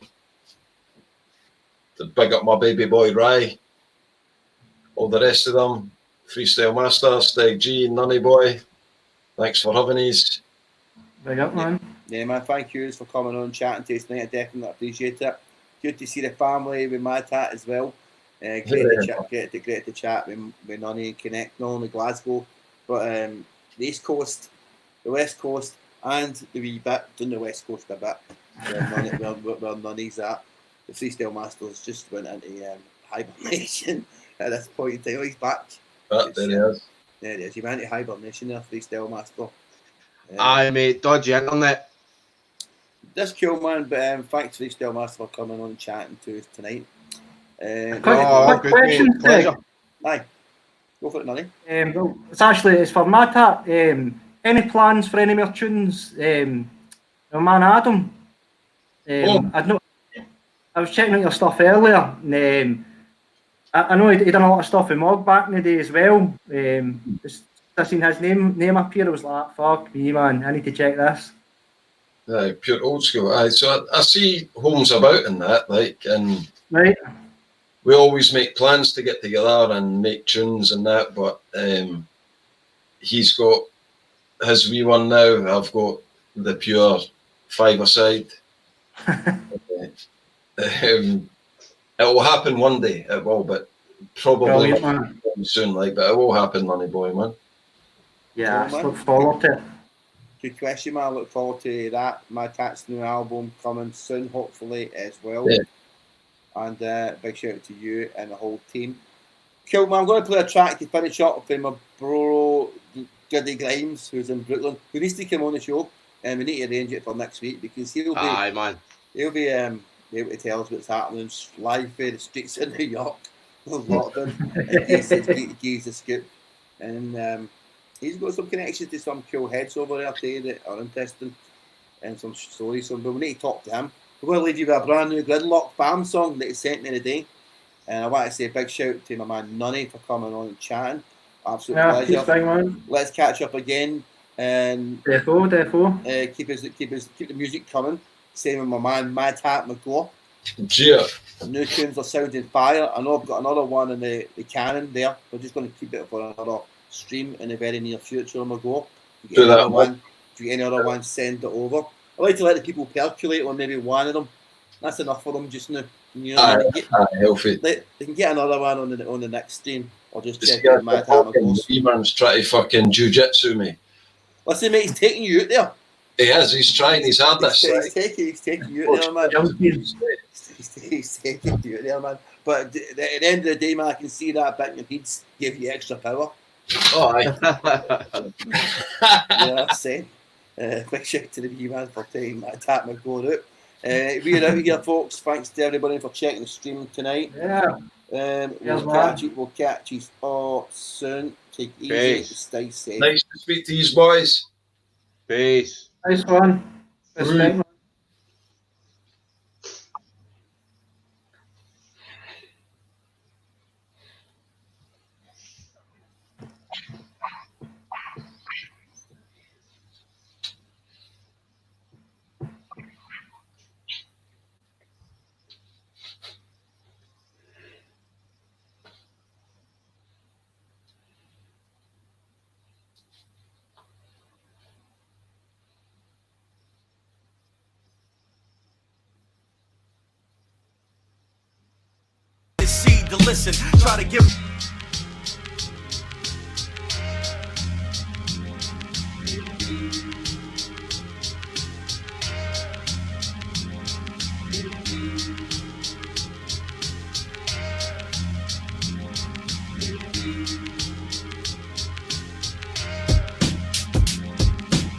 big up my baby boy Rye. All the rest of them. Freestyle Master, Steg G, Nunny Boy. Thanks for having us. Big up, man. Yeah, man. Thank you for coming on and chatting to us tonight. I definitely appreciate it. Good to see the family with Madhat as well. Great to chat with Nunny, connect not only Glasgow, but the East Coast, the West Coast, and the wee bit down the west coast a bit where Nunny's at. The Freestyle Masters just went into hibernation at this point in time. He's back. There he is. There it is. He went into hibernation there, Freestyle Master. Aye, mate, dodgy internet. That's cool, man. But thanks, Freestyle Master, for coming on and chatting to us tonight. Quick good, question, mate. Pleasure. Aye, go for it, Nunny. Well, it's for Madhat. Any plans for any more tunes? Man Adam. I was checking out your stuff earlier, and I know he done a lot of stuff with Mog back in the day as well. I seen his name appear. I was like, fuck me, man, I need to check this. Pure old school. Aye, so I see Holmes about in that, like, and right. We always make plans to get together and make tunes and that, but he's got his wee one now. I've got the pure 5-a-side. It will happen one day. It will, but probably not soon. Like, but it will happen, Nunny Boy, man. Yeah, I look forward to it. Good question, man. I look forward to that. Madhat's new album coming soon, hopefully, as well. Yeah. And big shout out to you and the whole team. Cool, man. I'm going to play a track to finish up with my bro, Goody Grimes, who's in Brooklyn, who needs to come on the show. And we need to arrange it for next week because he'll be able to tell us what's happening live for the streets of New York. Lockdown. And he's the scoop. And he's got some connections to some cool heads over there too that are interesting and some stories. So we need to talk to him. We're going to leave you with a brand new Gridlock Fam song that he sent me today. And I want to say a big shout to my man Nunny for coming on and chatting. Absolute pleasure. Fine, man. Let's catch up again and defo. Keep the music coming. Same with my man Madhat Mcgore. Yeah. New tunes are sounding fire. I know I've got another one in the cannon there. We're just going to keep it for another stream in the very near future. Mcgore. If you get any other one, send it over. I like to let the people percolate on maybe one of them. That's enough for them just now. You know, healthy. They can get another one on the next stream, or just check out Madhat Mcgore. Man's trying to fucking jiu-jitsu me. Listen, mate, he's taking you out there. He is. He's trying. He's had this. He's taking you out there, man. He's taking you out there, man. But at the end of the day, man, I can see that bit in your heads give you extra power. Oh, aye. Yeah, I'm saying. Big shout to the wee man for taking Madhat Mcgore out. We're out here, folks. Thanks to everybody for checking the stream tonight. Yeah. We'll catch you all soon. Take it easy. Stay safe. Nice to speak to you boys. Peace. Nice one. Respect, man. To listen, try to give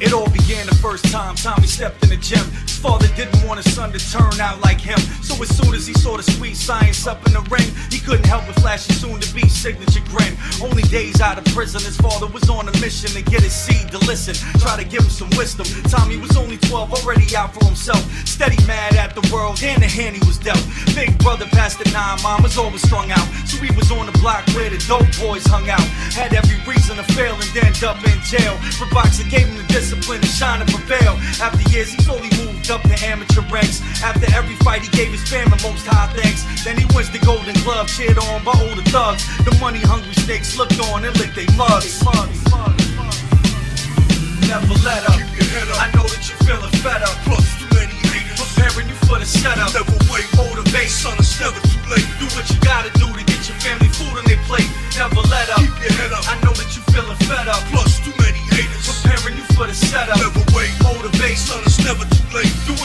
it all began the first time Tommy stepped in the gym. His father didn't want his son to turn out like him, so as soon as he saw the sweet science up in the ring, he couldn't help but flash his soon-to-be signature grin. Only days out of prison, his father was on a mission to get his seed to listen, try to give him some wisdom. Tommy was only 12, already out for himself, steady mad at the world, hand to hand he was dealt. Big brother passed the 9, mom was always strung out, so he was on the block where the dope boys hung out. Had every reason to fail and ended up in jail, but boxing gave him the discipline to shine and prevail. After years, he slowly moved up to amateur ranks. After every fight, he gave his family most high thanks. Then he wins the Golden Glove, cheered on by older thugs. The money-hungry snakes looked on and licked their mugs. Never let up. I know that you're feeling fed up. Plus too many haters preparing you for the setup. Never wait, motivate, son, it's never too late. Do what you gotta do to get your family food on their plate. Never let up. Keep your head up. I know that you're feeling fed up. Plus too many haters preparing you for the setup. Never wait, motivate.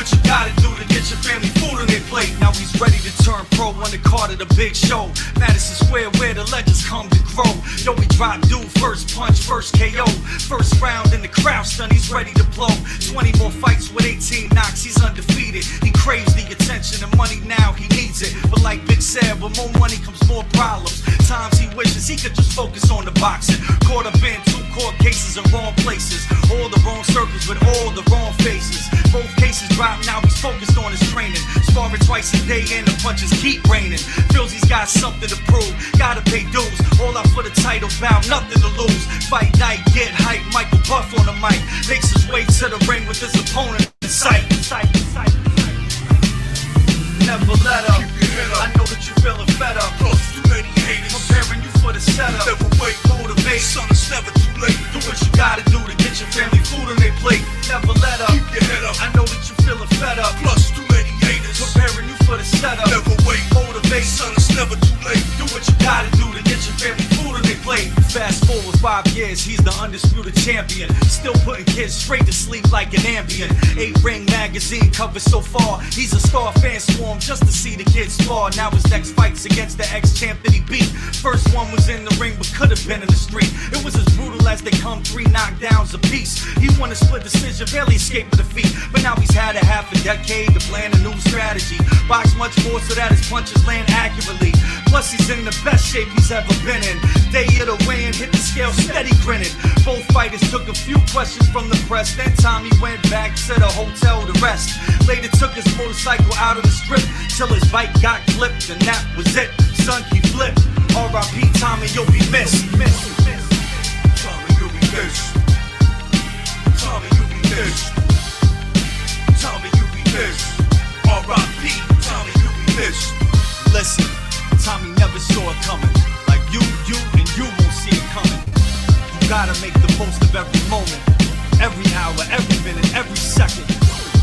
what you gotta do to get your family food on their plate. Now he's ready to turn pro on the card of the big show. Madison Square where the legends come to grow. Yo, he dropped dude, first punch, first KO. First round in the crowd stun, he's ready to blow. 20 more fights with 18 knocks, he's undefeated. He craves the attention and money now, he needs it. But like Big said, with more money comes more problems. Times he wishes he could just focus on the boxing. Caught up in 2 court cases in wrong places. All the wrong circles with all the wrong faces. Both cases dropped, now he's focused on his training. Sparring twice a day and the punches keep raining. Feels he's got something to prove, gotta pay dues. All out for the title, bound nothing to lose. Fight night, get hype, Michael Buff on the mic. Makes his way to the ring with his opponent in sight. Never let up, I know that you're feeling fed up. Plus too many haters, Preparing you for the setup. never wait, Motivate, son, it's never too late. do what you gotta do to get your family food on their plate. Never let up, Keep your head up, I know that you're feeling fed up. plus too many haters, Preparing you for the setup. never wait, Motivate, son, it's never too late. do what you gotta do to get your family food on their plate. Fast forward 5 years, he's the undisputed champion. Still putting kids straight to sleep like an Ambien. 8-ring magazine cover so far. He's a star, fan swarm just to see the kid spar. Now his next fight's against the ex-champ that he beat. First one was in the ring but could have been in the street. It was as brutal as they come, 3 knockdowns apiece. He won a split decision, barely escaped defeat. But now he's had a half a decade to plan a new strategy. Box much more so that his punches land accurately. Plus he's in the best shape he's ever been in. Day of the weigh-in, hit the scale steady grinning. Both fighters took a few questions from the press. Then Tommy went back to the hotel to rest. Later took his motorcycle out of the strip till his bike got clipped and that was it. Son, he flipped. R.I.P. Tommy, you'll be missed. Tommy, you'll be missed. Tommy, you'll be missed. Tommy, you'll be missed. R.I.P. Tommy, you'll be missed. Listen, Tommy never saw it coming. Like you, and you won't see it coming. You gotta make the most of every moment, every hour, every minute, every second.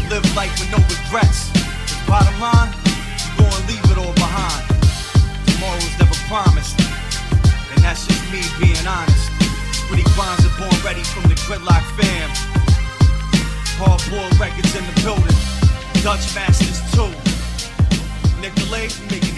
Live life with no regrets. 'Cause bottom line, you gonna leave it all behind. Tomorrow's never promised, and that's just me being honest. Pretty Grinds are born ready from the Gridlock fam. Hardboiled records in the building. Dutch Masters too. Nicolay, we make